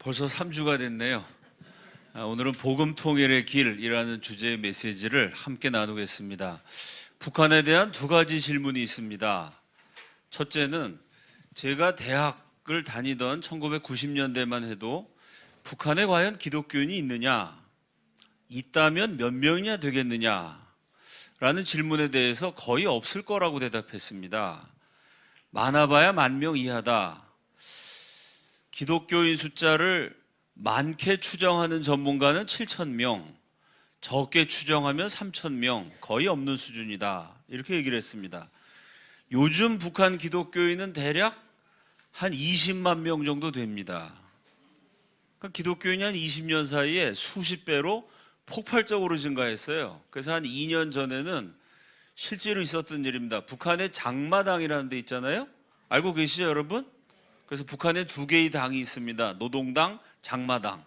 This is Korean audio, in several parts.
벌써 3주가 됐네요. 오늘은 복음 통일의 길이라는 주제의 메시지를 함께 나누겠습니다. 북한에 대한 두 가지 질문이 있습니다. 첫째는 제가 대학을 다니던 1990년대만 해도 북한에 과연 기독교인이 있느냐, 있다면 몇 명이나 되겠느냐 라는 질문에 대해서 거의 없을 거라고 대답했습니다. 많아봐야 10,000명 이하다. 기독교인 숫자를 많게 추정하는 전문가는 7,000명, 적게 추정하면 3,000명, 거의 없는 수준이다. 이렇게 얘기를 했습니다. 요즘 북한 기독교인은 대략 한 20만 명 정도 됩니다. 그러니까 기독교인이 한 20년 사이에 수십 배로 폭발적으로 증가했어요. 그래서 한 2년 전에는 실제로 있었던 일입니다. 북한의 장마당이라는 데 있잖아요. 알고 계시죠, 여러분? 그래서 북한에 두 개의 당이 있습니다. 노동당, 장마당.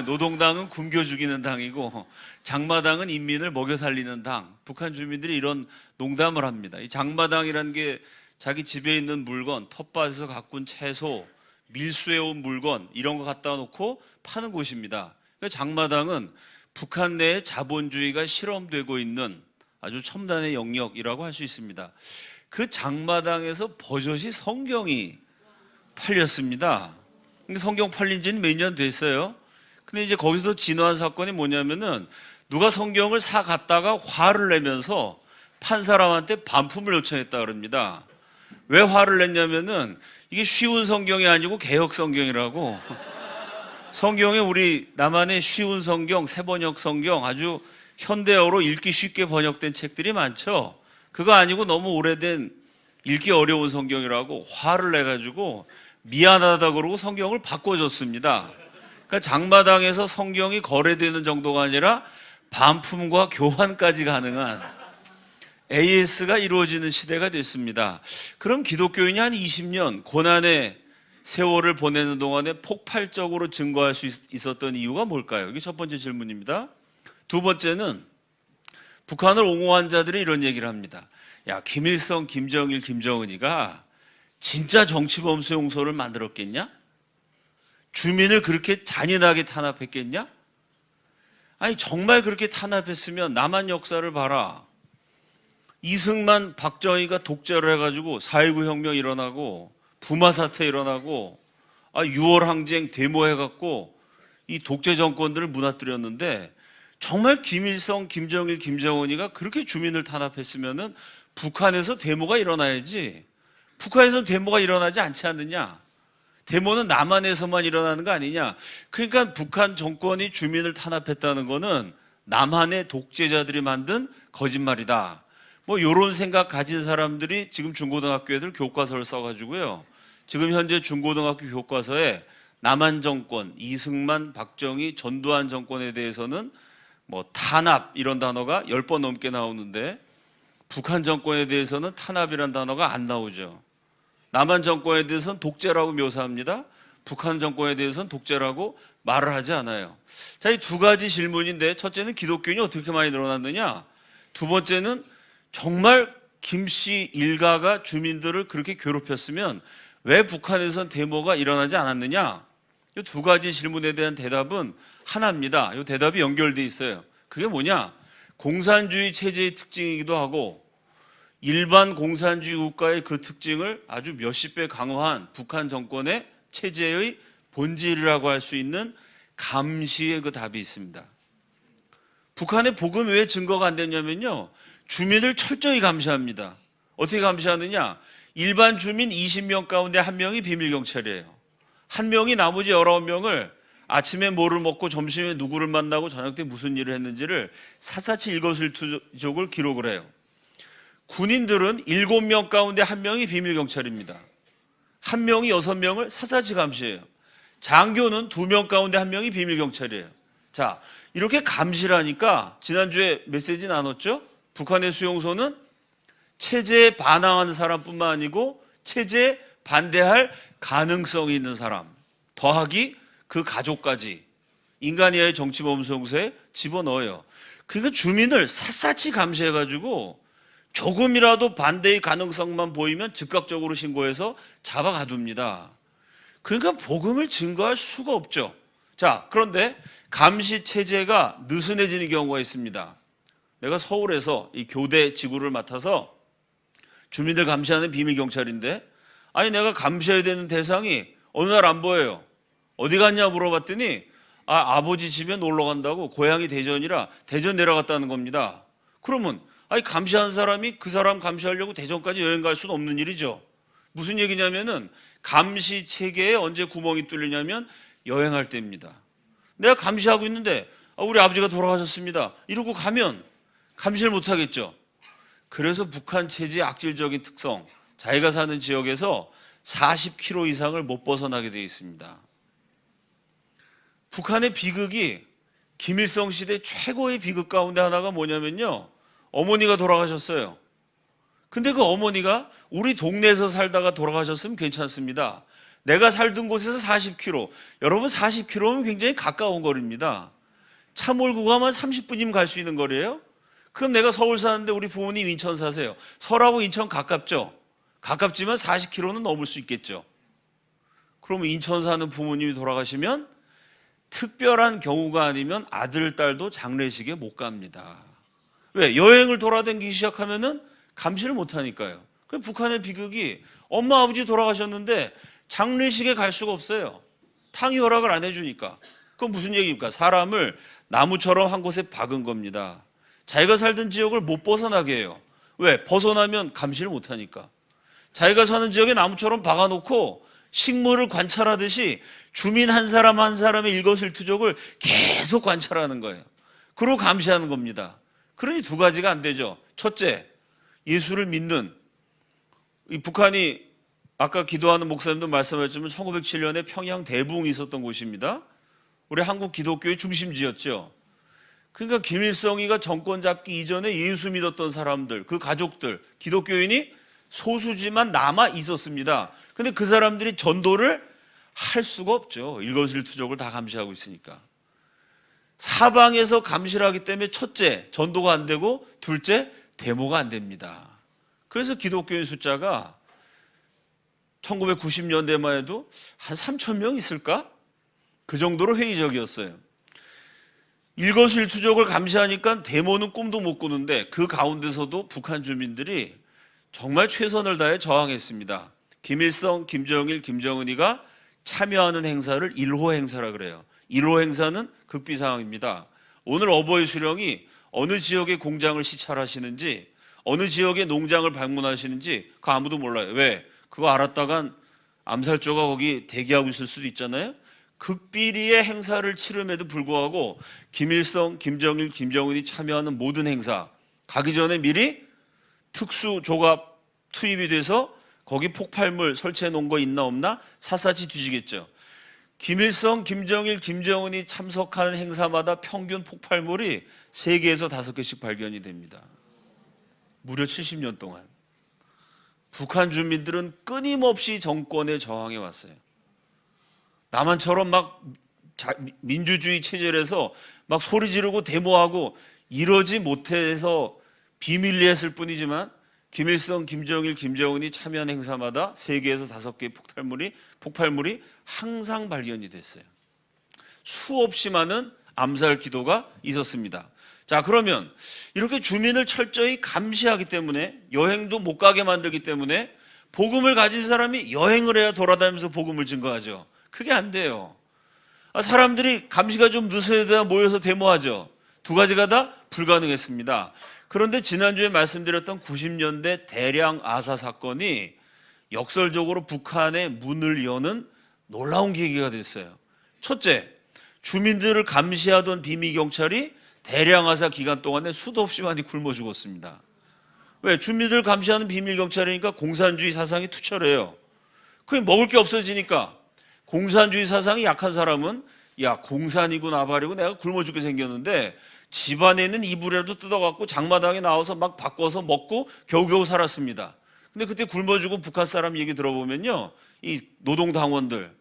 노동당은 굶겨 죽이는 당이고 장마당은 인민을 먹여 살리는 당. 북한 주민들이 이런 농담을 합니다. 이 장마당이라는 게 자기 집에 있는 물건, 텃밭에서 가꾼 채소, 밀수해온 물건 이런 거 갖다 놓고 파는 곳입니다. 그러니까 장마당은 북한 내에 자본주의가 실험되고 있는 아주 첨단의 영역이라고 할 수 있습니다. 그 장마당에서 버젓이 성경이 팔렸습니다. 성경 팔린 지는 몇 년 됐어요. 근데 이제 거기서 진화한 사건이 뭐냐면은 누가 성경을 사 갔다가 화를 내면서 판 사람한테 반품을 요청했다 그럽니다. 왜 화를 냈냐면은 이게 쉬운 성경이 아니고 개혁 성경이라고. 성경에 우리 남한의 쉬운 성경, 새번역 성경, 아주 현대어로 읽기 쉽게 번역된 책들이 많죠. 그거 아니고 너무 오래된 읽기 어려운 성경이라고 화를 내가지고 미안하다 그러고 성경을 바꿔줬습니다. 그러니까 장마당에서 성경이 거래되는 정도가 아니라 반품과 교환까지 가능한 AS가 이루어지는 시대가 됐습니다. 그럼 기독교인이 한 20년 고난의 세월을 보내는 동안에 폭발적으로 증가할 수 있었던 이유가 뭘까요? 이게 첫 번째 질문입니다. 두 번째는 북한을 옹호한 자들이 이런 얘기를 합니다. 야, 김일성, 김정일, 김정은이가 진짜 정치범 수용소를 만들었겠냐? 주민을 그렇게 잔인하게 탄압했겠냐? 아니 정말 그렇게 탄압했으면 남한 역사를 봐라. 이승만, 박정희가 독재를 해가지고 4.19 혁명 일어나고 부마 사태 일어나고 6월 항쟁 데모해갖고 이 독재 정권들을 무너뜨렸는데 정말 김일성, 김정일, 김정은이가 그렇게 주민을 탄압했으면은 북한에서 데모가 일어나야지. 북한에서 데모가 일어나지 않지 않느냐? 데모는 남한에서만 일어나는 거 아니냐? 그러니까 북한 정권이 주민을 탄압했다는 거는 남한의 독재자들이 만든 거짓말이다. 뭐 이런 생각 가진 사람들이 지금 중고등학교 애들 교과서를 써가지고요. 지금 현재 중고등학교 교과서에 남한 정권, 이승만, 박정희, 전두환 정권에 대해서는 뭐 탄압 이런 단어가 10번 넘게 나오는데 북한 정권에 대해서는 탄압이란 단어가 안 나오죠. 남한 정권에 대해서는 독재라고 묘사합니다. 북한 정권에 대해서는 독재라고 말을 하지 않아요. 자, 이 두 가지 질문인데 첫째는 기독교인이 어떻게 많이 늘어났느냐? 두 번째는 정말 김씨 일가가 주민들을 그렇게 괴롭혔으면 왜 북한에선 데모가 일어나지 않았느냐? 이 두 가지 질문에 대한 대답은 하나입니다. 이 대답이 연결돼 있어요. 그게 뭐냐? 공산주의 체제의 특징이기도 하고 일반 공산주의 국가의 그 특징을 아주 몇십 배 강화한 북한 정권의 체제의 본질이라고 할 수 있는 감시의 그 답이 있습니다. 북한의 복음이 왜 증거가 안 됐냐면요. 주민을 철저히 감시합니다. 어떻게 감시하느냐? 일반 주민 20명 가운데 1명이 비밀경찰이에요. 1명이 나머지 19명을 아침에 뭐를 먹고 점심에 누구를 만나고 저녁 때 무슨 일을 했는지를 샅샅이 일거수일투족을 기록을 해요. 군인들은 7명 가운데 1명이 비밀경찰입니다. 1명이 6명을 샅샅이 감시해요. 장교는 2명 가운데 1명이 비밀경찰이에요. 자, 이렇게 감시를 하니까 지난주에 메시지 나눴죠? 북한의 수용소는 체제에 반항하는 사람뿐만 아니고 체제에 반대할 가능성이 있는 사람, 더하기 그 가족까지 인간 이하의 정치범 수용소에 집어넣어요. 그러니까 주민을 샅샅이 감시해가지고 조금이라도 반대의 가능성만 보이면 즉각적으로 신고해서 잡아가둡니다. 그러니까 복음을 증거할 수가 없죠. 자, 그런데 감시 체제가 느슨해지는 경우가 있습니다. 내가 서울에서 이 교대 지구를 맡아서 주민들 감시하는 비밀 경찰인데, 아니 내가 감시해야 되는 대상이 어느 날 안 보여요. 어디 갔냐 물어봤더니 아버지 집에 놀러 간다고, 고향이 대전이라 대전 내려갔다는 겁니다. 그러면 아니 감시하는 사람이 그 사람 감시하려고 대전까지 여행 갈 수는 없는 일이죠. 무슨 얘기냐면은 감시 체계에 언제 구멍이 뚫리냐면 여행할 때입니다. 내가 감시하고 있는데 우리 아버지가 돌아가셨습니다 이러고 가면 감시를 못 하겠죠. 그래서 북한 체제의 악질적인 특성, 자기가 사는 지역에서 40km 이상을 못 벗어나게 되어 있습니다. 북한의 비극이 김일성 시대 최고의 비극 가운데 하나가 뭐냐면요, 어머니가 돌아가셨어요. 근데 그 어머니가 우리 동네에서 살다가 돌아가셨으면 괜찮습니다. 내가 살던 곳에서 40km, 여러분 40km면 굉장히 가까운 거리입니다. 차 몰고 가면 30분이면 갈 수 있는 거리예요. 그럼 내가 서울 사는데 우리 부모님 인천 사세요. 서울하고 인천 가깝죠. 가깝지만 40km는 넘을 수 있겠죠. 그러면 인천 사는 부모님이 돌아가시면 특별한 경우가 아니면 아들, 딸도 장례식에 못 갑니다. 왜? 여행을 돌아다니기 시작하면은 감시를 못 하니까요. 그럼 북한의 비극이 엄마, 아버지 돌아가셨는데 장례식에 갈 수가 없어요. 탕이 허락을 안 해주니까. 그건 무슨 얘기입니까? 사람을 나무처럼 한 곳에 박은 겁니다. 자기가 살던 지역을 못 벗어나게 해요. 왜? 벗어나면 감시를 못 하니까. 자기가 사는 지역에 나무처럼 박아놓고 식물을 관찰하듯이 주민 한 사람 한 사람의 일거수일투족을 계속 관찰하는 거예요. 그러고 감시하는 겁니다. 그러니 두 가지가 안 되죠. 첫째, 예수를 믿는, 이 북한이 아까 기도하는 목사님도 말씀하셨지만 1907년에 평양 대붕이 있었던 곳입니다. 우리 한국 기독교의 중심지였죠. 그러니까 김일성이가 정권 잡기 이전에 예수 믿었던 사람들, 그 가족들, 기독교인이 소수지만 남아 있었습니다. 근데 그 사람들이 전도를 할 수가 없죠. 일거수일투족을 다 감시하고 있으니까. 사방에서 감시를 하기 때문에 첫째, 전도가 안 되고, 둘째, 데모가 안 됩니다. 그래서 기독교인 숫자가 1990년대만 해도 한 3,000명 있을까? 그 정도로 회의적이었어요. 일거수일투족을 감시하니까 데모는 꿈도 못 꾸는데 그 가운데서도 북한 주민들이 정말 최선을 다해 저항했습니다. 김일성, 김정일, 김정은이가 참여하는 행사를 1호 행사라 그래요. 1호 행사는 극비 상황입니다. 오늘 어버이 수령이 어느 지역의 공장을 시찰하시는지, 어느 지역의 농장을 방문하시는지 그거 아무도 몰라요. 왜? 그거 알았다간 암살조가 거기 대기하고 있을 수도 있잖아요. 극비리의 행사를 치름에도 불구하고 김일성, 김정일, 김정은이 참여하는 모든 행사 가기 전에 미리 특수조갑 투입이 돼서 거기 폭발물 설치해 놓은 거 있나 없나 샅샅이 뒤지겠죠. 김일성, 김정일, 김정은이 참석하는 행사마다 평균 폭발물이 3개에서 5개씩 발견이 됩니다. 무려 70년 동안. 북한 주민들은 끊임없이 정권에 저항해 왔어요. 남한처럼 막 민주주의 체제에서 막 소리 지르고 데모하고 이러지 못해서 비밀리에 했을 뿐이지만 김일성, 김정일, 김정은이 참여한 행사마다 3개에서 5개의 폭발물이 항상 발견이 됐어요. 수없이 많은 암살 기도가 있었습니다. 자, 그러면 이렇게 주민을 철저히 감시하기 때문에, 여행도 못 가게 만들기 때문에 복음을 가진 사람이 여행을 해야 돌아다니면서 복음을 증거하죠. 그게 안 돼요. 사람들이 감시가 좀 느슨해야 모여서 데모하죠. 두 가지가 다 불가능했습니다. 그런데 지난주에 말씀드렸던 90년대 대량 아사 사건이 역설적으로 북한의 문을 여는 놀라운 계기가 됐어요. 첫째, 주민들을 감시하던 비밀경찰이 대량 아사 기간 동안에 수도 없이 많이 굶어 죽었습니다. 왜? 주민들을 감시하는 비밀경찰이니까 공산주의 사상이 투철해요. 그게 먹을 게 없어지니까 공산주의 사상이 약한 사람은 야, 공산이고 나발이고 내가 굶어 죽게 생겼는데 집안에 있는 이불이라도 뜯어갖고 장마당에 나와서 막 바꿔서 먹고 겨우겨우 살았습니다. 근데 그때 굶어 죽은 북한 사람 얘기 들어보면요, 이 노동당원들,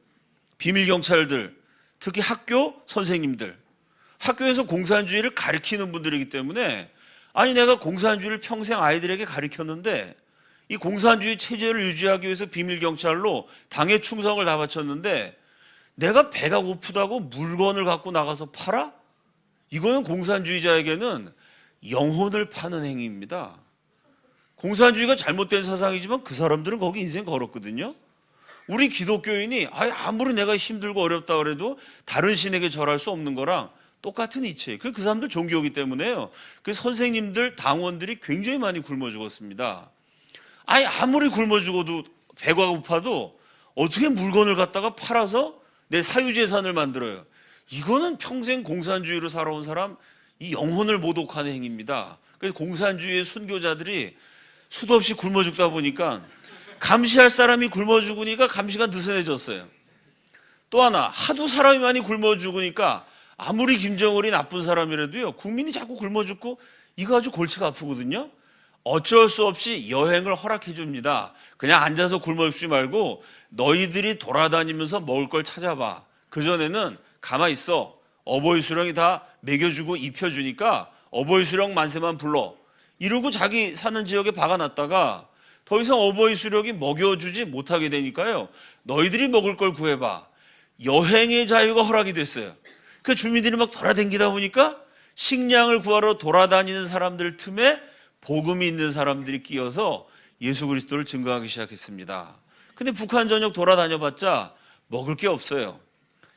비밀경찰들, 특히 학교 선생님들, 학교에서 공산주의를 가르치는 분들이기 때문에, 아니 내가 공산주의를 평생 아이들에게 가르쳤는데 이 공산주의 체제를 유지하기 위해서 비밀 경찰로 당의 충성을 다 바쳤는데 내가 배가 고프다고 물건을 갖고 나가서 팔아? 이거는 공산주의자에게는 영혼을 파는 행위입니다. 공산주의가 잘못된 사상이지만 그 사람들은 거기 인생 걸었거든요. 우리 기독교인이 아무리 내가 힘들고 어렵다 그래도 다른 신에게 절할 수 없는 거랑 똑같은 이치. 그 사람들 종교이기 때문에요. 그 선생님들, 당원들이 굉장히 많이 굶어 죽었습니다. 아무리 굶어 죽어도 배가 고파도 어떻게 물건을 갖다가 팔아서 내 사유재산을 만들어요. 이거는 평생 공산주의로 살아온 사람 이 영혼을 모독하는 행위입니다. 그래서 공산주의의 순교자들이 수도 없이 굶어 죽다 보니까 감시할 사람이 굶어 죽으니까 감시가 느슨해졌어요. 또 하나, 하도 사람이 많이 굶어 죽으니까 아무리 김정을이 나쁜 사람이라도요, 국민이 자꾸 굶어 죽고 이거 아주 골치가 아프거든요. 어쩔 수 없이 여행을 허락해 줍니다. 그냥 앉아서 굶어 죽지 말고 너희들이 돌아다니면서 먹을 걸 찾아봐. 그전에는 가만히 있어. 어버이 수령이 다 먹여주고 입혀주니까 어버이 수령 만세만 불러. 이러고 자기 사는 지역에 박아놨다가 더 이상 어버이 수령이 먹여주지 못하게 되니까요. 너희들이 먹을 걸 구해봐. 여행의 자유가 허락이 됐어요. 그 주민들이 막 돌아다니다 보니까 식량을 구하러 돌아다니는 사람들 틈에 복음이 있는 사람들이 끼어서 예수 그리스도를 증거하기 시작했습니다. 근데 북한 전역 돌아다녀봤자 먹을 게 없어요.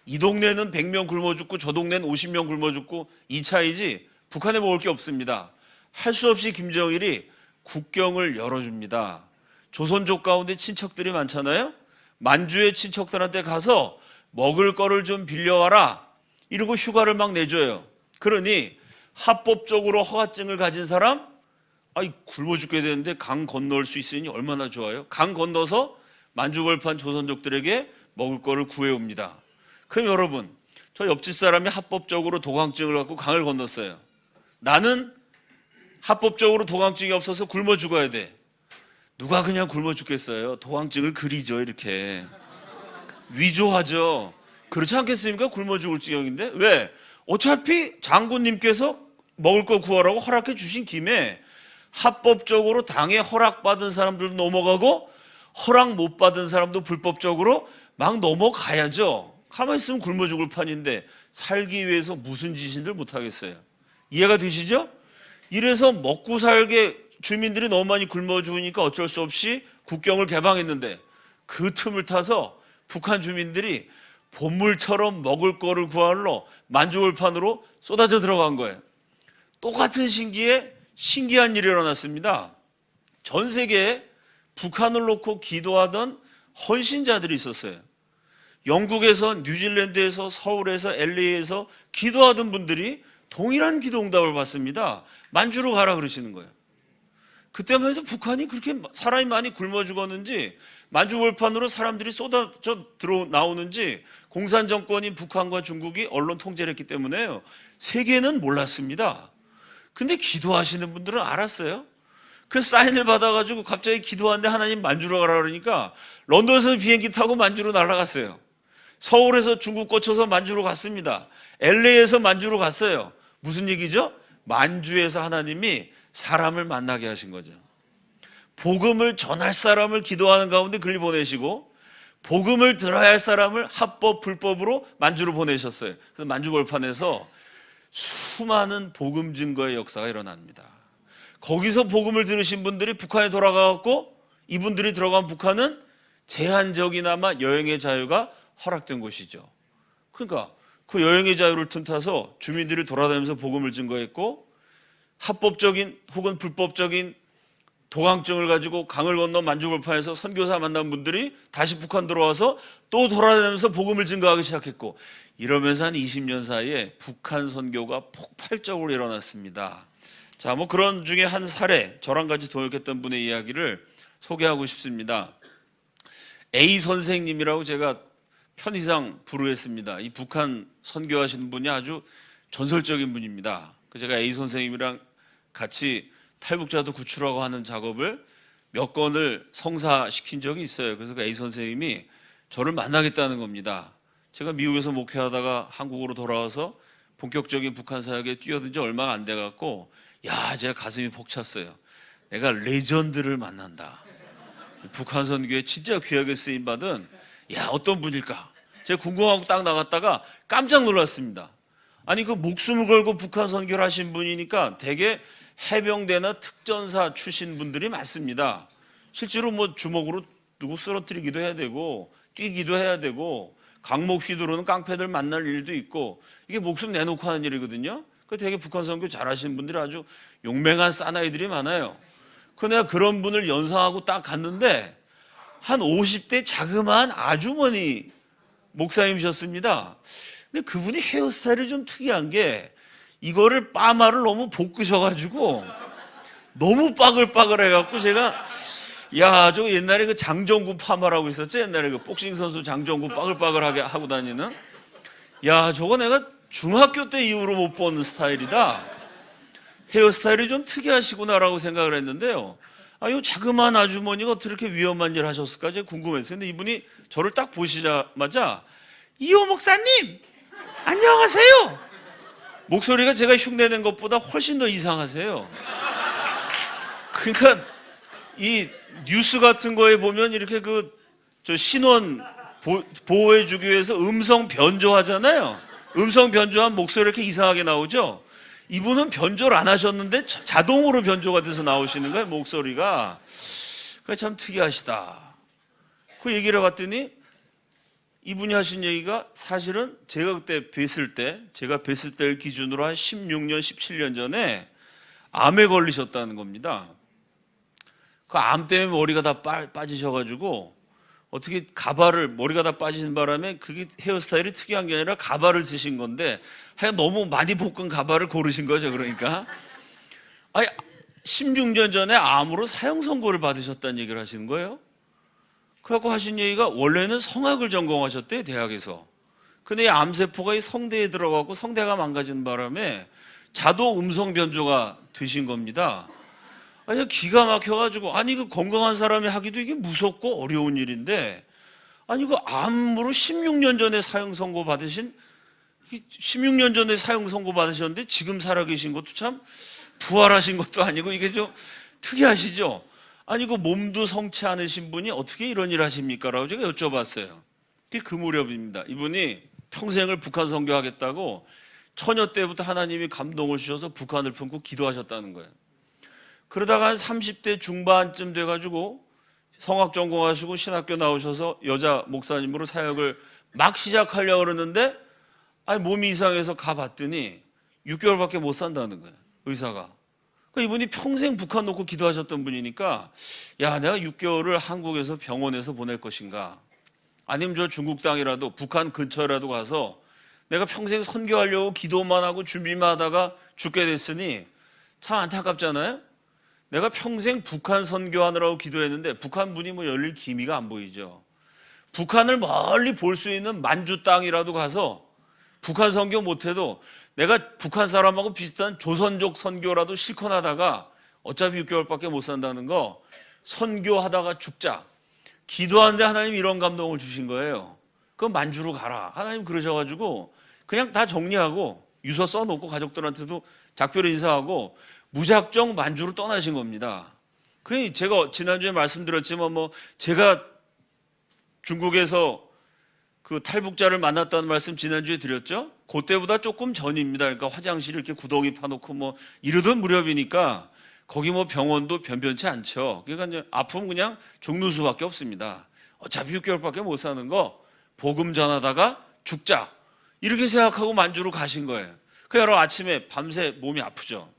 이 동네는 100명 굶어 죽고 저 동네는 50명 굶어 죽고 이 차이지 북한에 먹을 게 없습니다. 할 수 없이 김정일이 국경을 열어줍니다. 조선족 가운데 친척들이 많잖아요. 만주의 친척들한테 가서 먹을 거를 좀 빌려와라 이러고 휴가를 막 내줘요. 그러니 합법적으로 허가증을 가진 사람 굶어 죽게 되는데 강 건널 수 있으니 얼마나 좋아요. 강 건너서 만주벌판 조선족들에게 먹을 거를 구해옵니다. 그럼 여러분, 저 옆집 사람이 합법적으로 도강증을 갖고 강을 건넜어요. 나는 합법적으로 도강증이 없어서 굶어 죽어야 돼. 누가 그냥 굶어 죽겠어요. 도강증을 그리죠. 이렇게 위조하죠. 그렇지 않겠습니까? 굶어 죽을 지경인데. 왜? 어차피 장군님께서 먹을 거 구하라고 허락해 주신 김에 합법적으로 당에 허락받은 사람들도 넘어가고 허락 못 받은 사람도 불법적으로 막 넘어가야죠. 가만히 있으면 굶어 죽을 판인데 살기 위해서 무슨 짓인들 못하겠어요. 이해가 되시죠? 이래서 먹고 살게 주민들이 너무 많이 굶어 죽으니까 어쩔 수 없이 국경을 개방했는데 그 틈을 타서 북한 주민들이 보물처럼 먹을 거를 구하러 만주골판으로 쏟아져 들어간 거예요. 똑같은 시기에 신기한 일이 일어났습니다. 전 세계에 북한을 놓고 기도하던 헌신자들이 있었어요. 영국에서, 뉴질랜드에서, 서울에서, LA에서 기도하던 분들이 동일한 기도 응답을 받습니다. 만주로 가라 그러시는 거예요. 그때만 해도 북한이 그렇게 사람이 많이 굶어 죽었는지 만주골판으로 사람들이 쏟아져 나오는지 공산 정권인 북한과 중국이 언론 통제를 했기 때문에요. 세계는 몰랐습니다. 근데 기도하시는 분들은 알았어요. 그 사인을 받아가지고 갑자기 기도하는데 하나님 만주로 가라 그러니까 런던에서 비행기 타고 만주로 날아갔어요. 서울에서 중국 거쳐서 만주로 갔습니다. LA에서 만주로 갔어요. 무슨 얘기죠? 만주에서 하나님이 사람을 만나게 하신 거죠. 복음을 전할 사람을 기도하는 가운데 그를 보내시고 복음을 들어야 할 사람을 합법 불법으로 만주로 보내셨어요. 그래서 만주골판에서 수많은 복음 증거의 역사가 일어납니다. 거기서 복음을 들으신 분들이 북한에 돌아가고 이분들이 들어간 북한은 제한적이나마 여행의 자유가 허락된 곳이죠. 그러니까 그 여행의 자유를 틈타서 주민들이 돌아다니면서 복음을 증거했고 합법적인 혹은 불법적인 도강증을 가지고 강을 건너 만주골판에서 선교사 만난 분들이 다시 북한 들어와서 또 돌아다니면서 복음을 증거하기 시작했고 이러면서 한 20년 사이에 북한 선교가 폭발적으로 일어났습니다. 자, 그런 중에 한 사례, 저랑 같이 동역했던 분의 이야기를 소개하고 싶습니다. A 선생님이라고 제가 편의상 부르했습니다. 이 북한 선교하시는 분이 아주 전설적인 분입니다. 제가 A 선생님이랑 같이 탈북자도 구출하고 하는 작업을 몇 건을 성사시킨 적이 있어요. 그래서 그 A 선생님이 저를 만나겠다는 겁니다. 제가 미국에서 목회하다가 한국으로 돌아와서 본격적인 북한 사역에 뛰어든 지 얼마 안 돼갖고 제가 가슴이 벅찼어요. 내가 레전드를 만난다. 북한 선교에 진짜 귀하게 쓰임 받은 어떤 분일까? 제가 궁금하고 딱 나갔다가 깜짝 놀랐습니다. 아니 그 목숨을 걸고 북한 선교를 하신 분이니까 되게 해병대나 특전사 출신 분들이 많습니다. 실제로 뭐 주먹으로 누구 쓰러뜨리기도 해야 되고 뛰기도 해야 되고 강목 휘두르는 깡패들 만날 일도 있고 이게 목숨 내놓고 하는 일이거든요. 그 되게 북한 선교 잘하시는 분들이 아주 용맹한 사나이들이 많아요. 그 내가 그런 분을 연상하고 딱 갔는데 한 50대 자그마한 아주머니 목사님이셨습니다. 근데 그분이 헤어스타일이 좀 특이한 게 이거를 파마를 너무 볶으셔가지고 너무 빠글빠글 해갖고 제가 저거 옛날에 그 장정구 파마라고 있었죠. 옛날에 그 복싱 선수 장정구 빠글빠글하게 하고 다니는 저거 내가 중학교 때 이후로 못 본 스타일이다. 헤어스타일이 좀 특이하시구나라고 생각을 했는데요. 이 자그마한 아주머니가 어떻게 이렇게 위험한 일 하셨을까 제가 궁금했어요. 근데 이분이 저를 딱 보시자마자 이호 목사님 안녕하세요. 목소리가 제가 흉내낸 것보다 훨씬 더 이상하세요. 그러니까 이 뉴스 같은 거에 보면 이렇게 저 신원 보호해주기 위해서 음성 변조하잖아요. 음성 변조한 목소리 이렇게 이상하게 나오죠. 이분은 변조를 안 하셨는데 자동으로 변조가 돼서 나오시는 거예요, 목소리가. 그게 참 특이하시다. 그 얘기를 해봤더니 이분이 하신 얘기가 사실은 제가 그때 제가 뵀을 때를 기준으로 한 16년, 17년 전에 암에 걸리셨다는 겁니다. 그 암 때문에 머리가 다 빠지셔가지고 어떻게 머리가 다 빠지는 바람에 그게 헤어스타일이 특이한 게 아니라 가발을 쓰신 건데 하여간 너무 많이 볶은 가발을 고르신 거죠. 그러니까 16년 전에 암으로 사형 선고를 받으셨다는 얘기를 하시는 거예요. 그래갖고 하신 얘기가 원래는 성악을 전공하셨대요, 대학에서. 근데 이 암세포가 이 성대에 들어가고 성대가 망가지는 바람에 자동 음성 변조가 되신 겁니다. 기가 막혀가지고 그 건강한 사람이 하기도 이게 무섭고 어려운 일인데 그 암으로 16년 전에 사형 선고 받으신 16년 전에 사형 선고 받으셨는데 지금 살아계신 것도 참 부활하신 것도 아니고 이게 좀 특이하시죠. 그 몸도 성치 않으신 분이 어떻게 이런 일 하십니까? 라고 제가 여쭤봤어요. 그게 그 무렵입니다. 이분이 평생을 북한 선교하겠다고 처녀 때부터 하나님이 감동을 주셔서 북한을 품고 기도하셨다는 거예요. 그러다가 한 30대 중반쯤 돼가지고 성악 전공하시고 신학교 나오셔서 여자 목사님으로 사역을 막 시작하려고 그러는데 몸이 이상해서 가봤더니 6개월밖에 못 산다는 거예요, 의사가. 이분이 평생 북한 놓고 기도하셨던 분이니까 내가 6개월을 한국에서 병원에서 보낼 것인가, 아니면 저 중국 땅이라도 북한 근처라도 가서 내가 평생 선교하려고 기도만 하고 준비만 하다가 죽게 됐으니 참 안타깝잖아요. 내가 평생 북한 선교하느라고 기도했는데 북한 문이 열릴 기미가 안 보이죠. 북한을 멀리 볼 수 있는 만주 땅이라도 가서 북한 선교 못해도 내가 북한 사람하고 비슷한 조선족 선교라도 실컷 하다가 어차피 6개월밖에 못 산다는 거 선교하다가 죽자. 기도하는데 하나님 이런 감동을 주신 거예요. 그럼 만주로 가라. 하나님 그러셔가지고 그냥 다 정리하고 유서 써놓고 가족들한테도 작별 인사하고 무작정 만주로 떠나신 겁니다. 그러니 제가 지난주에 말씀드렸지만 제가 중국에서 그 탈북자를 만났다는 말씀 지난주에 드렸죠? 그때보다 조금 전입니다. 그러니까 화장실을 이렇게 구덩이 파놓고 이러던 무렵이니까 거기 병원도 변변치 않죠. 그러니까 이제 아프면 그냥 죽는 수밖에 없습니다. 어차피 6개월밖에 못 사는 거 복음 전하다가 죽자. 이렇게 생각하고 만주로 가신 거예요. 여러분 아침에 밤새 몸이 아프죠.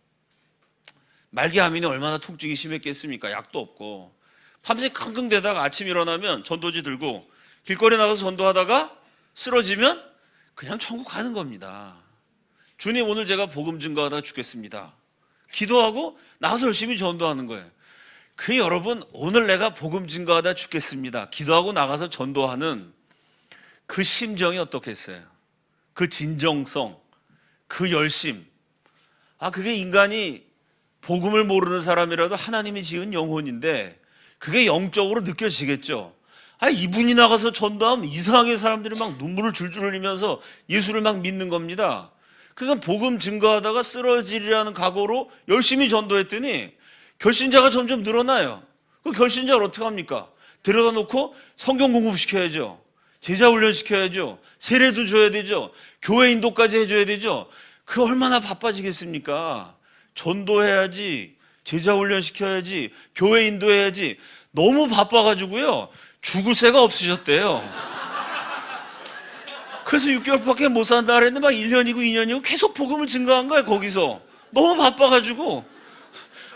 말기암이니 얼마나 통증이 심했겠습니까? 약도 없고. 밤새 킁킁대다가 아침 일어나면 전도지 들고 길거리 나가서 전도하다가 쓰러지면 그냥 천국 가는 겁니다. 주님 오늘 제가 복음 증거하다가 죽겠습니다. 기도하고 나가서 열심히 전도하는 거예요. 여러분 오늘 내가 복음 증거하다 죽겠습니다. 기도하고 나가서 전도하는 그 심정이 어떻겠어요? 그 진정성, 그 열심. 그게 인간이 복음을 모르는 사람이라도 하나님이 지은 영혼인데 그게 영적으로 느껴지겠죠. 이분이 나가서 전도하면 이상하게 사람들이 막 눈물을 줄줄 흘리면서 예수를 막 믿는 겁니다. 그러니까 복음 증거하다가 쓰러지리라는 각오로 열심히 전도했더니 결신자가 점점 늘어나요. 그 결신자를 어떻게 합니까? 데려다 놓고 성경 공부시켜야죠. 제자 훈련 시켜야죠. 세례도 줘야 되죠. 교회 인도까지 해줘야 되죠. 그 얼마나 바빠지겠습니까? 전도해야지, 제자 훈련 시켜야지, 교회 인도해야지. 너무 바빠가지고요, 죽을 새가 없으셨대요. 그래서 6개월밖에 못 산다 그랬는데 막 1년이고 2년이고 계속 복음을 증거한 거예요. 거기서 너무 바빠가지고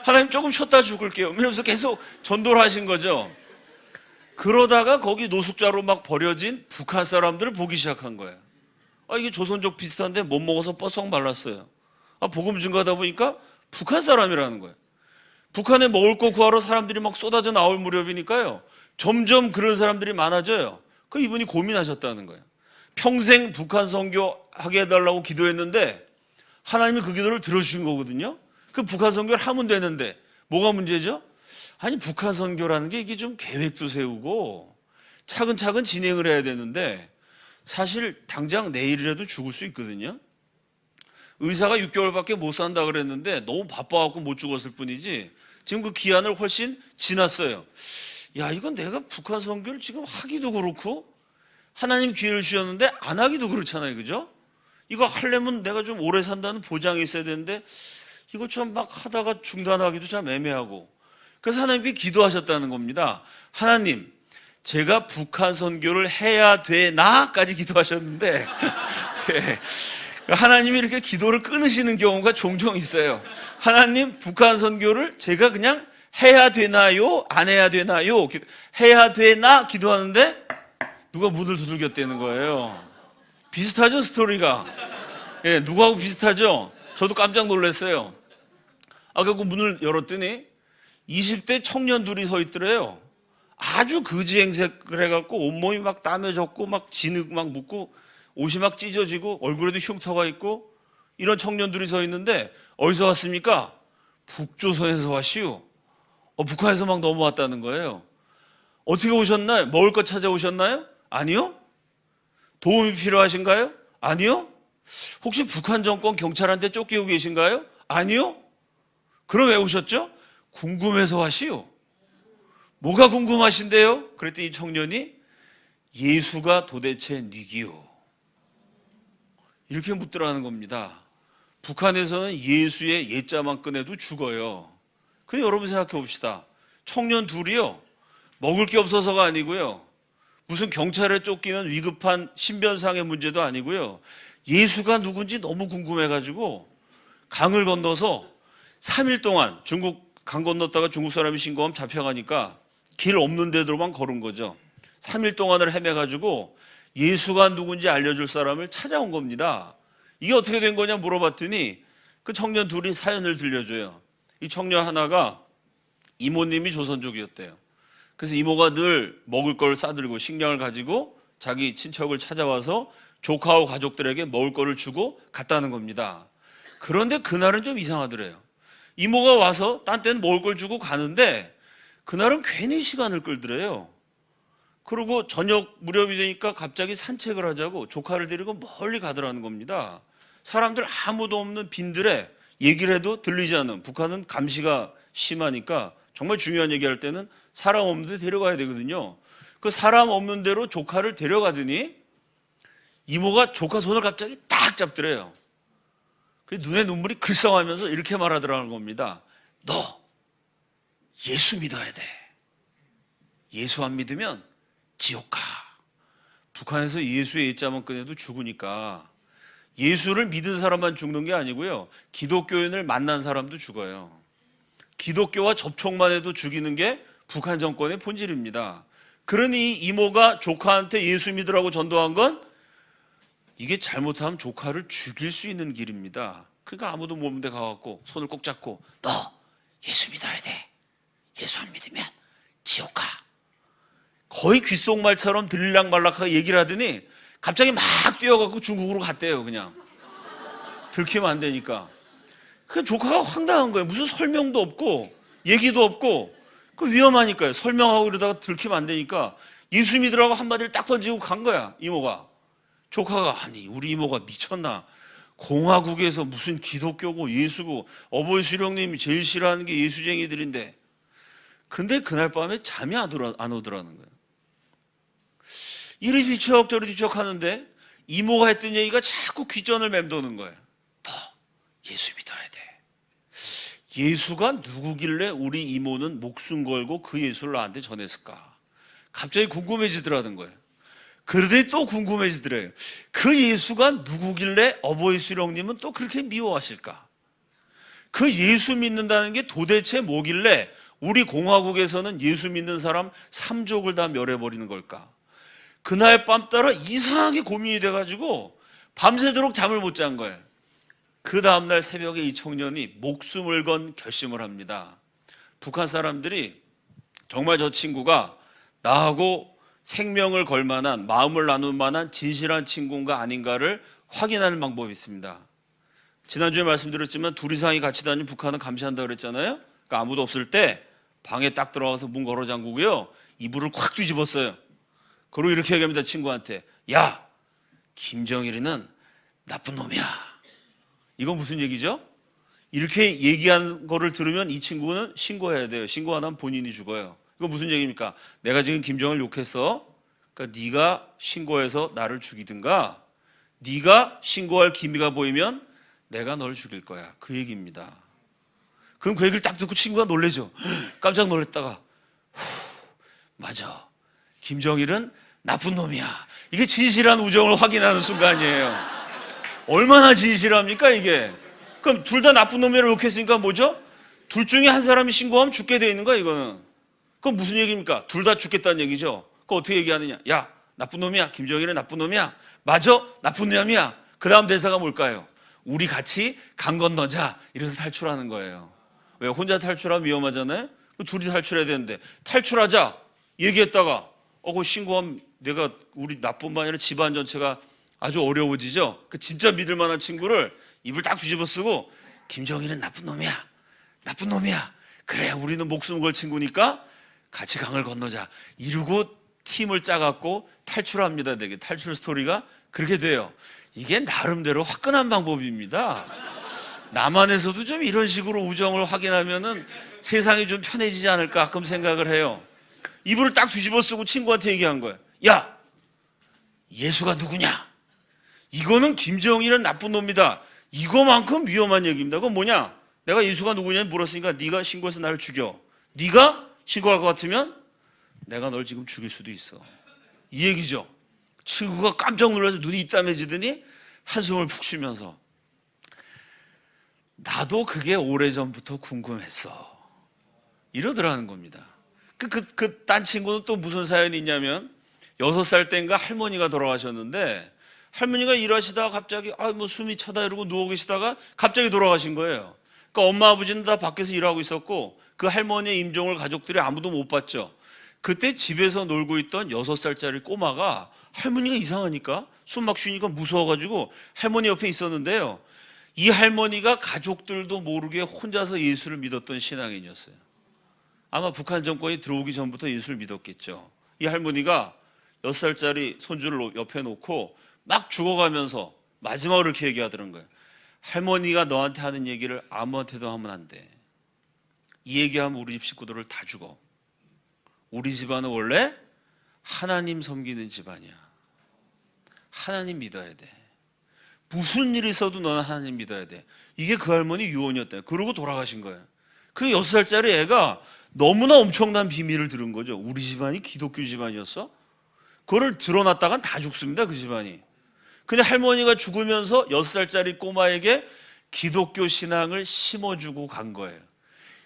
하나님 조금 쉬었다 죽을게요 이러면서 계속 전도를 하신 거죠. 그러다가 거기 노숙자로 막 버려진 북한 사람들을 보기 시작한 거예요. 이게 조선족 비슷한데 못 먹어서 뻐썩 말랐어요. 복음 증거하다 보니까 북한 사람이라는 거예요. 북한에 먹을 거 구하러 사람들이 막 쏟아져 나올 무렵이니까요, 점점 그런 사람들이 많아져요. 이분이 고민하셨다는 거예요. 평생 북한 선교 하게 해달라고 기도했는데 하나님이 그 기도를 들어주신 거거든요. 그 북한 선교를 하면 되는데 뭐가 문제죠? 아니, 북한 선교라는 게 이게 좀 계획도 세우고 차근차근 진행을 해야 되는데 사실 당장 내일이라도 죽을 수 있거든요. 의사가 6개월밖에 못 산다 그랬는데 너무 바빠갖고 못 죽었을 뿐이지 지금 그 기한을 훨씬 지났어요. 이건 내가 북한 선교를 지금 하기도 그렇고 하나님 기회를 주셨는데 안 하기도 그렇잖아요. 그죠? 이거 하려면 내가 좀 오래 산다는 보장이 있어야 되는데 이거 좀 막 하다가 중단하기도 참 애매하고, 그래서 하나님께 기도하셨다는 겁니다. 하나님, 제가 북한 선교를 해야 되나까지 기도하셨는데 하나님이 이렇게 기도를 끊으시는 경우가 종종 있어요. 하나님, 북한 선교를 제가 그냥 해야 되나요? 안 해야 되나요? 해야 되나 기도하는데 누가 문을 두들겼다는 거예요. 비슷하죠, 스토리가? 누구하고 비슷하죠? 저도 깜짝 놀랐어요. 그리고 문을 열었더니 20대 청년 둘이 서 있더래요. 아주 거지행색을 해갖고 온몸이 막 땀에 젖고 막 진흙 막 묻고 옷이 막 찢어지고 얼굴에도 흉터가 있고 이런 청년들이 서 있는데 어디서 왔습니까? 북조선에서 왔시오. 북한에서 막 넘어왔다는 거예요. 어떻게 오셨나요? 먹을 것 찾아오셨나요? 아니요. 도움이 필요하신가요? 아니요. 혹시 북한 정권 경찰한테 쫓기고 계신가요? 아니요. 그럼 왜 오셨죠? 궁금해서 왔시오. 뭐가 궁금하신데요? 그랬더니 이 청년이 예수가 도대체 누구요? 이렇게 묻더라는 겁니다. 북한에서는 예수의 예자만 꺼내도 죽어요. 근데 여러분 생각해 봅시다. 청년 둘이요, 먹을 게 없어서가 아니고요, 무슨 경찰에 쫓기는 위급한 신변상의 문제도 아니고요, 예수가 누군지 너무 궁금해가지고 강을 건너서 3일 동안, 중국 강 건넜다가 중국 사람이 신고하면 잡혀가니까 길 없는 데로만 걸은 거죠. 3일 동안을 헤매가지고 예수가 누군지 알려줄 사람을 찾아온 겁니다. 이게 어떻게 된 거냐 물어봤더니 그 청년 둘이 사연을 들려줘요. 이 청년 하나가 이모님이 조선족이었대요. 그래서 이모가 늘 먹을 걸 싸들고 식량을 가지고 자기 친척을 찾아와서 조카와 가족들에게 먹을 거를 주고 갔다는 겁니다. 그런데 그날은 좀 이상하더래요. 이모가 와서 딴 때는 먹을 걸 주고 가는데 그날은 괜히 시간을 끌더래요. 그리고 저녁 무렵이 되니까 갑자기 산책을 하자고 조카를 데리고 멀리 가더라는 겁니다. 사람들 아무도 없는 빈들에 얘기를 해도 들리지 않는, 북한은 감시가 심하니까 정말 중요한 얘기할 때는 사람 없는 데 데려가야 되거든요. 그 사람 없는 데로 조카를 데려가더니 이모가 조카 손을 갑자기 딱 잡더래요. 눈에 눈물이 글썽하면서 이렇게 말하더라는 겁니다. 너 예수 믿어야 돼. 예수 안 믿으면 지옥 가. 북한에서 예수의 예자만 꺼내도 죽으니까 예수를 믿은 사람만 죽는 게 아니고요, 기독교인을 만난 사람도 죽어요. 기독교와 접촉만 해도 죽이는 게 북한 정권의 본질입니다. 그러니 이모가 조카한테 예수 믿으라고 전도한 건 이게 잘못하면 조카를 죽일 수 있는 길입니다. 그러니까 아무도 모르는 데 가갖고 손을 꼭 잡고 너 예수 믿어야 돼. 예수 안 믿으면 지옥 가. 거의 귓속말처럼 들릴락 말락하게 얘기를 하더니 갑자기 막 뛰어가고 중국으로 갔대요. 그냥 들키면 안 되니까. 그 조카가 황당한 거예요. 무슨 설명도 없고 얘기도 없고 그 위험하니까요. 설명하고 이러다가 들키면 안 되니까 예수 믿으라고 한마디를 딱 던지고 간 거야. 이모가. 조카가 아니 우리 이모가 미쳤나. 공화국에서 무슨 기독교고 예수고 어버이 수령님이 제일 싫어하는 게 예수쟁이들인데 근데 그날 밤에 잠이 안 오더라는 거예요. 이리 뒤척 저리 뒤척 하는데 이모가 했던 얘기가 자꾸 귓전을 맴도는 거예요. 너 예수 믿어야 돼. 예수가 누구길래 우리 이모는 목숨 걸고 그 예수를 나한테 전했을까? 갑자기 궁금해지더라는 거예요. 그러더니 또 궁금해지더래요. 그 예수가 누구길래 어버이 수령님은 또 그렇게 미워하실까? 그 예수 믿는다는 게 도대체 뭐길래 우리 공화국에서는 예수 믿는 사람 3족을 다 멸해버리는 걸까? 그날 밤 따라 이상하게 고민이 돼가지고 밤새도록 잠을 못 잔 거예요. 그 다음날 새벽에 이 청년이 목숨을 건 결심을 합니다. 북한 사람들이 정말 저 친구가 나하고 생명을 걸 만한, 마음을 나눌 만한 진실한 친구인가 아닌가를 확인하는 방법이 있습니다. 지난주에 말씀드렸지만 둘 이상이 같이 다니면 북한은 감시한다고 그랬잖아요. 그러니까 아무도 없을 때 방에 딱 들어가서 문 걸어 잠그고요, 이불을 콱 뒤집었어요. 그리고 이렇게 얘기합니다. 친구한테, 야, 김정일이는 나쁜 놈이야. 이건 무슨 얘기죠? 이렇게 얘기한 거를 들으면 이 친구는 신고해야 돼요. 신고 안 하면 본인이 죽어요. 이거 무슨 얘기입니까? 내가 지금 김정을 욕했어. 그러니까 네가 신고해서 나를 죽이든가, 네가 신고할 기미가 보이면 내가 널 죽일 거야. 그 얘기입니다. 그럼 그 얘기를 딱 듣고 친구가 놀래죠. 깜짝 놀랐다가 맞아, 김정일은 나쁜 놈이야. 이게 진실한 우정을 확인하는 순간이에요. 얼마나 진실합니까 이게? 그럼 둘 다 나쁜 놈이라고 욕했으니까 뭐죠? 둘 중에 한 사람이 신고하면 죽게 돼 있는 거야 이거는. 그건 무슨 얘기입니까? 둘 다 죽겠다는 얘기죠. 그거 어떻게 얘기하느냐? 야, 나쁜 놈이야. 김정일은 나쁜 놈이야. 맞아, 나쁜 놈이야. 그 다음 대사가 뭘까요? 우리 같이 강 건너자. 이래서 탈출하는 거예요. 왜? 혼자 탈출하면 위험하잖아요. 둘이 탈출해야 되는데 탈출하자 얘기했다가 그거 신고하면 내가 우리 나뿐만 아니라 집안 전체가 아주 어려워지죠. 그 진짜 믿을 만한 친구를 입을 딱 뒤집어 쓰고 김정일은 나쁜 놈이야. 나쁜 놈이야. 그래, 우리는 목숨 걸 친구니까 같이 강을 건너자. 이러고 팀을 짜갖고 탈출합니다. 되게 탈출 스토리가 그렇게 돼요. 이게 나름대로 화끈한 방법입니다. 남한에서도 좀 이런 식으로 우정을 확인하면은 세상이 좀 편해지지 않을까 가끔 생각을 해요. 이불을 딱 뒤집어 쓰고 친구한테 얘기한 거예요. 야, 예수가 누구냐? 이거는 김정일은 나쁜 놈이다. 이거만큼 위험한 얘기입니다. 그건 뭐냐? 내가 예수가 누구냐 물었으니까 네가 신고해서 나를 죽여. 네가 신고할 것 같으면 내가 널 지금 죽일 수도 있어. 이 얘기죠. 친구가 깜짝 놀라서 눈이 이따매지더니 한숨을 푹 쉬면서 나도 그게 오래전부터 궁금했어. 이러더라는 겁니다. 딴 친구는 또 무슨 사연이 있냐면 6살 때인가 할머니가 돌아가셨는데 할머니가 일하시다가 갑자기 뭐 숨이 차다 이러고 누워 계시다가 갑자기 돌아가신 거예요. 그러니까 엄마 아버지는 다 밖에서 일하고 있었고 그 할머니의 임종을 가족들이 아무도 못 봤죠. 그때 집에서 놀고 있던 6살짜리 꼬마가 할머니가 이상하니까 숨 막 쉬니까 무서워가지고 할머니 옆에 있었는데요. 이 할머니가 가족들도 모르게 혼자서 예수를 믿었던 신앙인이었어요. 아마 북한 정권이 들어오기 전부터 예수를 믿었겠죠. 이 할머니가 6살짜리 손주를 옆에 놓고 막 죽어가면서 마지막으로 이렇게 얘기하더란 거예요. 할머니가 너한테 하는 얘기를 아무한테도 하면 안 돼. 이 얘기하면 우리 집 식구들을 다 죽어. 우리 집안은 원래 하나님 섬기는 집안이야. 하나님 믿어야 돼. 무슨 일이 있어도 너는 하나님 믿어야 돼. 이게 그 할머니 유언이었대요. 그러고 돌아가신 거예요. 그 6살짜리 애가 너무나 엄청난 비밀을 들은 거죠. 우리 집안이 기독교 집안이었어? 그거를 드러났다간 다 죽습니다. 그 집안이. 근데 할머니가 죽으면서 6살짜리 꼬마에게 기독교 신앙을 심어주고 간 거예요.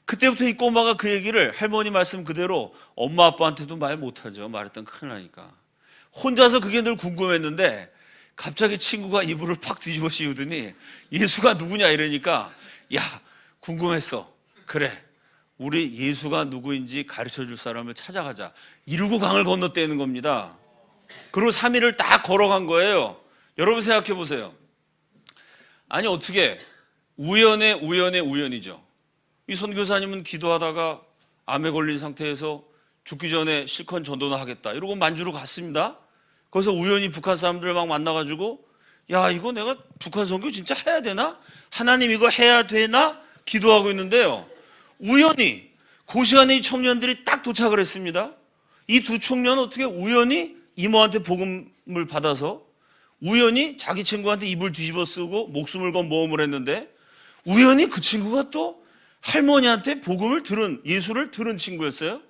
그때부터 이 꼬마가 그 얘기를 할머니 말씀 그대로 엄마 아빠한테도 말 못하죠. 말했던 큰일 나니까. 혼자서 그게 늘 궁금했는데 갑자기 친구가 이불을 팍 뒤집어 씌우더니 예수가 누구냐 이러니까 야, 궁금했어. 그래, 우리 예수가 누구인지 가르쳐줄 사람을 찾아가자. 이러고 강을 건넜다는 겁니다. 그리고 3일을 딱 걸어간 거예요. 여러분 생각해 보세요. 아니 어떻게 우연의 우연이죠. 이 선교사님은 기도하다가 암에 걸린 상태에서 죽기 전에 실컷 전도나 하겠다 이러고 만주로 갔습니다. 거기서 우연히 북한 사람들 막 만나가지고 야, 이거 내가 북한 선교 진짜 해야 되나? 하나님 이거 해야 되나? 기도하고 있는데요, 우연히 그 시간에 이 청년들이 딱 도착을 했습니다. 이 두 청년은 어떻게 우연히 이모한테 복음을 받아서 우연히 자기 친구한테 입을 뒤집어 쓰고 목숨을 건 모험을 했는데 우연히 그 친구가 또 할머니한테 복음을 들은, 예수를 들은 친구였어요.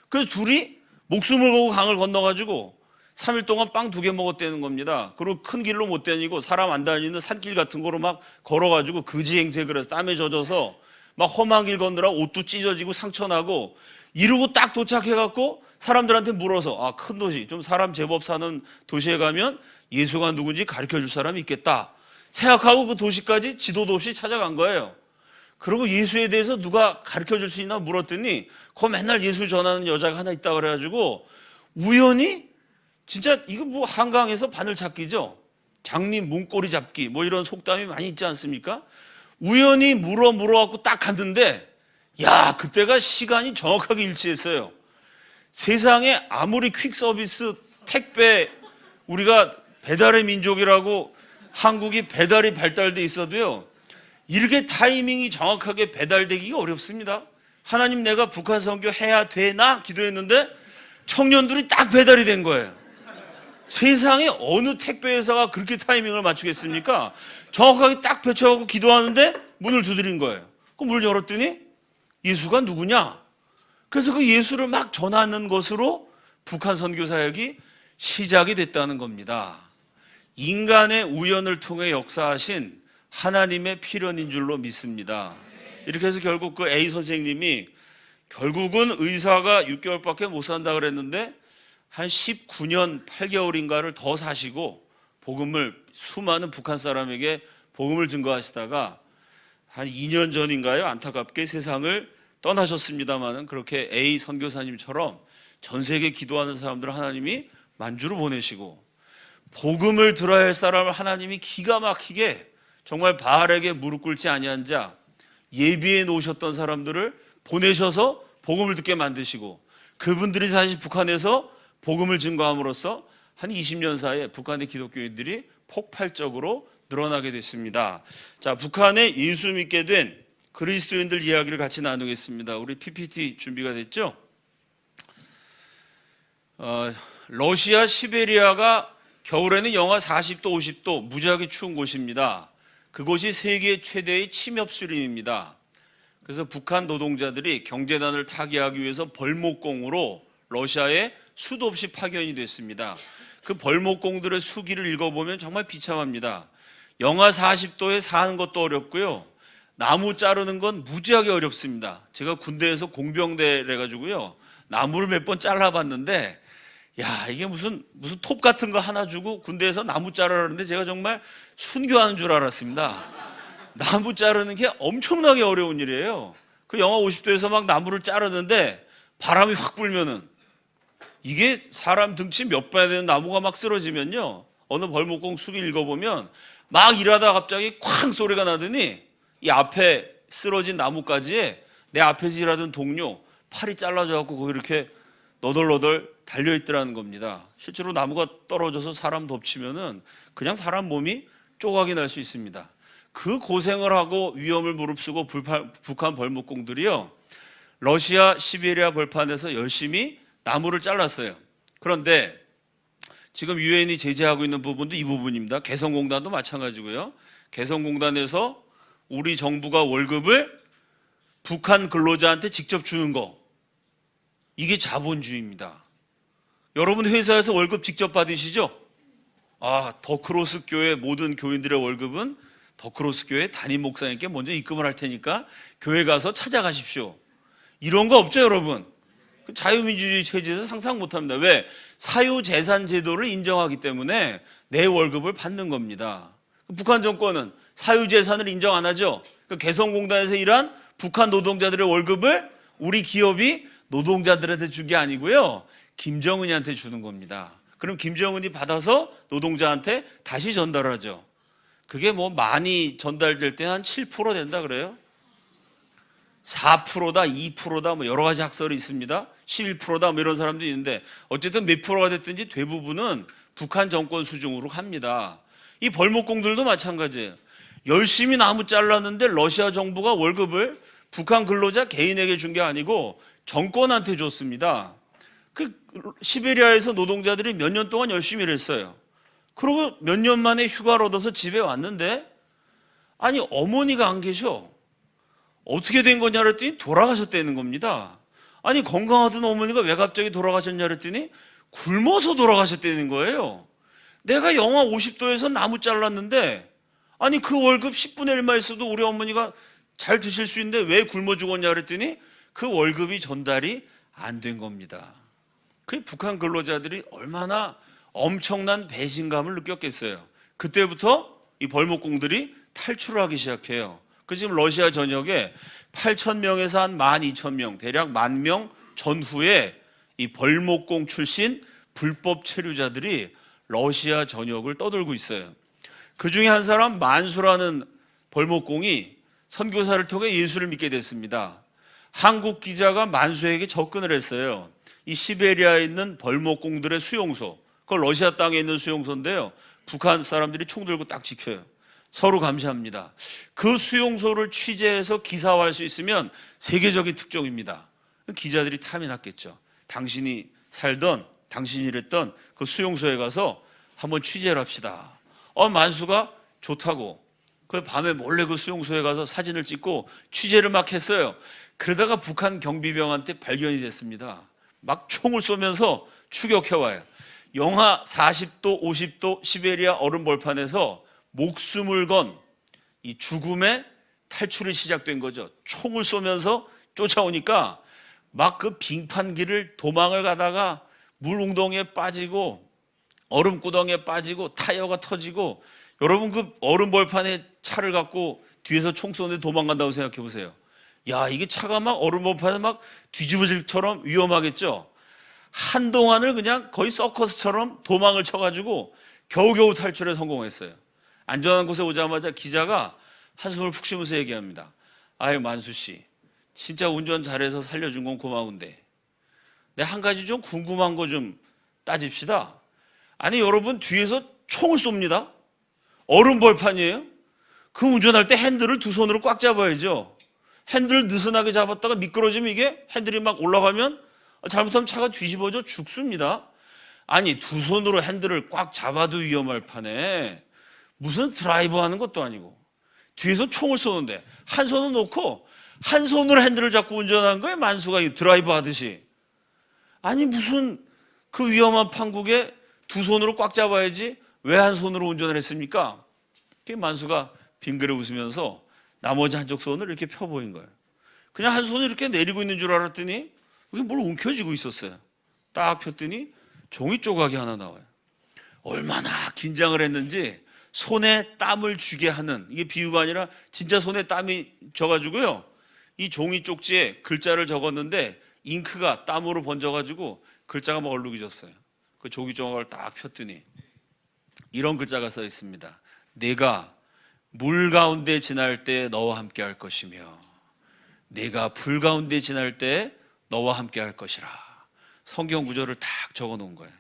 그래서 둘이 목숨을 걸고 강을 건너가지고 3일 동안 빵 2개 먹었다는 겁니다. 그리고 큰 길로 못 다니고 사람 안 다니는 산길 같은 거로 막 걸어가지고 그지행색을 해서 땀에 젖어서 막 험한 길 건너라 옷도 찢어지고 상처나고 이러고 딱 도착해갖고 사람들한테 물어서 아, 큰 도시, 좀 사람 제법 사는 도시에 가면 예수가 누군지 가르쳐줄 사람이 있겠다 생각하고 그 도시까지 지도도 없이 찾아간 거예요. 그리고 예수에 대해서 누가 가르쳐줄 수 있나 물었더니 거 맨날 예수 전하는 여자가 하나 있다 그래가지고 우연히 진짜 이거 뭐 한강에서 바늘 찾기죠. 장님 문고리 잡기 뭐 이런 속담이 많이 있지 않습니까? 우연히 물어갖고 딱 갔는데 야, 그때가 시간이 정확하게 일치했어요. 세상에 아무리 퀵 서비스 택배 우리가 배달의 민족이라고 한국이 배달이 발달돼 있어도요 이렇게 타이밍이 정확하게 배달되기가 어렵습니다. 하나님 내가 북한 선교 해야 되나 기도했는데 청년들이 딱 배달이 된 거예요. 세상에 어느 택배 회사가 그렇게 타이밍을 맞추겠습니까? 정확하게 딱 배쳐갖고 기도하는데 문을 두드린 거예요. 그 문을 열었더니 예수가 누구냐? 그래서 그 예수를 막 전하는 것으로 북한 선교 사역이 시작이 됐다는 겁니다. 인간의 우연을 통해 역사하신 하나님의 필연인 줄로 믿습니다. 이렇게 해서 결국 그 A 선생님이 결국은 의사가 6개월밖에 못 산다 그랬는데 한 19년 8개월인가를 더 사시고 복음을 수많은 북한 사람에게 복음을 증거하시다가 한 2년 전인가요? 안타깝게 세상을 떠나셨습니다마는 그렇게 A 선교사님처럼 전 세계 기도하는 사람들을 하나님이 만주로 보내시고 복음을 들어야 할 사람을 하나님이 기가 막히게 정말 바알에게 무릎 꿇지 아니한 자 예비해 놓으셨던 사람들을 보내셔서 복음을 듣게 만드시고 그분들이 다시 북한에서 복음을 증거함으로써 한 20년 사이에 북한의 기독교인들이 폭발적으로 늘어나게 됐습니다. 자, 북한에 예수 믿게 된 그리스도인들 이야기를 같이 나누겠습니다. 우리 PPT 준비가 됐죠? 러시아 시베리아가 겨울에는 영하 40도, 50도 무지하게 추운 곳입니다. 그곳이 세계 최대의 침엽 수림입니다. 그래서 북한 노동자들이 경제난을 타개하기 위해서 벌목공으로 러시아에 수도 없이 파견이 됐습니다. 그 벌목공들의 수기를 읽어보면 정말 비참합니다. 영하 40도에 사는 것도 어렵고요. 나무 자르는 건 무지하게 어렵습니다. 제가 군대에서 공병대를 해가지고요. 나무를 몇 번 잘라봤는데 야, 이게 무슨 톱 같은 거 하나 주고 군대에서 나무 자르라는데 제가 정말 순교하는 줄 알았습니다. 나무 자르는 게 엄청나게 어려운 일이에요. 그 영하 50도에서 막 나무를 자르는데 바람이 확 불면은 이게 사람 등치 몇 배야 되는 나무가 막 쓰러지면요. 어느 벌목공 수기 읽어보면 막 일하다가 갑자기 쾅 소리가 나더니 이 앞에 쓰러진 나무까지 내 앞에서 일하던 동료 팔이 잘라져갖고 거기 이렇게 너덜너덜 달려있더라는 겁니다. 실제로 나무가 떨어져서 사람 덮치면은 그냥 사람 몸이 조각이 날 수 있습니다. 그 고생을 하고 위험을 무릅쓰고 북한 벌목공들이요. 러시아 시베리아 벌판에서 열심히 나무를 잘랐어요. 그런데 지금 유엔이 제재하고 있는 부분도 이 부분입니다. 개성공단도 마찬가지고요. 개성공단에서 우리 정부가 월급을 북한 근로자한테 직접 주는 거, 이게 자본주의입니다. 여러분 회사에서 월급 직접 받으시죠? 아, 더크로스 교회 모든 교인들의 월급은 더크로스 교회 담임 목사님께 먼저 입금을 할 테니까 교회 가서 찾아가십시오. 이런 거 없죠, 여러분? 자유민주주의 체제에서 상상 못합니다. 왜? 사유재산 제도를 인정하기 때문에 내 월급을 받는 겁니다. 북한 정권은 사유재산을 인정 안 하죠. 개성공단에서 일한 북한 노동자들의 월급을 우리 기업이 노동자들한테 준 게 아니고요, 김정은이한테 주는 겁니다. 그럼 김정은이 받아서 노동자한테 다시 전달하죠. 그게 뭐 많이 전달될 때 한 7% 된다 그래요. 4%다, 2%다, 뭐 여러 가지 학설이 있습니다. 11%다, 뭐 이런 사람도 있는데 어쨌든 몇 프로가 됐든지 대부분은 북한 정권 수중으로 갑니다. 이 벌목공들도 마찬가지예요. 열심히 나무 잘랐는데 러시아 정부가 월급을 북한 근로자 개인에게 준 게 아니고 정권한테 줬습니다. 그 시베리아에서 노동자들이 몇 년 동안 열심히 일했어요. 그리고 몇 년 만에 휴가를 얻어서 집에 왔는데 아니 어머니가 안 계셔. 어떻게 된 거냐 그랬더니 돌아가셨다는 겁니다. 아니 건강하던 어머니가 왜 갑자기 돌아가셨냐 그랬더니 굶어서 돌아가셨다는 거예요. 내가 영하 50도에서 나무 잘랐는데 아니 그 월급 10분의 1만 있어도 우리 어머니가 잘 드실 수 있는데 왜 굶어 죽었냐 그랬더니 그 월급이 전달이 안 된 겁니다. 그 북한 근로자들이 얼마나 엄청난 배신감을 느꼈겠어요. 그때부터 이 벌목공들이 탈출을 하기 시작해요. 그 지금 러시아 전역에 8,000명에서 한 12,000명, 대략 10,000명 전후에 이 벌목공 출신 불법 체류자들이 러시아 전역을 떠돌고 있어요. 그 중에 한 사람 만수라는 벌목공이 선교사를 통해 예수를 믿게 됐습니다. 한국 기자가 만수에게 접근을 했어요. 이 시베리아에 있는 벌목공들의 수용소, 그건 러시아 땅에 있는 수용소인데요. 북한 사람들이 총 들고 딱 지켜요. 서로 감시합니다. 그 수용소를 취재해서 기사화할 수 있으면 세계적인 특종입니다. 기자들이 탐이 났겠죠. 당신이 살던, 당신이 일했던 그 수용소에 가서 한번 취재를 합시다. 만수가 좋다고. 그 밤에 몰래 그 수용소에 가서 사진을 찍고 취재를 막 했어요. 그러다가 북한 경비병한테 발견이 됐습니다. 막 총을 쏘면서 추격해와요. 영하 40도, 50도 시베리아 얼음 벌판에서 목숨을 건 이 죽음의 탈출이 시작된 거죠. 총을 쏘면서 쫓아오니까 막 그 빙판길을 도망을 가다가 물 웅덩이에 빠지고 얼음 구덩이에 빠지고 타이어가 터지고, 여러분 그 얼음 벌판에 차를 갖고 뒤에서 총 쏘는데 도망간다고 생각해 보세요. 야, 이게 차가 막 얼음 벌판에 막 뒤집어질처럼 위험하겠죠. 한동안을 그냥 거의 서커스처럼 도망을 쳐가지고 겨우겨우 탈출에 성공했어요. 안전한 곳에 오자마자 기자가 한숨을 푹 쉬면서 얘기합니다. 아유, 만수 씨, 진짜 운전 잘해서 살려준 건 고마운데 내가 한 가지 좀 궁금한 거 좀 따집시다. 아니 여러분, 뒤에서 총을 쏩니다. 얼음 벌판이에요. 그 운전할 때 핸들을 두 손으로 꽉 잡아야죠. 핸들을 느슨하게 잡았다가 미끄러지면 이게 핸들이 막 올라가면 잘못하면 차가 뒤집어져 죽습니다. 아니 두 손으로 핸들을 꽉 잡아도 위험할 판에 무슨 드라이브 하는 것도 아니고 뒤에서 총을 쏘는데 한 손을 놓고 한 손으로 핸들을 잡고 운전한 거예요. 만수가 드라이브 하듯이. 아니 무슨 그 위험한 판국에 두 손으로 꽉 잡아야지 왜 한 손으로 운전을 했습니까? 만수가 빙그레 웃으면서 나머지 한쪽 손을 이렇게 펴 보인 거예요. 그냥 한 손을 이렇게 내리고 있는 줄 알았더니 그게 뭘 움켜쥐고 있었어요. 딱 폈더니 종이 조각이 하나 나와요. 얼마나 긴장을 했는지 손에 땀을 쥐게 하는, 이게 비유가 아니라 진짜 손에 땀이 져가지고요, 이 종이 쪽지에 글자를 적었는데 잉크가 땀으로 번져가지고 글자가 막 얼룩해졌어요. 그 종이 조각을 딱 폈더니 이런 글자가 써 있습니다. 내가 물 가운데 지날 때 너와 함께 할 것이며 내가 불 가운데 지날 때 너와 함께 할 것이라. 성경 구절을 딱 적어 놓은 거예요.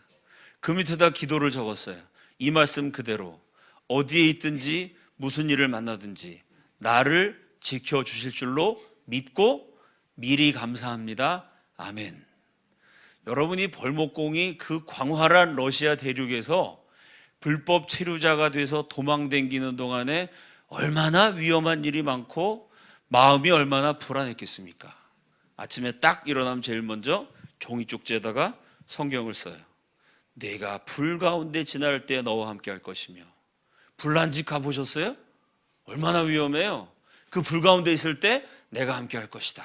그 밑에다 기도를 적었어요. 이 말씀 그대로 어디에 있든지 무슨 일을 만나든지 나를 지켜주실 줄로 믿고 미리 감사합니다. 아멘. 여러분이 벌목공이 그 광활한 러시아 대륙에서 불법 체류자가 돼서 도망다니는 동안에 얼마나 위험한 일이 많고 마음이 얼마나 불안했겠습니까? 아침에 딱 일어나면 제일 먼저 종이 쪽지에다가 성경을 써요. 내가 불 가운데 지날 때 너와 함께 할 것이며. 불난집 가보셨어요? 얼마나 위험해요. 그 불 가운데 있을 때 내가 함께 할 것이다.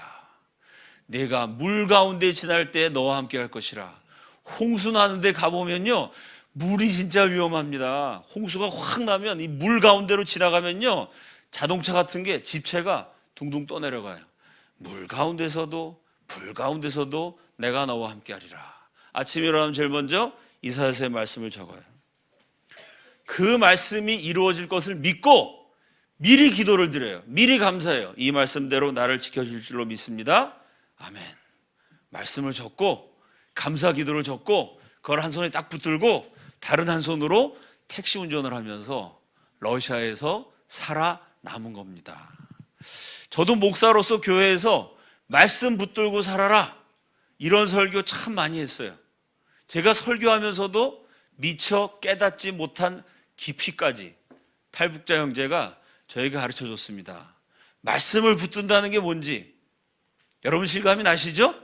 내가 물 가운데 지날 때 너와 함께 할 것이라. 홍수 나는데 가보면요, 물이 진짜 위험합니다. 홍수가 확 나면 이 물 가운데로 지나가면요, 자동차 같은 게 집체가 둥둥 떠내려가요. 물 가운데서도 불 가운데서도 내가 너와 함께 하리라. 아침에 일어나면 제일 먼저 이사야서의 말씀을 적어요. 그 말씀이 이루어질 것을 믿고 미리 기도를 드려요. 미리 감사해요. 이 말씀대로 나를 지켜줄 줄로 믿습니다. 아멘. 말씀을 적고 감사 기도를 적고 그걸 한 손에 딱 붙들고 다른 한 손으로 택시 운전을 하면서 러시아에서 살아남은 겁니다. 저도 목사로서 교회에서 말씀 붙들고 살아라, 이런 설교 참 많이 했어요. 제가 설교하면서도 미처 깨닫지 못한 깊이까지 탈북자 형제가 저에게 가르쳐 줬습니다. 말씀을 붙든다는 게 뭔지 여러분 실감이 나시죠?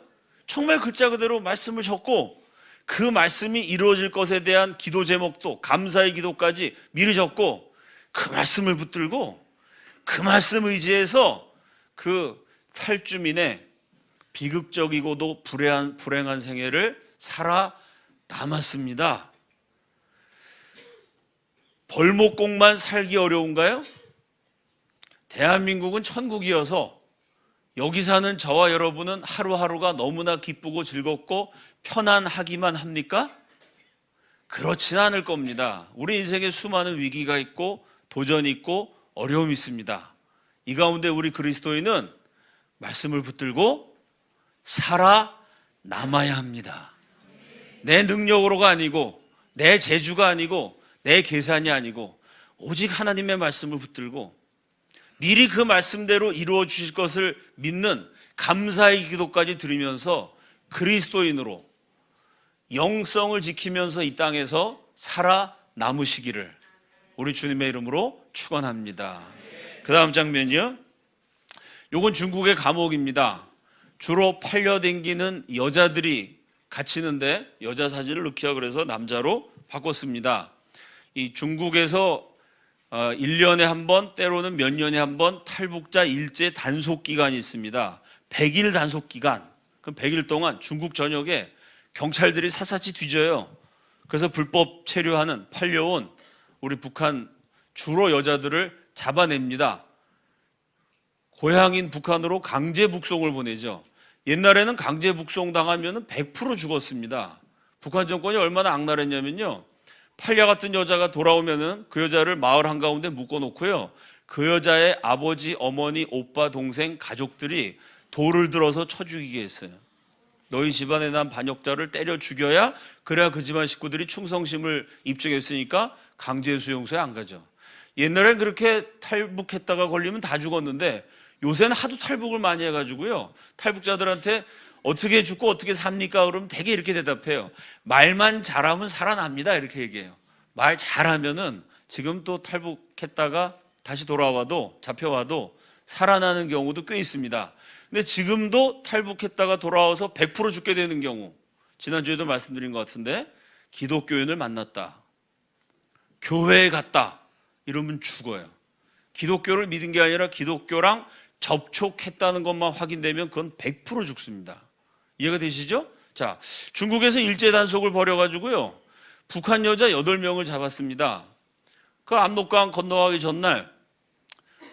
정말 글자 그대로 말씀을 적고 그 말씀이 이루어질 것에 대한 기도 제목도 감사의 기도까지 미리 적고 그 말씀을 붙들고 그 말씀 의지해서 그 탈주민의 비극적이고도 불행한 생애를 살아남았습니다. 벌목공만 살기 어려운가요? 대한민국은 천국이어서 여기 사는 저와 여러분은 하루하루가 너무나 기쁘고 즐겁고 편안하기만 합니까? 그렇지는 않을 겁니다. 우리 인생에 수많은 위기가 있고 도전이 있고 어려움이 있습니다. 이 가운데 우리 그리스도인은 말씀을 붙들고 살아남아야 합니다. 내 능력으로가 아니고 내 재주가 아니고 내 계산이 아니고 오직 하나님의 말씀을 붙들고 미리 그 말씀대로 이루어 주실 것을 믿는 감사의 기도까지 드리면서 그리스도인으로 영성을 지키면서 이 땅에서 살아남으시기를 우리 주님의 이름으로 축원합니다. 그 다음 장면이요. 요건 중국의 감옥입니다. 주로 팔려댕기는 여자들이 갇히는데 여자 사진을 넣기가 그래서 남자로 바꿨습니다. 이 중국에서 1년에 한 번, 때로는 몇 년에 한 번 탈북자 일제 단속 기간이 있습니다. 100일 단속 기간. 그럼 100일 동안 중국 전역에 경찰들이 샅샅이 뒤져요. 그래서 불법 체류하는 팔려온 우리 북한 주로 여자들을 잡아냅니다. 고향인 북한으로 강제 북송을 보내죠. 옛날에는 강제 북송 당하면 100% 죽었습니다. 북한 정권이 얼마나 악랄했냐면요, 팔려 같은 여자가 돌아오면은 그 여자를 마을 한가운데 묶어놓고요, 그 여자의 아버지, 어머니, 오빠, 동생, 가족들이 돌을 들어서 쳐 죽이게 했어요. 너희 집안에 난 반역자를 때려 죽여야 그래야 그 집안 식구들이 충성심을 입증했으니까 강제 수용소에 안 가죠. 옛날엔 그렇게 탈북했다가 걸리면 다 죽었는데 요새는 하도 탈북을 많이 해가지고요, 탈북자들한테 어떻게 죽고 어떻게 삽니까? 그러면 되게 이렇게 대답해요. 말만 잘하면 살아납니다, 이렇게 얘기해요. 말 잘하면은 지금 또 탈북했다가 다시 돌아와도 잡혀와도 살아나는 경우도 꽤 있습니다. 근데 지금도 탈북했다가 돌아와서 100% 죽게 되는 경우, 지난주에도 말씀드린 것 같은데, 기독교인을 만났다, 교회에 갔다 이러면 죽어요. 기독교를 믿은 게 아니라 기독교랑 접촉했다는 것만 확인되면 그건 100% 죽습니다. 이해가 되시죠? 자, 중국에서 일제 단속을 벌여가지고요, 북한 여자 8명을 잡았습니다. 그 압록강 건너가기 전날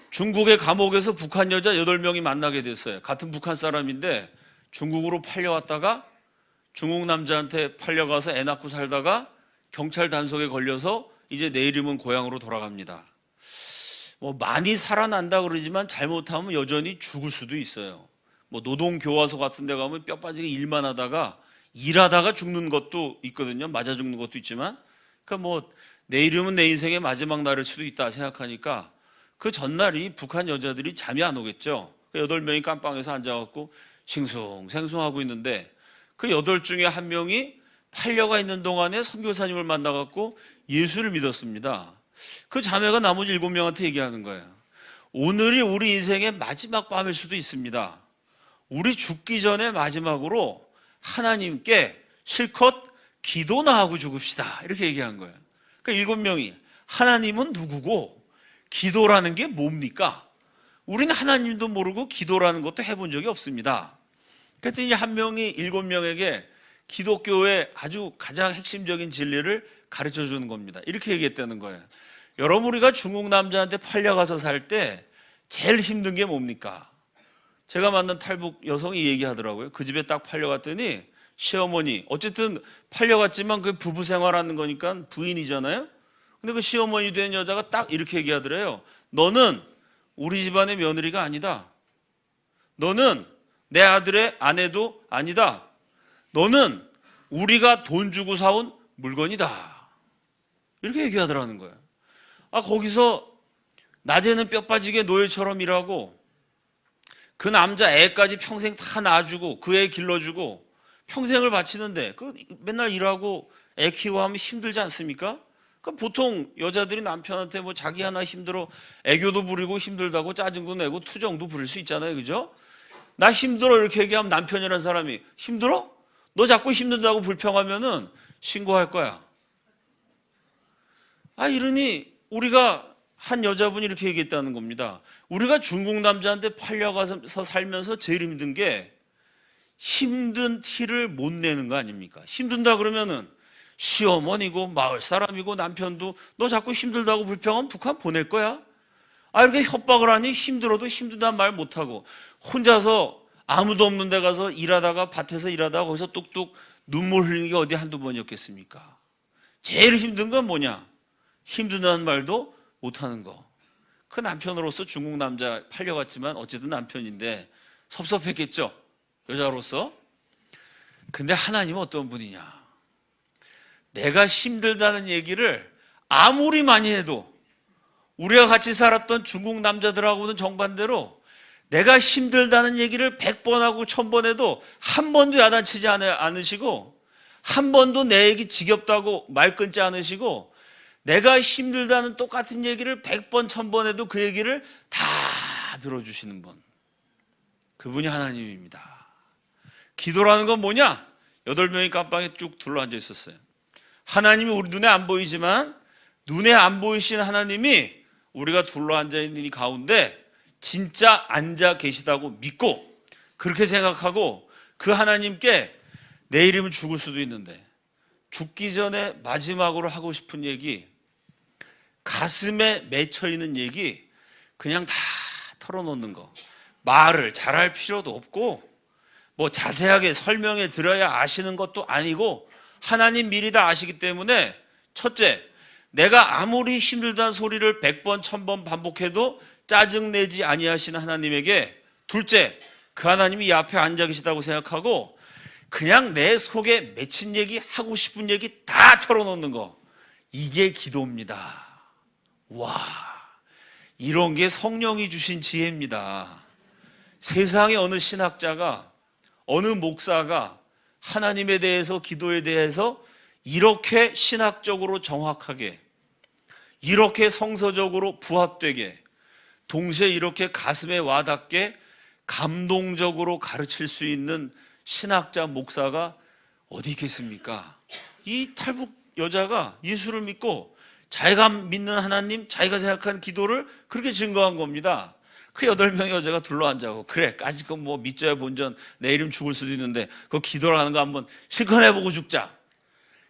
중국의 감옥에서 북한 여자 8명이 만나게 됐어요. 같은 북한 사람인데 중국으로 팔려왔다가 중국 남자한테 팔려가서 애 낳고 살다가 경찰 단속에 걸려서 이제 내일이면 고향으로 돌아갑니다. 뭐 많이 살아난다 그러지만 잘못하면 여전히 죽을 수도 있어요. 뭐 노동교화소 같은 데 가면 뼈 빠지게 일만 하다가 일하다가 죽는 것도 있거든요. 맞아 죽는 것도 있지만, 그러니까 뭐 내일이면 내 인생의 마지막 날일 수도 있다 생각하니까 그 전날이 북한 여자들이 잠이 안 오겠죠. 그 8명이 깜빵에서 앉아갖고 싱숭생숭하고 있는데 그 8 중에 1명이 팔려가 있는 동안에 선교사님을 만나갖고 예수를 믿었습니다. 그 자매가 나머지 7명한테 얘기하는 거예요. 오늘이 우리 인생의 마지막 밤일 수도 있습니다. 우리 죽기 전에 마지막으로 하나님께 실컷 기도나 하고 죽읍시다, 이렇게 얘기한 거예요. 그러니까 7명이 하나님은 누구고 기도라는 게 뭡니까? 우리는 하나님도 모르고 기도라는 것도 해본 적이 없습니다. 그랬더니 1명이 7명에게 기독교의 아주 가장 핵심적인 진리를 가르쳐 주는 겁니다. 이렇게 얘기했다는 거예요. 여러분, 우리가 중국 남자한테 팔려가서 살 때 제일 힘든 게 뭡니까? 제가 만난 탈북 여성이 얘기하더라고요. 그 집에 딱 팔려갔더니 시어머니, 어쨌든 팔려갔지만 그 부부 생활하는 거니까 부인이잖아요. 근데 그 시어머니 된 여자가 딱 이렇게 얘기하더래요. 너는 우리 집안의 며느리가 아니다. 너는 내 아들의 아내도 아니다. 너는 우리가 돈 주고 사온 물건이다. 이렇게 얘기하더라는 거예요. 거기서 낮에는 뼈 빠지게 노예처럼 일하고 그 남자 애까지 평생 다 낳아주고 그 애 길러주고 평생을 바치는데 그 맨날 일하고 애 키우고 하면 힘들지 않습니까? 그러니까 보통 여자들이 남편한테 뭐 자기 하나 힘들어 애교도 부리고 힘들다고 짜증도 내고 투정도 부릴 수 있잖아요, 그죠? 나 힘들어 이렇게 얘기하면 남편이라는 사람이 힘들어? 너 자꾸 힘든다고 불평하면은 신고할 거야. 이러니 우리가 한 여자분이 이렇게 얘기했다는 겁니다. 우리가 중국 남자한테 팔려가서 살면서 제일 힘든 게 힘든 티를 못 내는 거 아닙니까? 힘든다 그러면은 시어머니고 마을 사람이고 남편도 너 자꾸 힘들다고 불평하면 북한 보낼 거야. 이렇게 협박을 하니 힘들어도 힘들다는 말 못하고 혼자서 아무도 없는 데 가서 일하다가 밭에서 일하다가 거기서 뚝뚝 눈물 흘리는 게 어디 한두 번이었겠습니까? 제일 힘든 건 뭐냐? 힘든다는 말도 못하는 거. 그 남편으로서 중국 남자 팔려갔지만 어쨌든 남편인데 섭섭했겠죠, 여자로서. 근데 하나님은 어떤 분이냐? 내가 힘들다는 얘기를 아무리 많이 해도 우리가 같이 살았던 중국 남자들하고는 정반대로 내가 힘들다는 얘기를 100번 하고 1000번 해도 한 번도 야단치지 않으시고 한 번도 내 얘기 지겹다고 말 끊지 않으시고 내가 힘들다는 똑같은 얘기를 100번 1000번 해도 그 얘기를 다 들어주시는 분, 그분이 하나님입니다. 기도라는 건 뭐냐? 8명이 깜빵에 쭉 둘러앉아 있었어요. 하나님이 우리 눈에 안 보이지만 눈에 안 보이신 하나님이 우리가 둘러앉아 있는 이 가운데 진짜 앉아 계시다고 믿고 그렇게 생각하고 그 하나님께 내일이면 죽을 수도 있는데 죽기 전에 마지막으로 하고 싶은 얘기, 가슴에 맺혀 있는 얘기 그냥 다 털어놓는 거. 말을 잘할 필요도 없고 뭐 자세하게 설명해 드려야 아시는 것도 아니고 하나님 미리 다 아시기 때문에 첫째, 내가 아무리 힘들다는 소리를 100번 1000번 반복해도 짜증내지 아니하시는 하나님에게, 둘째, 그 하나님이 이 앞에 앉아 계시다고 생각하고 그냥 내 속에 맺힌 얘기, 하고 싶은 얘기 다 털어놓는 거, 이게 기도입니다. 와, 이런 게 성령이 주신 지혜입니다. 세상에 어느 신학자가, 어느 목사가 하나님에 대해서, 기도에 대해서 이렇게 신학적으로 정확하게, 이렇게 성서적으로 부합되게, 동시에 이렇게 가슴에 와닿게 감동적으로 가르칠 수 있는 신학자, 목사가 어디 있겠습니까? 이 탈북 여자가 예수를 믿고 자기가 믿는 하나님, 자기가 생각한 기도를 그렇게 증거한 겁니다. 그 8명의 여자가 둘러앉아고, 그래, 까짓거 뭐 믿져야 본전, 내일이면 죽을 수도 있는데 그 기도라는 거 한번 실컷 해보고 죽자,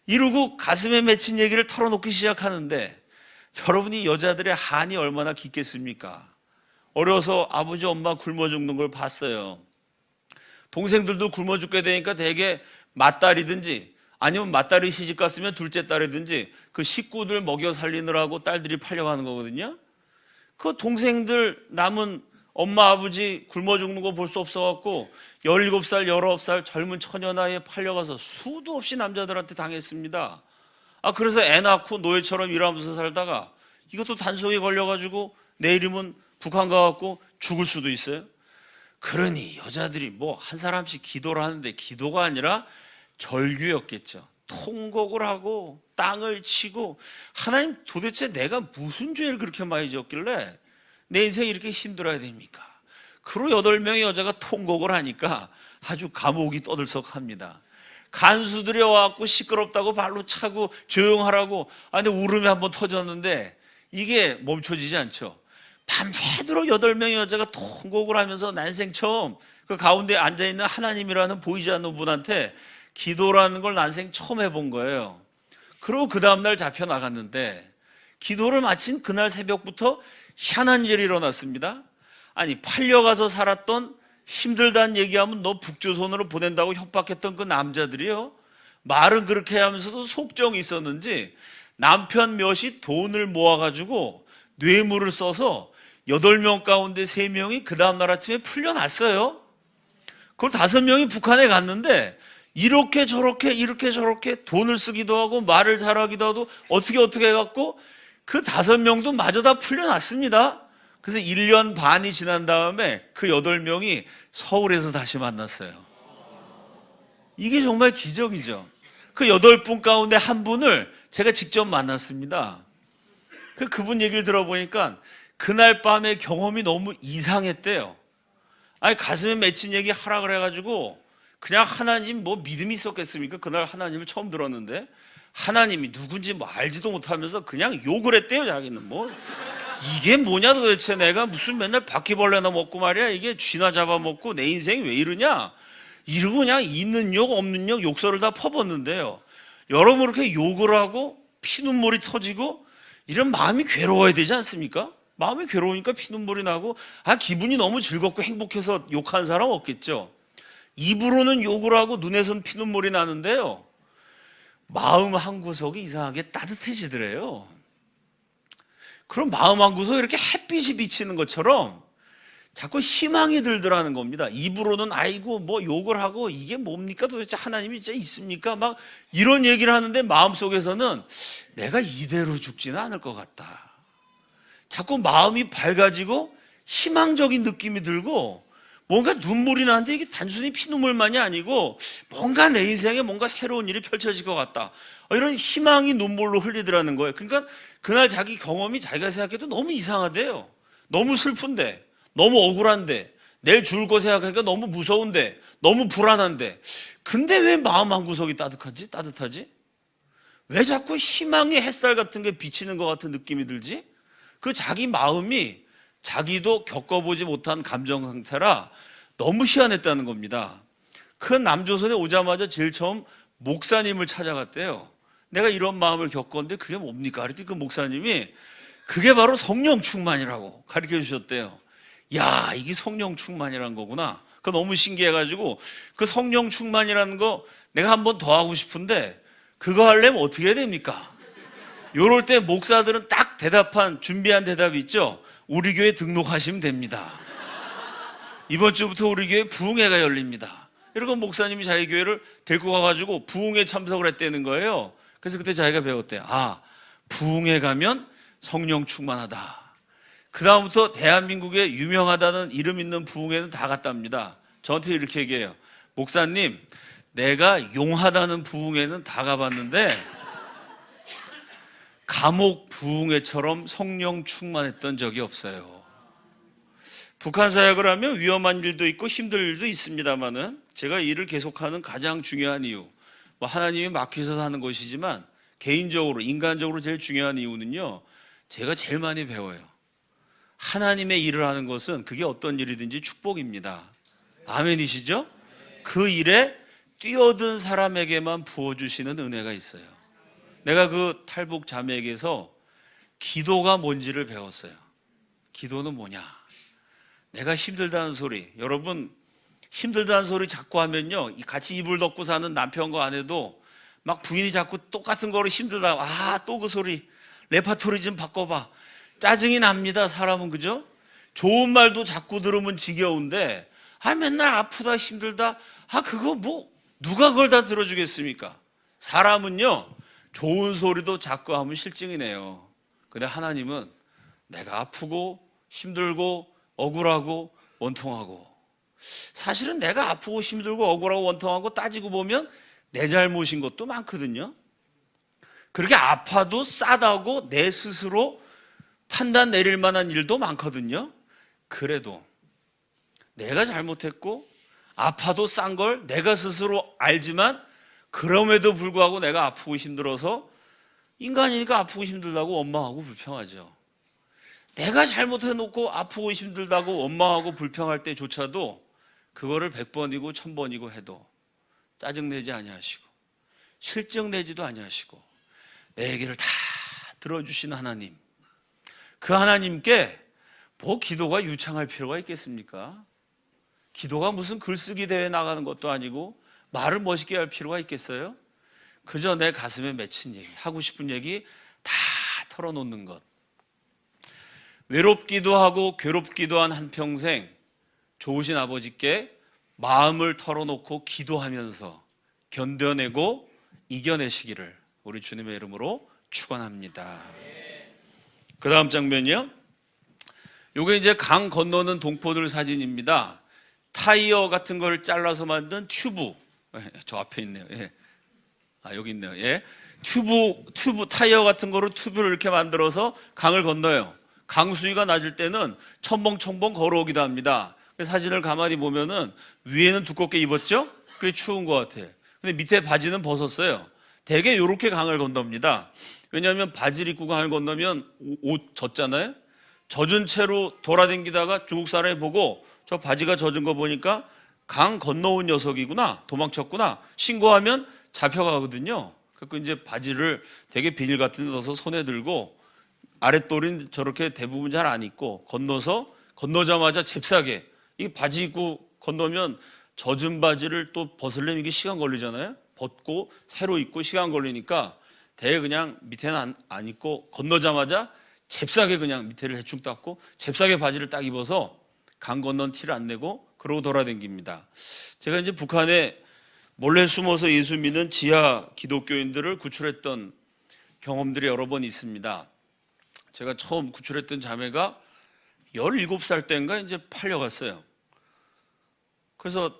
이러고 가슴에 맺힌 얘기를 털어놓기 시작하는데, 여러분이 여자들의 한이 얼마나 깊겠습니까? 어려서 아버지 엄마 굶어 죽는 걸 봤어요. 동생들도 굶어 죽게 되니까 대개 맏딸이든지 아니면 맏딸이 시집 갔으면 둘째 딸이든지 그 식구들 먹여 살리느라고 딸들이 팔려가는 거거든요. 그 동생들 남은 엄마 아버지 굶어 죽는 거 볼 수 없어갖고 17살 19살 젊은 처녀 나이에 팔려가서 수도 없이 남자들한테 당했습니다. 그래서 애 낳고 노예처럼 일하면서 살다가 이것도 단속에 걸려가지고 내일이면 북한 가갖고 죽을 수도 있어요. 그러니 여자들이 뭐 한 사람씩 기도를 하는데 기도가 아니라 절규였겠죠. 통곡을 하고 땅을 치고, 하나님 도대체 내가 무슨 죄를 그렇게 많이 지었길래 내 인생이 이렇게 힘들어야 됩니까? 그로 8명의 여자가 통곡을 하니까 아주 감옥이 떠들썩합니다. 간수들이 와갖고 시끄럽다고 발로 차고 조용하라고, 근데 울음이 한번 터졌는데 이게 멈춰지지 않죠. 밤새도록 8명의 여자가 통곡을 하면서 난생 처음 그 가운데 앉아있는 하나님이라는 보이지 않는 분한테 기도라는 걸 난생 처음 해본 거예요. 그리고 그 다음날 잡혀나갔는데 기도를 마친 그날 새벽부터 희한한 일이 일어났습니다. 팔려가서 살았던, 힘들다는 얘기하면 너 북조선으로 보낸다고 협박했던 그 남자들이요, 말은 그렇게 하면서도 속정이 있었는지 남편 몇이 돈을 모아가지고 뇌물을 써서 8명 가운데 3명이 그 다음날 아침에 풀려났어요. 그걸 5명이 북한에 갔는데 이렇게 저렇게 돈을 쓰기도 하고 말을 잘하기도 하고 어떻게 해갖고 그 5명도 마저 다 풀려났습니다. 그래서 1년 반이 지난 다음에 그 8명이 서울에서 다시 만났어요. 이게 정말 기적이죠. 그 8분 가운데 한 분을 제가 직접 만났습니다. 그분 얘기를 들어보니까 그날 밤의 경험이 너무 이상했대요. 아니, 가슴에 맺힌 얘기 하라 그래가지고 그냥 하나님 뭐 믿음이 있었겠습니까? 그날 하나님을 처음 들었는데 하나님이 누군지 뭐 알지도 못하면서 그냥 욕을 했대요. 자기는 뭐 이게 뭐냐 도대체, 내가 무슨 맨날 바퀴벌레나 먹고 말이야, 이게 쥐나 잡아먹고 내 인생이 왜 이러냐 이러고 그냥 있는 욕 없는 욕 욕설을 다 퍼붓는데요. 여러분, 그렇게 욕을 하고 피눈물이 터지고 이런 마음이 괴로워야 되지 않습니까? 마음이 괴로우니까 피눈물이 나고 기분이 너무 즐겁고 행복해서 욕하는 사람 없겠죠. 입으로는 욕을 하고 눈에선 피눈물이 나는데요, 마음 한구석이 이상하게 따뜻해지더래요. 그럼 마음 한구석에 이렇게 햇빛이 비치는 것처럼 자꾸 희망이 들더라는 겁니다. 입으로는 아이고 뭐 욕을 하고 이게 뭡니까 도대체, 하나님이 진짜 있습니까? 막 이런 얘기를 하는데 마음속에서는 내가 이대로 죽지는 않을 것 같다. 자꾸 마음이 밝아지고 희망적인 느낌이 들고 뭔가 눈물이 나는데 이게 단순히 피눈물만이 아니고 뭔가 내 인생에 뭔가 새로운 일이 펼쳐질 것 같다. 이런 희망이 눈물로 흘리더라는 거예요. 그러니까 그날 자기 경험이 자기가 생각해도 너무 이상하대요. 너무 슬픈데, 너무 억울한데, 내일 죽을 거 생각하니까 너무 무서운데, 너무 불안한데, 근데 왜 마음 한구석이 따뜻하지? 왜 자꾸 희망의 햇살 같은 게 비치는 것 같은 느낌이 들지? 그 자기 마음이 자기도 겪어보지 못한 감정 상태라 너무 희한했다는 겁니다. 그 남조선에 오자마자 제일 처음 목사님을 찾아갔대요. 내가 이런 마음을 겪었는데 그게 뭡니까? 그랬더니 그 목사님이 그게 바로 성령 충만이라고 가르쳐 주셨대요. 야, 이게 성령 충만이라는 거구나. 그거 너무 신기해가지고 그 성령 충만이라는 거 내가 한 번 더 하고 싶은데 그거 하려면 어떻게 해야 됩니까? 요럴 때 목사들은 딱 준비한 대답이 있죠. 우리 교회 등록하시면 됩니다. 이번 주부터 우리 교회 부흥회가 열립니다. 이러고 목사님이 자기 교회를 데리고 가가지고 부흥회 참석을 했다는 거예요. 그래서 그때 자기가 배웠대요. 부흥회 가면 성령 충만하다. 그 다음부터 대한민국에 유명하다는 이름 있는 부흥회는 다 갔답니다. 저한테 이렇게 얘기해요. 목사님, 내가 용하다는 부흥회는 다 가봤는데 감옥 부흥회처럼 성령 충만했던 적이 없어요. 북한 사역을 하면 위험한 일도 있고 힘들 일도 있습니다만은 제가 일을 계속하는 가장 중요한 이유, 하나님이 맡기셔서 하는 것이지만 개인적으로 인간적으로 제일 중요한 이유는요, 제가 제일 많이 배워요. 하나님의 일을 하는 것은 그게 어떤 일이든지 축복입니다. 아멘이시죠? 그 일에 뛰어든 사람에게만 부어주시는 은혜가 있어요. 내가 그 탈북 자매에게서 기도가 뭔지를 배웠어요. 기도는 뭐냐? 내가 힘들다는 소리, 여러분 힘들다는 소리 자꾸 하면요, 같이 이불 덮고 사는 남편과 아내도 막 부인이 자꾸 똑같은 거로 힘들다, 또 그 소리, 레파토리 좀 바꿔봐, 짜증이 납니다. 사람은, 그죠? 좋은 말도 자꾸 들으면 지겨운데 맨날 아프다 힘들다, 그거 뭐 누가 그걸 다 들어주겠습니까? 사람은요, 좋은 소리도 자꾸 하면 실증이네요. 근데 하나님은 내가 아프고 힘들고 억울하고 원통하고, 사실은 내가 아프고 힘들고 억울하고 원통하고 따지고 보면 내 잘못인 것도 많거든요. 그렇게 아파도 싸다고 내 스스로 판단 내릴 만한 일도 많거든요. 그래도 내가 잘못했고 아파도 싼 걸 내가 스스로 알지만 그럼에도 불구하고 내가 아프고 힘들어서, 인간이니까 아프고 힘들다고 원망하고 불평하죠. 내가 잘못해놓고 아프고 힘들다고 원망하고 불평할 때조차도 그거를 100번이고 1000번이고 해도 짜증내지 아니하시고 실증내지도 아니하시고 내 얘기를 다 들어주시는 하나님, 그 하나님께 뭐 기도가 유창할 필요가 있겠습니까? 기도가 무슨 글쓰기 대회 나가는 것도 아니고 말을 멋있게 할 필요가 있겠어요? 그저 내 가슴에 맺힌 얘기, 하고 싶은 얘기 다 털어놓는 것. 외롭기도 하고 괴롭기도 한 한평생 좋으신 아버지께 마음을 털어놓고 기도하면서 견뎌내고 이겨내시기를 우리 주님의 이름으로 축원합니다. 그 다음 장면이요, 요게 이제 강 건너는 동포들 사진입니다. 타이어 같은 걸 잘라서 만든 튜브. 저 앞에 있네요. 예. 여기 있네요. 예. 튜브 타이어 같은 거로 튜브를 이렇게 만들어서 강을 건너요. 강 수위가 낮을 때는 첨벙첨벙 걸어오기도 합니다. 사진을 가만히 보면은 위에는 두껍게 입었죠? 그게 추운 것 같아. 근데 밑에 바지는 벗었어요. 대개 이렇게 강을 건넙니다. 왜냐하면 바지를 입고 강을 건너면 옷 젖잖아요. 젖은 채로 돌아다니다가 중국 사람이 보고 저 바지가 젖은 거 보니까 강 건너온 녀석이구나, 도망쳤구나 신고하면 잡혀가거든요. 그래서 이제 바지를 되게 비닐 같은 데 넣어서 손에 들고 아랫돌인 저렇게 대부분 잘 안 입고 건너자마자 잽싸게, 이 바지 입고 건너면 젖은 바지를 또 벗으려면 이게 시간 걸리잖아요. 벗고 새로 입고 시간 걸리니까 대개 그냥 밑에는 안 입고 건너자마자 잽싸게 그냥 밑에를 대충 닦고 잽싸게 바지를 딱 입어서 강 건넌 티를 안 내고 그러고 돌아다닙니다. 제가 이제 북한에 몰래 숨어서 예수 믿는 지하 기독교인들을 구출했던 경험들이 여러 번 있습니다. 제가 처음 구출했던 자매가 17살 때인가 이제 팔려갔어요. 그래서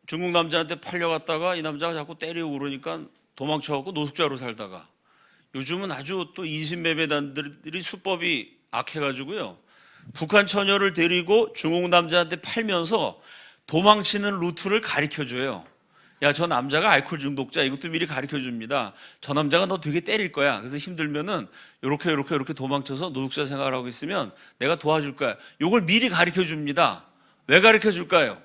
중국 남자한테 팔려갔다가 이 남자가 자꾸 때리고 그러니까 도망쳐갖고 노숙자로 살다가, 요즘은 아주 또 인신매매단들이 수법이 악해가지고요, 북한 처녀를 데리고 중국 남자한테 팔면서 도망치는 루트를 가르쳐줘요. 야, 저 남자가 알코올 중독자, 이것도 미리 가르쳐줍니다. 저 남자가 너 되게 때릴 거야. 그래서 힘들면은 이렇게 도망쳐서 노숙자 생활을 하고 있으면 내가 도와줄 거야. 이걸 미리 가르쳐줍니다. 왜 가르쳐줄까요?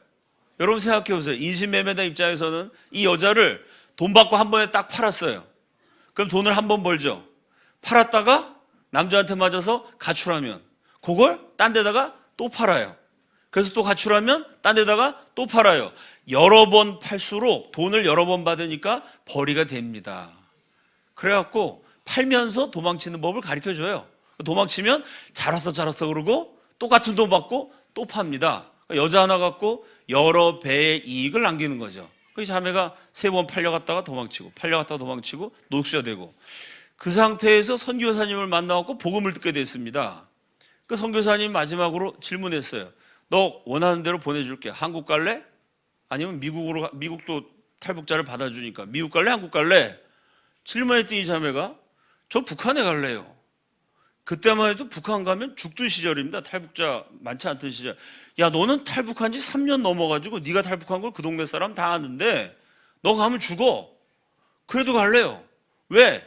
여러분 생각해 보세요. 인신매매단 입장에서는 이 여자를 돈 받고 한 번에 딱 팔았어요. 그럼 돈을 한 번 벌죠. 팔았다가 남자한테 맞아서 가출하면 그걸 딴 데다가 또 팔아요. 그래서 또 가출하면 딴 데다가 또 팔아요. 여러 번 팔수록 돈을 여러 번 받으니까 벌이가 됩니다. 그래갖고 팔면서 도망치는 법을 가르쳐줘요. 도망치면 잘왔어 그러고 똑같은 돈 받고 또 팝니다. 여자 하나 갖고 여러 배의 이익을 남기는 거죠. 그 자매가 3번 팔려갔다가 도망치고 노숙자 되고, 그 상태에서 선교사님을 만나갖고 복음을 듣게 됐습니다. 그 선교사님 마지막으로 질문했어요. 너 원하는 대로 보내줄게. 한국 갈래? 아니면 미국도 탈북자를 받아주니까 미국 갈래? 한국 갈래? 질문했더니 이 자매가 저 북한에 갈래요. 그때만 해도 북한 가면 죽던 시절입니다. 탈북자 많지 않던 시절. 야, 너는 탈북한 지 3년 넘어가지고 네가 탈북한 걸 그 동네 사람 다 아는데 너 가면 죽어. 그래도 갈래요. 왜?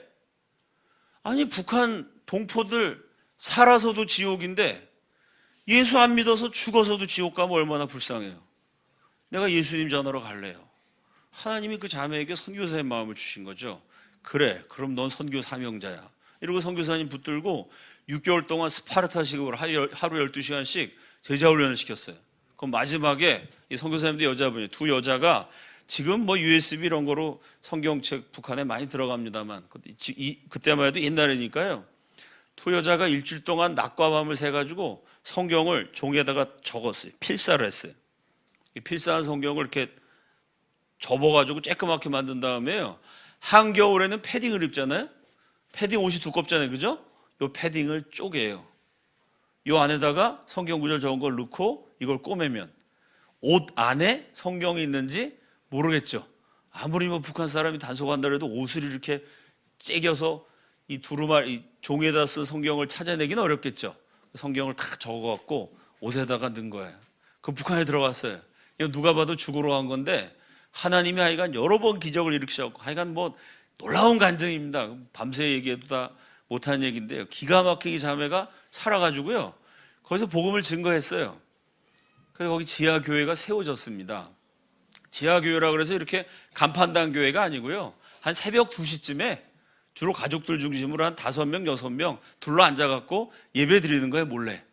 아니, 북한 동포들 살아서도 지옥인데 예수 안 믿어서 죽어서도 지옥 가면 얼마나 불쌍해요. 내가 예수님 전하러 갈래요. 하나님이 그 자매에게 선교사의 마음을 주신 거죠. 그래, 그럼 넌 선교 사명자야. 이러고 선교사님 붙들고 6개월 동안 스파르타식으로 하루 12시간씩 제자 훈련을 시켰어요. 그럼 마지막에 이 선교사님도 여자분이, 두 여자가 지금 뭐 USB 이런 거로 성경책 북한에 많이 들어갑니다만 그때만 해도 옛날이니까요. 두 여자가 일주일 동안 낮과 밤을 새가지고 성경을 종이에다가 적었어요. 필사를 했어요. 이 필사한 성경을 이렇게 접어가지고 쬐끄맣게 만든 다음에요, 한겨울에는 패딩을 입잖아요. 패딩 옷이 두껍잖아요, 그죠? 요 패딩을 쪼개요. 요 안에다가 성경 구절 적은 걸 넣고 이걸 꼬매면 옷 안에 성경이 있는지 모르겠죠. 아무리 뭐 북한 사람이 단속한다 해도 옷을 이렇게 째겨서 이 두루마리, 이 종이에다 쓴 성경을 찾아내기는 어렵겠죠. 성경을 다 적어갖고 옷에다가 넣은 거예요. 그 북한에 들어갔어요. 이거 누가 봐도 죽으러 간 건데 하나님이 하여간 여러 번 기적을 일으키셨고, 하여간 뭐 놀라운 간증입니다. 밤새 얘기해도 다 못하는 얘기인데요. 기가 막히게 자매가 살아가지고요, 거기서 복음을 증거했어요. 그래서 거기 지하교회가 세워졌습니다. 지하교회라 그래서 이렇게 간판단 교회가 아니고요, 한 새벽 2시쯤에 주로 가족들 중심으로 한 5명, 6명 둘러 앉아갖고 예배 드리는 거예요, 몰래.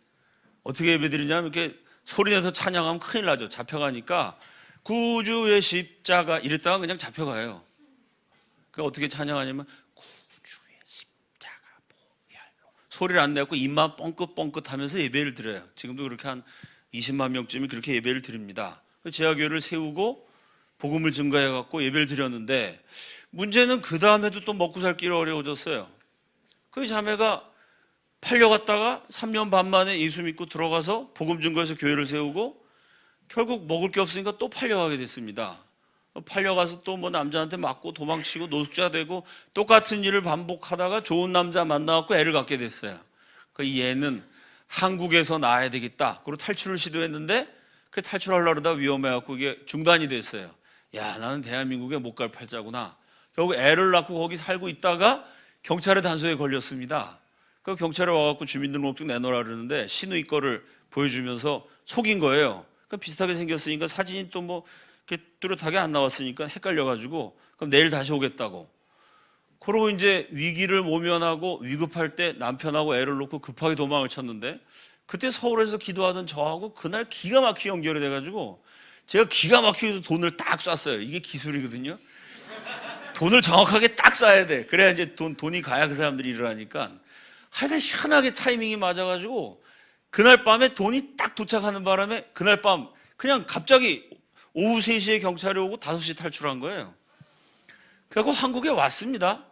어떻게 예배 드리냐면 이렇게 소리내서 찬양하면 큰일 나죠. 잡혀가니까 구주의 십자가 이랬다가 그냥 잡혀가요. 그 어떻게 찬양하냐면 구주의 십자가 보혈로, 소리를 안 내고 입만 뻥긋뻥긋 하면서 예배를 드려요. 지금도 그렇게 한 20만 명쯤이 그렇게 예배를 드립니다. 지하교회를 세우고 복음을 증거해갖고 예배를 드렸는데, 문제는 그 다음에도 또 먹고 살 길이 어려워졌어요. 그 자매가 팔려갔다가 3년 반 만에 예수 믿고 들어가서 복음 증거해서 교회를 세우고 결국 먹을 게 없으니까 또 팔려가게 됐습니다. 팔려가서 또 뭐 남자한테 맞고 도망치고 노숙자 되고 똑같은 일을 반복하다가 좋은 남자 만나갖고 애를 갖게 됐어요. 이 애는 한국에서 낳아야 되겠다. 그리고 탈출을 시도했는데 그 탈출하려고 그러다 위험해갖고 이게 중단이 됐어요. 야, 나는 대한민국에 못 갈 팔자구나. 결국 애를 낳고 거기 살고 있다가 경찰의 단속에 걸렸습니다. 그 경찰에 와갖고 주민등록증 내놓으라 그러는데 시누이 거를 보여주면서 속인 거예요. 그러니까 비슷하게 생겼으니까 사진이 또 뭐 이렇게 뚜렷하게 안 나왔으니까 헷갈려가지고 그럼 내일 다시 오겠다고. 그러고 이제 위기를 모면하고 위급할 때 남편하고 애를 놓고 급하게 도망을 쳤는데 그때 서울에서 기도하던 저하고 그날 기가 막히게 연결이 돼가지고 제가 기가 막히게 돈을 딱 쐈어요. 이게 기술이거든요. 돈을 정확하게 딱 쏴야 돼. 그래야 이제 돈이 가야 그 사람들이 일을 하니까 하여간 희한하게 타이밍이 맞아가지고 그날 밤에 돈이 딱 도착하는 바람에 그날 밤 그냥 갑자기 오후 3시에 경찰이 오고 5시 탈출한 거예요. 그래서 한국에 왔습니다.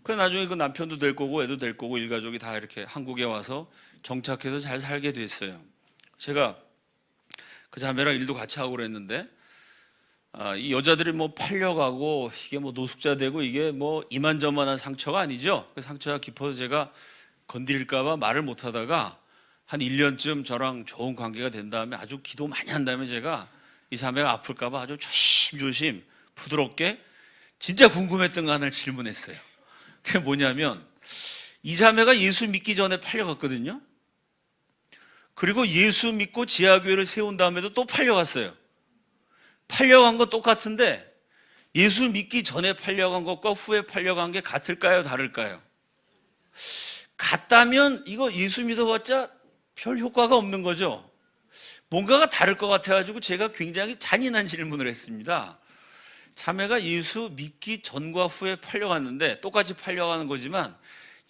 그래 나중에 그 남편도 될 거고 애도 될 거고 일가족이 다 이렇게 한국에 와서 정착해서 잘 살게 됐어요. 제가 그 자매랑 일도 같이 하고 그랬는데 이 여자들이 뭐 팔려가고 이게 뭐 노숙자 되고 이게 뭐 이만저만한 상처가 아니죠. 그 상처가 깊어서 제가 건드릴까봐 말을 못하다가 한 1년쯤 저랑 좋은 관계가 된 다음에 아주 기도 많이 한 다음에 제가 이 자매가 아플까봐 아주 조심조심 부드럽게 진짜 궁금했던 거 하나를 질문했어요. 그게 뭐냐면 이 자매가 예수 믿기 전에 팔려갔거든요. 그리고 예수 믿고 지하교회를 세운 다음에도 또 팔려갔어요. 팔려간 건 똑같은데 예수 믿기 전에 팔려간 것과 후에 팔려간 게 같을까요? 다를까요? 같다면 이거 예수 믿어봤자 별 효과가 없는 거죠. 뭔가가 다를 것 같아가지고 제가 굉장히 잔인한 질문을 했습니다. 자매가 예수 믿기 전과 후에 팔려갔는데 똑같이 팔려가는 거지만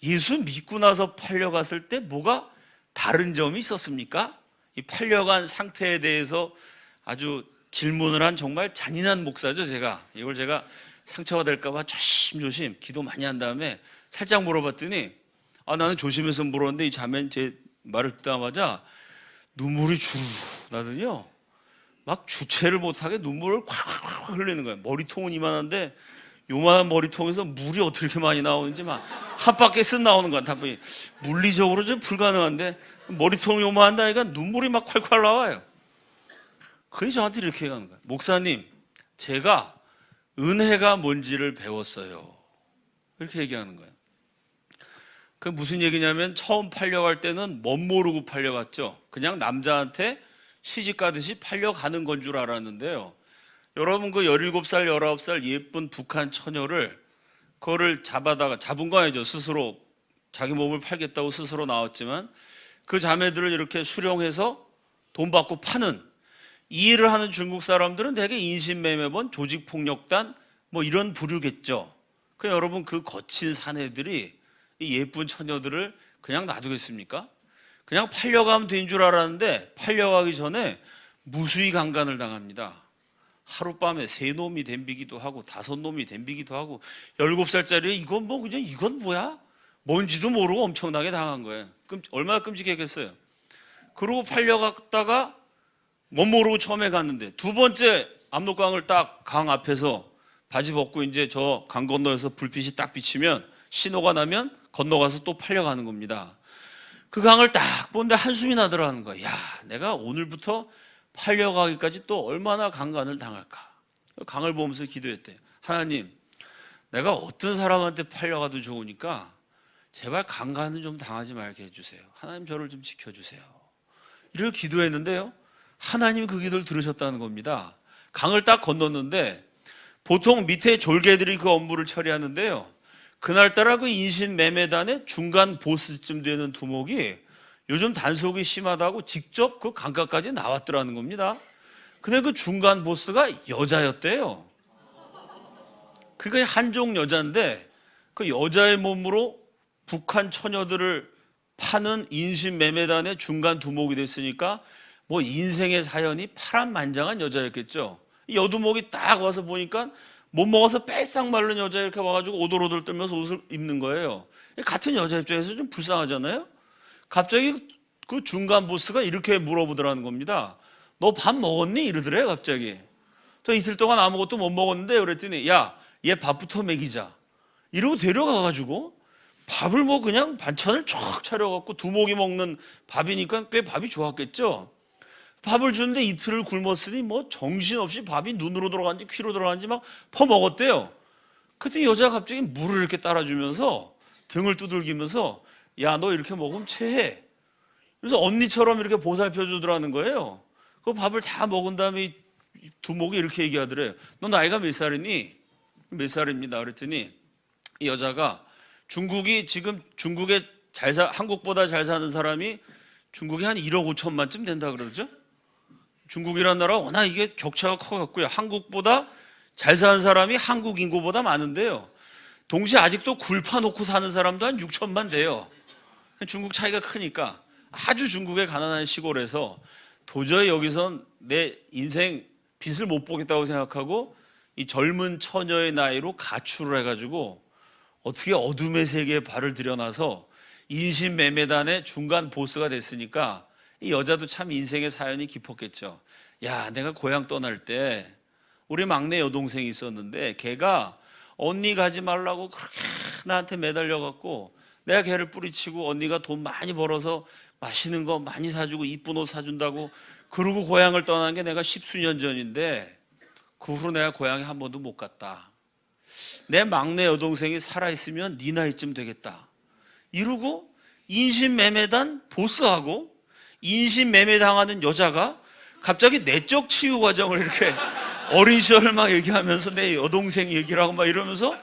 예수 믿고 나서 팔려갔을 때 뭐가 다른 점이 있었습니까? 이 팔려간 상태에 대해서 아주 질문을 한 정말 잔인한 목사죠. 이걸 제가 상처가 될까 봐 조심조심 기도 많이 한 다음에 살짝 물어봤더니 나는 조심해서 물었는데 이 자매는 제 말을 듣자마자 눈물이 주르르 나더니요 막 주체를 못하게 눈물을 콱콱콱 흘리는 거예요. 머리통은 이만한데 요만한 머리통에서 물이 어떻게 이렇게 많이 나오는지 막 한 바퀴 쓱 나오는 거야. 답변이 물리적으로 좀 불가능한데 머리통 요만한다니까 눈물이 막 콸콸 나와요. 그게 저한테 이렇게 얘기하는 거예요. 목사님, 제가 은혜가 뭔지를 배웠어요. 이렇게 얘기하는 거예요. 그 무슨 얘기냐면 처음 팔려갈 때는 멋 모르고 팔려갔죠. 그냥 남자한테 시집 가듯이 팔려가는 건 줄 알았는데요. 여러분 그 17살, 19살 예쁜 북한 처녀를 그거를 잡은 거 아니죠. 스스로 자기 몸을 팔겠다고 스스로 나왔지만 그 자매들을 이렇게 수령해서 돈 받고 파는 이 일을 하는 중국 사람들은 대개 인신매매범, 조직폭력단 뭐 이런 부류겠죠. 그 여러분 그 거친 사내들이 이 예쁜 처녀들을 그냥 놔두겠습니까? 그냥 팔려가면 된 줄 알았는데 팔려가기 전에 무수히 강간을 당합니다. 하룻밤에 3놈이 덤비기도 하고 5놈이 덤비기도 하고 17살짜리 이건 뭐 그냥 이건 뭐야? 뭔지도 모르고 엄청나게 당한 거예요. 얼마나 끔찍했겠어요. 그러고 팔려갔다가 못 모르고 처음에 갔는데 두 번째 압록강을 딱 강 앞에서 바지 벗고 이제 저 강 건너에서 불빛이 딱 비치면 신호가 나면 건너가서 또 팔려가는 겁니다. 그 강을 딱 보는데 한숨이 나더라는 거야. 야, 내가 오늘부터 팔려가기까지 또 얼마나 강간을 당할까. 강을 보면서 기도했대. 하나님, 내가 어떤 사람한테 팔려가도 좋으니까 제발 강간은 좀 당하지 말게 해주세요. 하나님 저를 좀 지켜주세요. 이렇게 기도했는데요, 하나님이 그 기도를 들으셨다는 겁니다. 강을 딱 건넜는데 보통 밑에 졸개들이 그 업무를 처리하는데요, 그날따라 그 인신매매단의 중간 보스쯤 되는 두목이 요즘 단속이 심하다고 직접 그 강가까지 나왔더라는 겁니다. 근데 그 중간 보스가 여자였대요. 그러니까 한족 여자인데 그 여자의 몸으로 북한 처녀들을 파는 인신매매단의 중간 두목이 됐으니까 뭐 인생의 사연이 파란만장한 여자였겠죠. 이 여두목이 딱 와서 보니까 못 먹어서 빼싹 마른 여자 이렇게 와가지고 오돌오돌 떨면서 옷을 입는 거예요. 같은 여자 입장에서 좀 불쌍하잖아요. 갑자기 그 중간 보스가 이렇게 물어보더라는 겁니다. 너 밥 먹었니? 이러더래 갑자기. 저 이틀 동안 아무것도 못 먹었는데 그랬더니 야, 얘 밥부터 먹이자. 이러고 데려가가지고 밥을 뭐 그냥 반찬을 쫙 차려갖고 두목이 먹는 밥이니까 꽤 밥이 좋았겠죠. 밥을 주는데 이틀을 굶었으니 뭐 정신없이 밥이 눈으로 들어간지 귀로 들어간지 막 퍼먹었대요. 그때 여자가 갑자기 물을 이렇게 따라주면서 등을 두들기면서 야, 너 이렇게 먹으면 체해. 그래서 언니처럼 이렇게 보살펴 주더라는 거예요. 그 밥을 다 먹은 다음에 두목이 이렇게 얘기하더래요. 너 나이가 몇 살이니? 몇 살입니다. 그랬더니 이 여자가 지금 중국에 한국보다 잘 사는 사람이 중국에 한 1억 5천만쯤 된다 그러죠. 중국이라는 나라가 워낙 이게 격차가 커갖고요. 한국보다 잘 사는 사람이 한국 인구보다 많은데요. 동시에 아직도 굴 파놓고 사는 사람도 한 6천만 돼요. 중국 차이가 크니까 아주 중국의 가난한 시골에서 도저히 여기선 내 인생 빛을 못 보겠다고 생각하고 이 젊은 처녀의 나이로 가출을 해가지고 어떻게 어둠의 세계에 발을 들여놔서 인신매매단의 중간 보스가 됐으니까 이 여자도 참 인생의 사연이 깊었겠죠. 야, 내가 고향 떠날 때 우리 막내 여동생이 있었는데 걔가 언니 가지 말라고 그렇게 나한테 매달려갖고 내가 걔를 뿌리치고 언니가 돈 많이 벌어서 맛있는 거 많이 사주고 이쁜 옷 사준다고 그러고 고향을 떠난 게 내가 10수년 전인데 그 후로 내가 고향에 한 번도 못 갔다. 내 막내 여동생이 살아있으면 네 나이쯤 되겠다. 이러고 인신매매단 보스하고 인신매매당하는 여자가 갑자기 내적 치유 과정을 이렇게 어린 시절을 막 얘기하면서 내 여동생 얘기를 하고 막 이러면서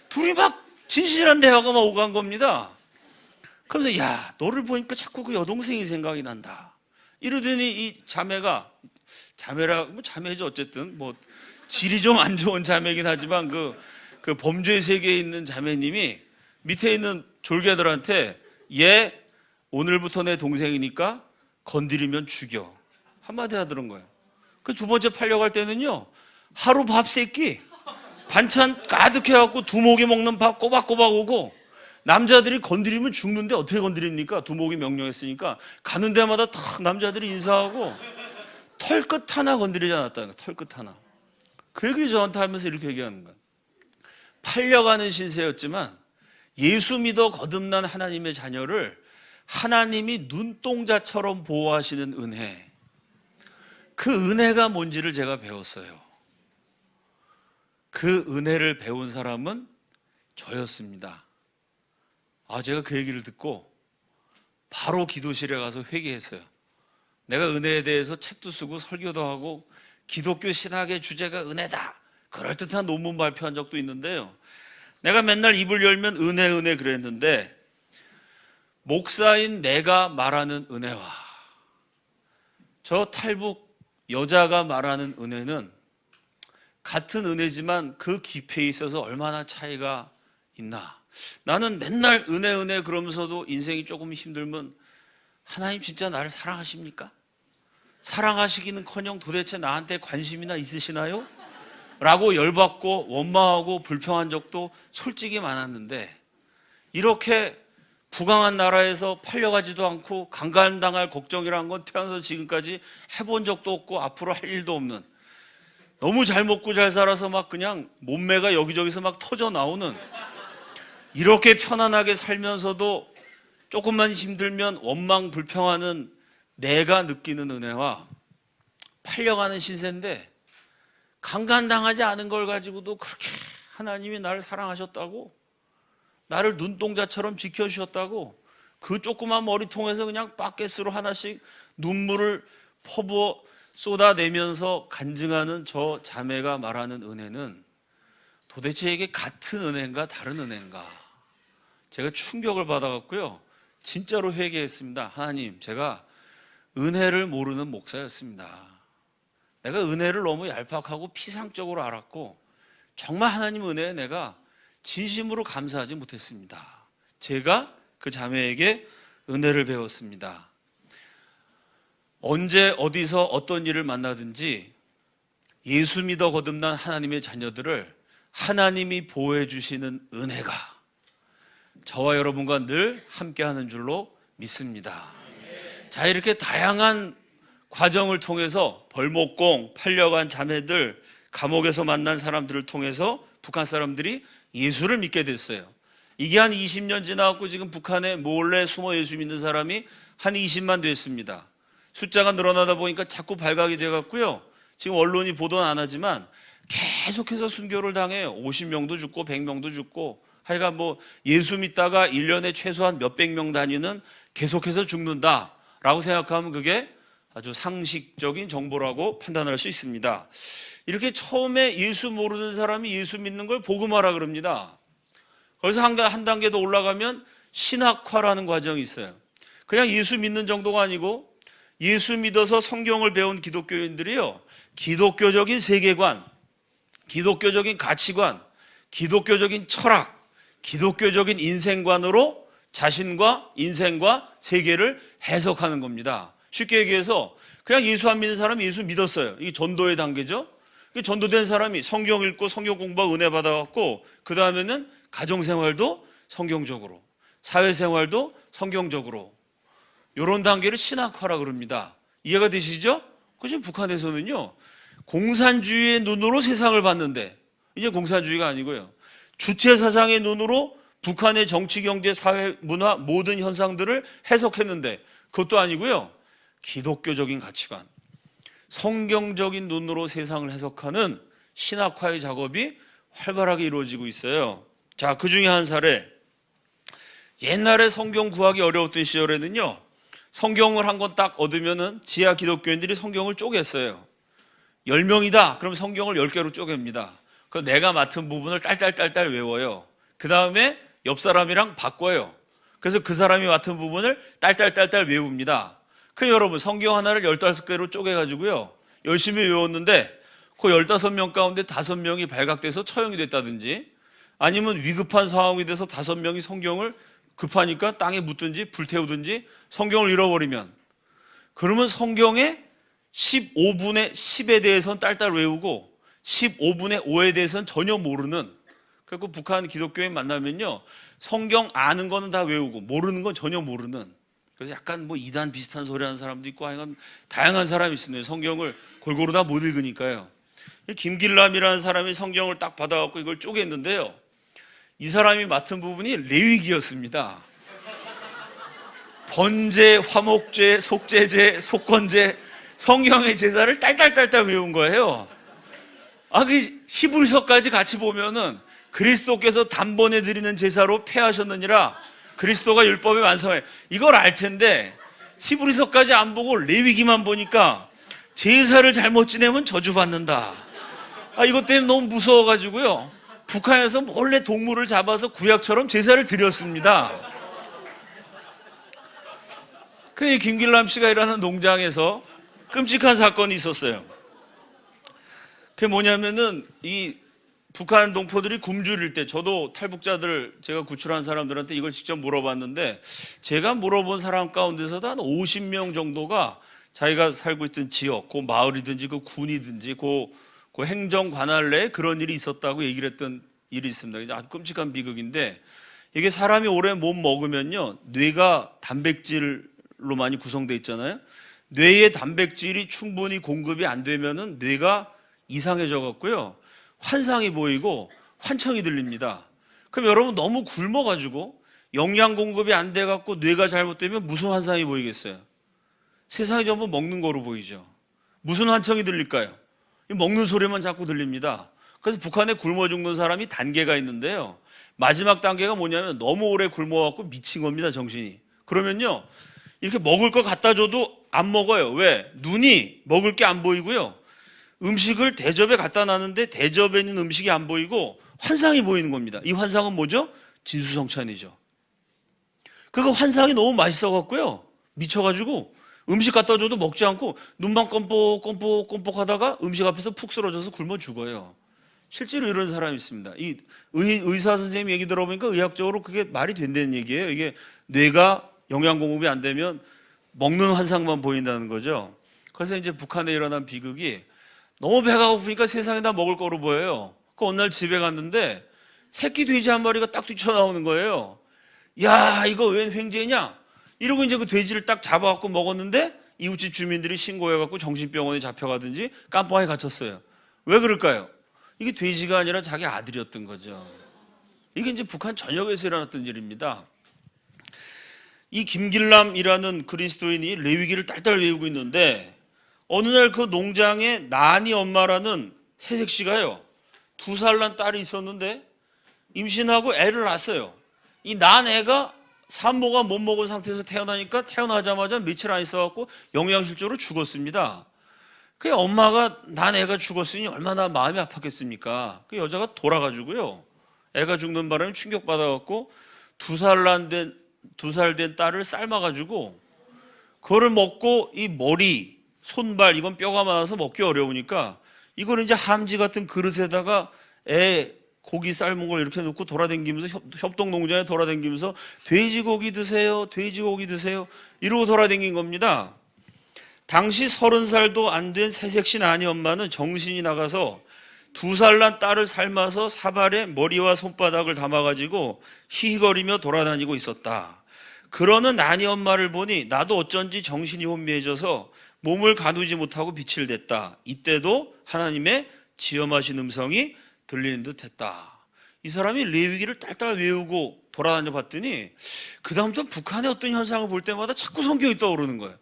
둘이 막 진실한 대화가 막 오간 겁니다. 그러면서 야, 너를 보니까 자꾸 그 여동생이 생각이 난다. 이러더니 이 자매라 뭐 자매죠. 어쨌든 뭐 질이 좀 안 좋은 자매긴 하지만 그 범죄 세계에 있는 자매님이 밑에 있는 졸개들한테 얘 오늘부터 내 동생이니까 건드리면 죽여 한마디 하더란 거예요. 그 두 번째 팔려갈 때는요 하루 밥 3끼 반찬 가득해갖고 두목이 먹는 밥 꼬박꼬박 오고 남자들이 건드리면 죽는데 어떻게 건드립니까? 두목이 명령했으니까 가는 데마다 탁 남자들이 인사하고 털끝 하나 건드리지 않았다는 거예요. 털끝 하나. 그 얘기 저한테 하면서 이렇게 얘기하는 거예요. 팔려가는 신세였지만 예수 믿어 거듭난 하나님의 자녀를 하나님이 눈동자처럼 보호하시는 은혜, 그 은혜가 뭔지를 제가 배웠어요. 그 은혜를 배운 사람은 저였습니다. 제가 그 얘기를 듣고 바로 기도실에 가서 회개했어요. 내가 은혜에 대해서 책도 쓰고 설교도 하고 기독교 신학의 주제가 은혜다 그럴듯한 논문 발표한 적도 있는데요, 내가 맨날 입을 열면 은혜 그랬는데 목사인 내가 말하는 은혜와 저 탈북 여자가 말하는 은혜는 같은 은혜지만 그 깊이에 있어서 얼마나 차이가 있나. 나는 맨날 은혜 그러면서도 인생이 조금 힘들면 하나님 진짜 나를 사랑하십니까? 사랑하시기는커녕 도대체 나한테 관심이나 있으시나요? 라고 열받고 원망하고 불평한 적도 솔직히 많았는데 이렇게 부강한 나라에서 팔려가지도 않고 강간당할 걱정이란 건 태어나서 지금까지 해본 적도 없고 앞으로 할 일도 없는, 너무 잘 먹고 잘 살아서 막 그냥 몸매가 여기저기서 막 터져 나오는, 이렇게 편안하게 살면서도 조금만 힘들면 원망 불평하는 내가 느끼는 은혜와 팔려가는 신세인데 강간당하지 않은 걸 가지고도 그렇게 하나님이 나를 사랑하셨다고, 나를 눈동자처럼 지켜주셨다고 그 조그만 머리통에서 그냥 바켓으로 하나씩 눈물을 퍼부어 쏟아내면서 간증하는 저 자매가 말하는 은혜는 도대체 이게 같은 은혜인가 다른 은혜인가, 제가 충격을 받아갖고요 진짜로 회개했습니다. 하나님, 제가 은혜를 모르는 목사였습니다. 내가 은혜를 너무 얄팍하고 피상적으로 알았고 정말 하나님 은혜에 내가 진심으로 감사하지 못했습니다. 제가 그 자매에게 은혜를 배웠습니다. 언제 어디서 어떤 일을 만나든지 예수 믿어 거듭난 하나님의 자녀들을 하나님이 보호해 주시는 은혜가 저와 여러분과 늘 함께하는 줄로 믿습니다. 자, 이렇게 다양한 과정을 통해서 벌목공, 팔려간 자매들, 감옥에서 만난 사람들을 통해서 북한 사람들이 예수를 믿게 됐어요. 이게 한 20년 지나고 지금 북한에 몰래 숨어 예수 믿는 사람이 한 20만 됐습니다. 숫자가 늘어나다 보니까 자꾸 발각이 돼갖고요. 지금 언론이 보도는 안 하지만 계속해서 순교를 당해요. 50명도 죽고 100명도 죽고, 하여간 뭐 예수 믿다가 1년에 최소한 몇백 명 단위는 계속해서 죽는다라고 생각하면 그게 아주 상식적인 정보라고 판단할 수 있습니다. 이렇게 처음에 예수 모르는 사람이 예수 믿는 걸 복음화라 그럽니다. 거기서 한 단계 더 올라가면 신학화라는 과정이 있어요. 그냥 예수 믿는 정도가 아니고 예수 믿어서 성경을 배운 기독교인들이요, 기독교적인 세계관, 기독교적인 가치관, 기독교적인 철학, 기독교적인 인생관으로 자신과 인생과 세계를 해석하는 겁니다. 쉽게 얘기해서 그냥 예수 안 믿는 사람이 예수 믿었어요. 이게 전도의 단계죠. 전도된 사람이 성경 읽고 성경 공부하고 은혜 받아갖고 그 다음에는 가정생활도 성경적으로, 사회생활도 성경적으로, 이런 단계를 신학화라 그럽니다. 이해가 되시죠? 그 지금 북한에서는요, 공산주의의 눈으로 세상을 봤는데 이제 공산주의가 아니고요, 주체사상의 눈으로 북한의 정치, 경제, 사회, 문화 모든 현상들을 해석했는데 그것도 아니고요, 기독교적인 가치관, 성경적인 눈으로 세상을 해석하는 신학화의 작업이 활발하게 이루어지고 있어요. 자, 그 중에 한 사례, 옛날에 성경 구하기 어려웠던 시절에는요, 성경을 한 권 딱 얻으면은 지하 기독교인들이 성경을 쪼갰어요. 10명이다 그럼 성경을 10개로 쪼갭니다. 그 내가 맡은 부분을 딸딸딸딸 외워요. 그 다음에 옆 사람이랑 바꿔요. 그래서 그 사람이 맡은 부분을 딸딸딸딸 외웁니다. 그 여러분, 성경 하나를 15개로 쪼개가지고요, 열심히 외웠는데 그 15명 가운데 5명이 발각돼서 처형이 됐다든지, 아니면 위급한 상황이 돼서 5명이 성경을 급하니까 땅에 묻든지 불태우든지 성경을 잃어버리면, 그러면 성경의 15분의 10에 대해서는 딸딸 외우고 15분의 5에 대해서는 전혀 모르는, 그래서 북한 기독교인 만나면요, 성경 아는 거는 다 외우고 모르는 건 전혀 모르는, 그래서 약간 뭐 이단 비슷한 소리 하는 사람도 있고 하여간 다양한 사람이 있습니다. 성경을 골고루 다 못 읽으니까요. 김길남이라는 사람이 성경을 딱 받아갖고 이걸 쪼갰는데요, 이 사람이 맡은 부분이 레위기였습니다. 번제, 화목제, 속죄제, 속건제, 성경의 제사를 딸딸딸딸 외운 거예요. 그 히브리서까지 같이 보면은 그리스도께서 단번에 드리는 제사로 패하셨느니라, 그리스도가 율법의 완성해, 이걸 알 텐데 히브리서까지 안 보고 레위기만 보니까 제사를 잘못 지내면 저주받는다. 이것 때문에 너무 무서워가지고요, 북한에서 몰래 동물을 잡아서 구약처럼 제사를 드렸습니다. 근데 김길남 씨가 일하는 농장에서 끔찍한 사건이 있었어요. 그게 뭐냐면은, 이 북한 동포들이 굶주릴 때, 저도 탈북자들 제가 구출한 사람들한테 이걸 직접 물어봤는데, 제가 물어본 사람 가운데서도 한 50명 정도가 자기가 살고 있던 지역, 그 마을이든지 그 군이든지 그 행정 관할 내에 그런 일이 있었다고 얘기를 했던 일이 있습니다. 아주 끔찍한 비극인데, 이게 사람이 오래 못 먹으면요, 뇌가 단백질로 많이 구성되어 있잖아요. 뇌의 단백질이 충분히 공급이 안 되면은 뇌가 이상해져 갖고요, 환상이 보이고 환청이 들립니다. 그럼 여러분, 너무 굶어가지고 영양 공급이 안 돼 갖고 뇌가 잘못되면 무슨 환상이 보이겠어요? 세상이 전부 먹는 거로 보이죠. 무슨 환청이 들릴까요? 먹는 소리만 자꾸 들립니다. 그래서 북한에 굶어 죽는 사람이 단계가 있는데요, 마지막 단계가 뭐냐면 너무 오래 굶어갖고 미친 겁니다, 정신이. 그러면요, 이렇게 먹을 거 갖다 줘도 안 먹어요. 왜? 눈이 먹을 게 안 보이고요, 음식을 대접에 갖다 놨는데 대접에 있는 음식이 안 보이고 환상이 보이는 겁니다. 이 환상은 뭐죠? 진수성찬이죠. 그거 환상이 너무 맛있어갖고요, 미쳐가지고 음식 갖다 줘도 먹지 않고 눈만 껌뻑껌뻑 하다가 음식 앞에서 푹 쓰러져서 굶어 죽어요. 실제로 이런 사람이 있습니다. 이 의사 선생님 얘기 들어보니까 의학적으로 그게 말이 된다는 얘기예요. 이게 뇌가 영양 공급이 안 되면 먹는 환상만 보인다는 거죠. 그래서 이제 북한에 일어난 비극이, 너무 배가 고프니까 세상에 다 먹을 거로 보여요. 그 어느 날 집에 갔는데 새끼 돼지 한 마리가 딱 뛰쳐나오는 거예요. 야, 이거 웬 횡재냐? 이러고 이제 그 돼지를 딱 잡아갖고 먹었는데 이웃집 주민들이 신고해갖고 정신병원에 잡혀가든지 깜빵에 갇혔어요. 왜 그럴까요? 이게 돼지가 아니라 자기 아들이었던 거죠. 이게 이제 북한 전역에서 일어났던 일입니다. 이 김길남이라는 그리스도인이 레위기를 딸딸 외우고 있는데 어느 날 그 농장에 나니 엄마라는 새색 씨가요, 2살 난 딸이 있었는데 임신하고 애를 낳았어요. 이 난 애가 산모가 못 먹은 상태에서 태어나니까 태어나자마자 며칠 안 있어갖고 영양실조로 죽었습니다. 그 엄마가 난 애가 죽었으니 얼마나 마음이 아팠겠습니까? 그 여자가 돌아가지고요, 애가 죽는 바람에 충격받아갖고 2살 된 딸을 삶아가지고 그거를 먹고 이 머리, 손발 이건 뼈가 많아서 먹기 어려우니까 이걸 이제 함지 같은 그릇에다가 애 고기 삶은 걸 이렇게 넣고 돌아다니면서 협동농장에 돌아다니면서 돼지고기 드세요, 돼지고기 드세요 이러고 돌아다닌 겁니다. 당시 30살도 안 된 새색시 나니 엄마는 정신이 나가서 2살 난 딸을 삶아서 사발에 머리와 손바닥을 담아가지고 히히거리며 돌아다니고 있었다. 그러는 나니 엄마를 보니 나도 어쩐지 정신이 혼미해져서 몸을 가누지 못하고 빛을 냈다. 이때도 하나님의 지엄하신 음성이 들리는 듯 했다. 이 사람이 레위기를 딸딸 외우고 돌아다녀 봤더니 그 다음부터 북한의 어떤 현상을 볼 때마다 자꾸 성경이 떠오르는 거예요.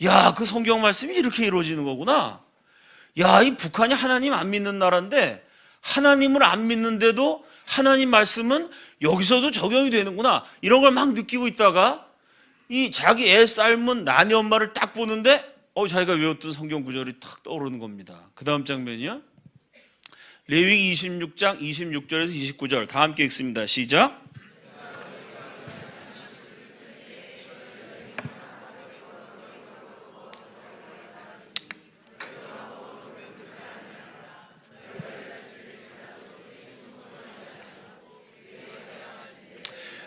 야, 그 성경 말씀이 이렇게 이루어지는 거구나. 야, 이 북한이 하나님 안 믿는 나라인데 하나님을 안 믿는데도 하나님 말씀은 여기서도 적용이 되는구나. 이런 걸 막 느끼고 있다가 이 자기 애 삶은 나니 엄마를 딱 보는데 자기가 외웠던 성경 구절이 탁 떠오르는 겁니다. 그 다음 장면이요, 레위기 26장 26절에서 29절 다 함께 읽습니다. 시작.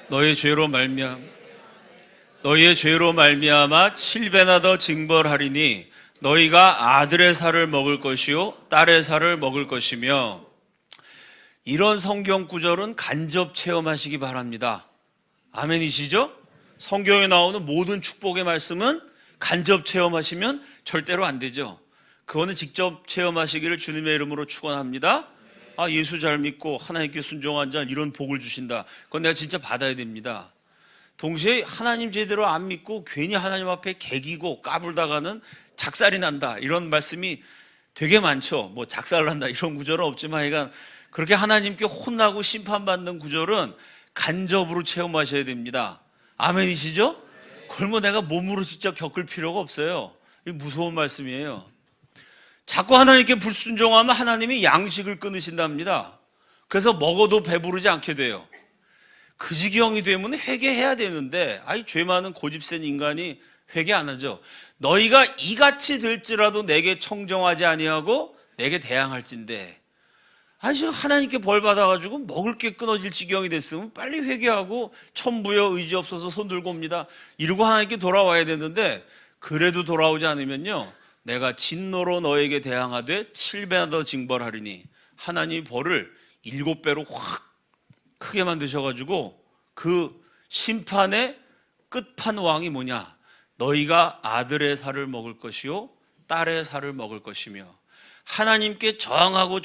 너의 죄로 말미암아 7배나 더 징벌하리니 너희가 아들의 살을 먹을 것이요 딸의 살을 먹을 것이며. 이런 성경 구절은 간접 체험하시기 바랍니다. 아멘이시죠? 성경에 나오는 모든 축복의 말씀은 간접 체험하시면 절대로 안 되죠. 그거는 직접 체험하시기를 주님의 이름으로 축원합니다. 예수 잘 믿고 하나님께 순종한 자 이런 복을 주신다. 그건 내가 진짜 받아야 됩니다. 동시에 하나님 제대로 안 믿고 괜히 하나님 앞에 개기고 까불다가는 작살이 난다, 이런 말씀이 되게 많죠. 뭐 작살 난다 이런 구절은 없지만 하여간 그렇게 하나님께 혼나고 심판받는 구절은 간접으로 체험하셔야 됩니다. 아멘이시죠? 그걸 뭐 내가 몸으로 직접 겪을 필요가 없어요. 이 무서운 말씀이에요. 자꾸 하나님께 불순종하면 하나님이 양식을 끊으신답니다. 그래서 먹어도 배부르지 않게 돼요. 그 지경이 되면 회개해야 되는데 죄 많은 고집센 인간이 회개 안 하죠. 너희가 이같이 될지라도 내게 청정하지 아니하고 내게 대항할진대. 지금 하나님께 벌 받아가지고 먹을 게 끊어질 지경이 됐으면 빨리 회개하고 천부여 의지 없어서 손 들고 옵니다 이러고 하나님께 돌아와야 되는데, 그래도 돌아오지 않으면요 내가 진노로 너에게 대항하되 7배나 더 징벌하리니, 하나님이 벌을 7배로 확 크게 만드셔가지고 그 심판의 끝판왕이 뭐냐, 너희가 아들의 살을 먹을 것이요 딸의 살을 먹을 것이며. 하나님께 저항하고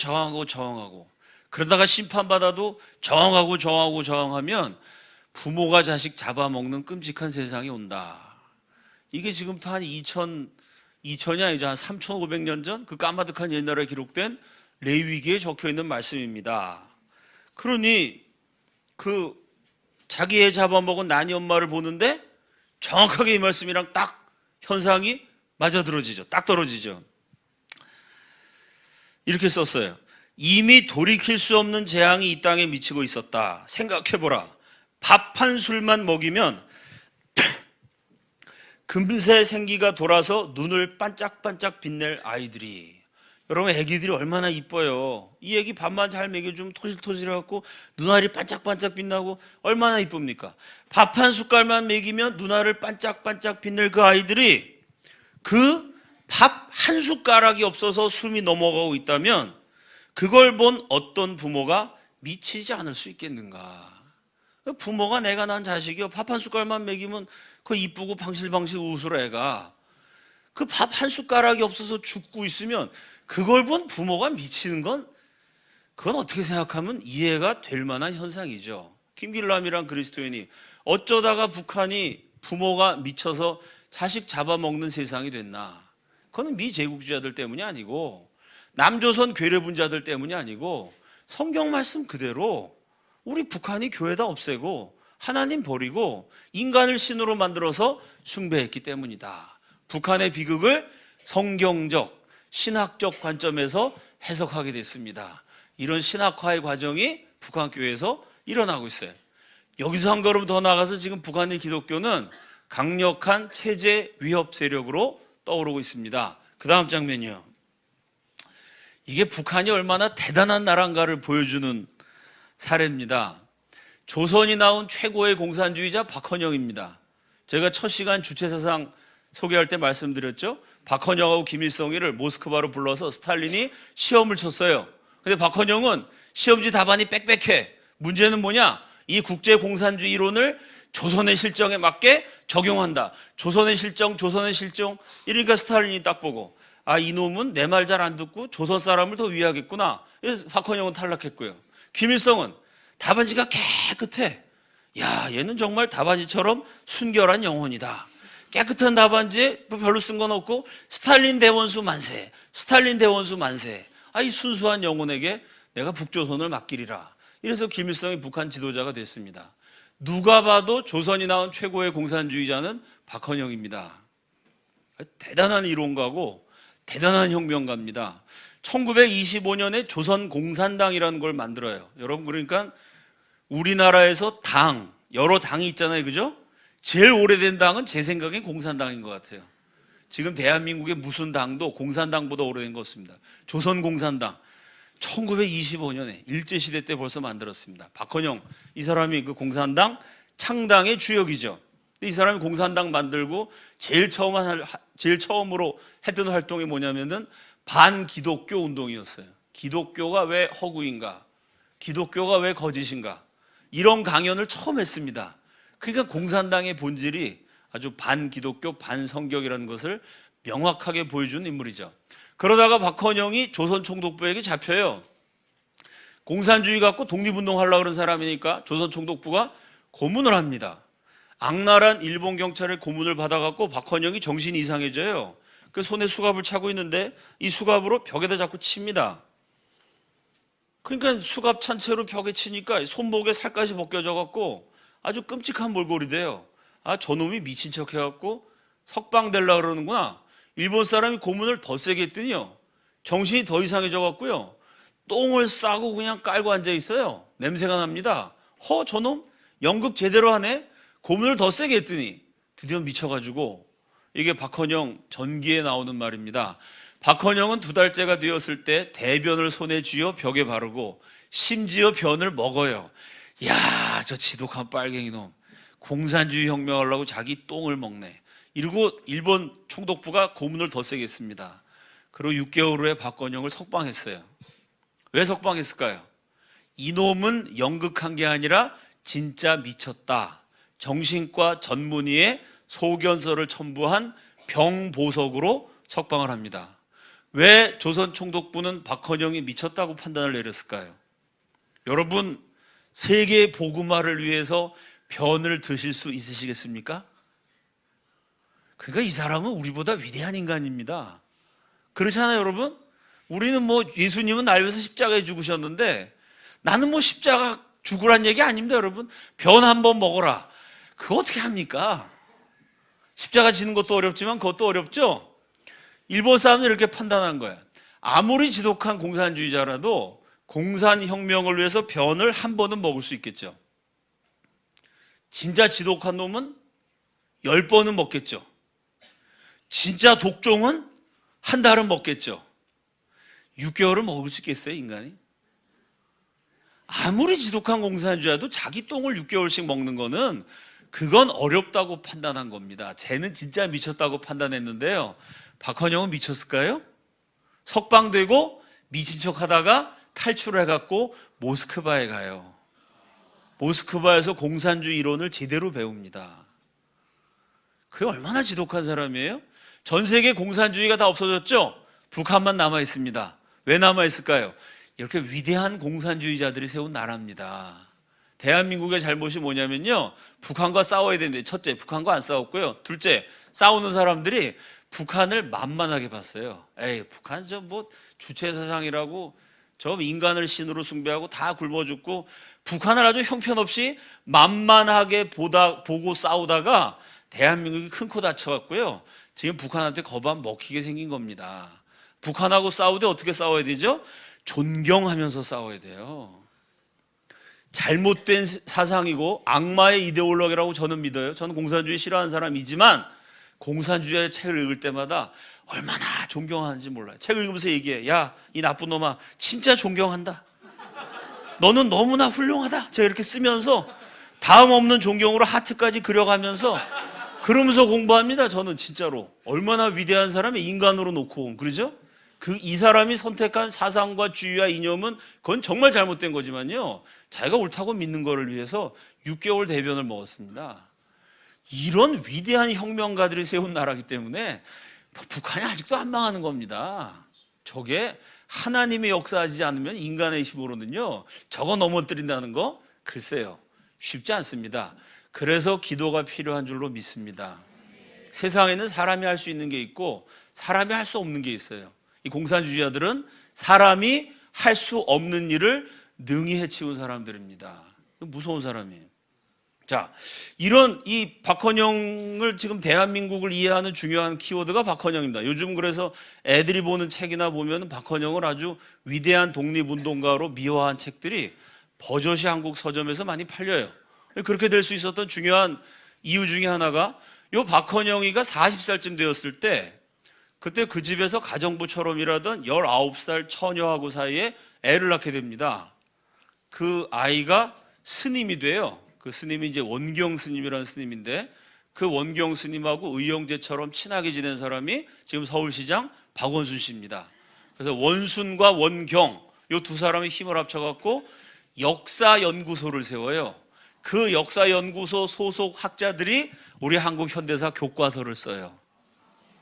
그러다가 심판받아도 저항하면 부모가 자식 잡아먹는 끔찍한 세상이 온다. 이게 지금부터 한 2000이 아니죠. 한 3500년 전 그 까마득한 옛날에 기록된 레위기에 적혀있는 말씀입니다. 그러니 그 자기 애 잡아먹은 나니 엄마를 보는데 정확하게 이 말씀이랑 딱 현상이 맞아떨어지죠. 딱 떨어지죠. 이렇게 썼어요. 이미 돌이킬 수 없는 재앙이 이 땅에 미치고 있었다. 생각해보라. 밥 한 술만 먹이면 금세 생기가 돌아서 눈을 반짝반짝 빛낼 아이들이. 여러분, 애기들이 얼마나 이뻐요. 이 애기 밥만 잘 먹여주면 토실토실해갖고 눈알이 반짝반짝 빛나고 얼마나 이쁩니까? 밥 한 숟갈만 먹이면 눈알을 반짝반짝 빛낼 그 아이들이 그 밥 한 숟가락이 없어서 숨이 넘어가고 있다면 그걸 본 어떤 부모가 미치지 않을 수 있겠는가? 부모가 내가 낳은 자식이요 밥 한 숟갈만 먹이면 그 이쁘고 방실방실 웃을 애가 그 밥 한 숟가락이 없어서 죽고 있으면 그걸 본 부모가 미치는 건, 그건 어떻게 생각하면 이해가 될 만한 현상이죠. 김길남이란 그리스도인이 어쩌다가 북한이 부모가 미쳐서 자식 잡아먹는 세상이 됐나? 그건 미제국주의자들 때문이 아니고 남조선 괴뢰분자들 때문이 아니고 성경 말씀 그대로 우리 북한이 교회다 없애고 하나님 버리고 인간을 신으로 만들어서 숭배했기 때문이다. 북한의 비극을 성경적, 신학적 관점에서 해석하게 됐습니다. 이런 신학화의 과정이 북한 교회에서 일어나고 있어요. 여기서 한 걸음 더 나가서 지금 북한의 기독교는 강력한 체제 위협 세력으로 떠오르고 있습니다. 그 다음 장면이요. 이게 북한이 얼마나 대단한 나라인가를 보여주는 사례입니다. 조선이 낳은 최고의 공산주의자 박헌영입니다. 제가 첫 시간 주체사상 소개할 때 말씀드렸죠. 박헌영하고 김일성이를 모스크바로 불러서 스탈린이 시험을 쳤어요. 근데 박헌영은 시험지 답안이 빽빽해. 문제는 뭐냐? 이 국제공산주의 이론을 조선의 실정에 맞게 적용한다. 조선의 실정. 이러니까 스탈린이 딱 보고, 아, 이놈은 내 말 잘 안 듣고 조선 사람을 더 위하겠구나. 그래서 박헌영은 탈락했고요. 김일성은 답안지가 깨끗해. 야, 얘는 정말 답안지처럼 순결한 영혼이다. 깨끗한 답안지에 별로 쓴 건 없고 스탈린 대원수 만세. 아, 이 순수한 영혼에게 내가 북조선을 맡기리라. 이래서 김일성이 북한 지도자가 됐습니다. 누가 봐도 조선이 낳은 최고의 공산주의자는 박헌영입니다. 대단한 이론가고 대단한 혁명가입니다. 1925년에 조선공산당이라는 걸 만들어요. 여러분, 그러니까 우리나라에서 당, 여러 당이 있잖아요. 그죠? 제일 오래된 당은 제 생각엔 공산당인 것 같아요. 지금 대한민국의 무슨 당도 공산당보다 오래된 것 같습니다. 조선공산당 1925년에 일제시대 때 벌써 만들었습니다. 박헌영, 이 사람이 그 공산당 창당의 주역이죠. 이 사람이 공산당 만들고 제일 처음으로 했던 활동이 뭐냐면은 반기독교 운동이었어요. 기독교가 왜 허구인가? 기독교가 왜 거짓인가? 이런 강연을 처음 했습니다. 그러니까 공산당의 본질이 아주 반기독교, 반성경이라는 것을 명확하게 보여준 인물이죠. 그러다가 박헌영이 조선 총독부에게 잡혀요. 공산주의 갖고 독립운동 하려고 그런 사람이니까 조선 총독부가 고문을 합니다. 악랄한 일본 경찰의 고문을 받아갖고 박헌영이 정신이 이상해져요. 그 손에 수갑을 차고 있는데 이 수갑으로 벽에다 자꾸 칩니다. 그러니까 수갑 찬 채로 벽에 치니까 손목에 살까지 벗겨져 갖고 아주 끔찍한 몰골이 돼요. 아, 저놈이 미친 척 해갖고 석방되려고 그러는구나. 일본 사람이 고문을 더 세게 했더니요, 정신이 더 이상해져 갖고요, 똥을 싸고 그냥 깔고 앉아 있어요. 냄새가 납니다. 저놈 연극 제대로 하네. 고문을 더 세게 했더니 드디어 미쳐가지고, 이게 박헌영 전기에 나오는 말입니다. 박헌영은 2달째가 되었을 때 대변을 손에 쥐어 벽에 바르고 심지어 변을 먹어요. 야, 저 지독한 빨갱이 놈, 공산주의 혁명하려고 자기 똥을 먹네. 이러고 일본 총독부가 고문을 더 세게 했습니다. 그리고 6개월 후에 박헌영을 석방했어요. 왜 석방했을까요? 이놈은 연극한 게 아니라 진짜 미쳤다. 정신과 전문의의 소견서를 첨부한 병보석으로 석방을 합니다. 왜 조선 총독부는 박헌영이 미쳤다고 판단을 내렸을까요? 여러분, 세계 복음화를 위해서 변을 드실 수 있으시겠습니까? 그러니까 이 사람은 우리보다 위대한 인간입니다. 그렇잖아요, 여러분? 우리는 뭐 예수님은 날 위해서 십자가에 죽으셨는데 나는 뭐 십자가 죽으란 얘기 아닙니다, 여러분. 변 한번 먹어라. 그거 어떻게 합니까? 십자가 지는 것도 어렵지만 그것도 어렵죠? 일본 사람은 이렇게 판단한 거야. 아무리 지독한 공산주의자라도 공산혁명을 위해서 변을 한 번은 먹을 수 있겠죠. 진짜 지독한 놈은 10번은 먹겠죠. 진짜 독종은 한 달은 먹겠죠. 6개월을 먹을 수 있겠어요, 인간이? 아무리 지독한 공산주의자도 자기 똥을 6개월씩 먹는 거는 그건 어렵다고 판단한 겁니다. 쟤는 진짜 미쳤다고 판단했는데요, 박헌영은 미쳤을까요? 석방되고 미친 척 하다가 탈출을 해갖고 모스크바에 가요. 모스크바에서 공산주의 이론을 제대로 배웁니다. 그게 얼마나 지독한 사람이에요? 전 세계 공산주의가 다 없어졌죠? 북한만 남아 있습니다. 왜 남아 있을까요? 이렇게 위대한 공산주의자들이 세운 나라입니다. 대한민국의 잘못이 뭐냐면요, 북한과 싸워야 되는데, 첫째, 북한과 안 싸웠고요. 둘째, 싸우는 사람들이 북한을 만만하게 봤어요. 에이, 북한 저 뭐 주체사상이라고 저 인간을 신으로 숭배하고 다 굶어 죽고, 북한을 아주 형편없이 만만하게 보고 싸우다가 대한민국이 큰 코 다쳐갖고요, 지금 북한한테 거반 먹히게 생긴 겁니다. 북한하고 싸우되 어떻게 싸워야 되죠? 존경하면서 싸워야 돼요. 잘못된 사상이고 악마의 이데올로기라고 저는 믿어요. 저는 공산주의 싫어하는 사람이지만 공산주의의 책을 읽을 때마다 얼마나 존경하는지 몰라요. 책을 읽으면서 얘기해. 야, 이 나쁜 놈아, 진짜 존경한다. 너는 너무나 훌륭하다. 제가 이렇게 쓰면서 다음 없는 존경으로 하트까지 그려가면서 그러면서 공부합니다. 저는 진짜로 얼마나 위대한 사람이 인간으로 놓고, 그러죠? 이 사람이 선택한 사상과 주의와 이념은 그건 정말 잘못된 거지만요, 자기가 옳다고 믿는 거를 위해서 6개월 대변을 먹었습니다. 이런 위대한 혁명가들이 세운 나라이기 때문에 북한이 아직도 안 망하는 겁니다. 저게 하나님의 역사하지 않으면 인간의 힘으로는요, 저거 넘어뜨린다는 거 글쎄요, 쉽지 않습니다. 그래서 기도가 필요한 줄로 믿습니다. 세상에는 사람이 할 수 있는 게 있고 사람이 할 수 없는 게 있어요. 이 공산주의자들은 사람이 할 수 없는 일을 능히 해치운 사람들입니다. 무서운 사람이에요. 자, 이런 이 박헌영을 지금 대한민국을 이해하는 중요한 키워드가 박헌영입니다. 요즘 그래서 애들이 보는 책이나 보면 박헌영을 아주 위대한 독립운동가로 미화한 책들이 버젓이 한국 서점에서 많이 팔려요. 그렇게 될 수 있었던 중요한 이유 중에 하나가, 요 박헌영이가 40살쯤 되었을 때 그때 그 집에서 가정부처럼 일하던 19살 처녀하고 사이에 애를 낳게 됩니다. 그 아이가 스님이 돼요. 그 스님이 이제 원경 스님이라는 스님인데, 그 원경 스님하고 의형제처럼 친하게 지낸 사람이 지금 서울시장 박원순 씨입니다. 그래서 원순과 원경, 요 두 사람이 힘을 합쳐갖고 역사연구소를 세워요. 그 역사연구소 소속 학자들이 우리 한국 현대사 교과서를 써요.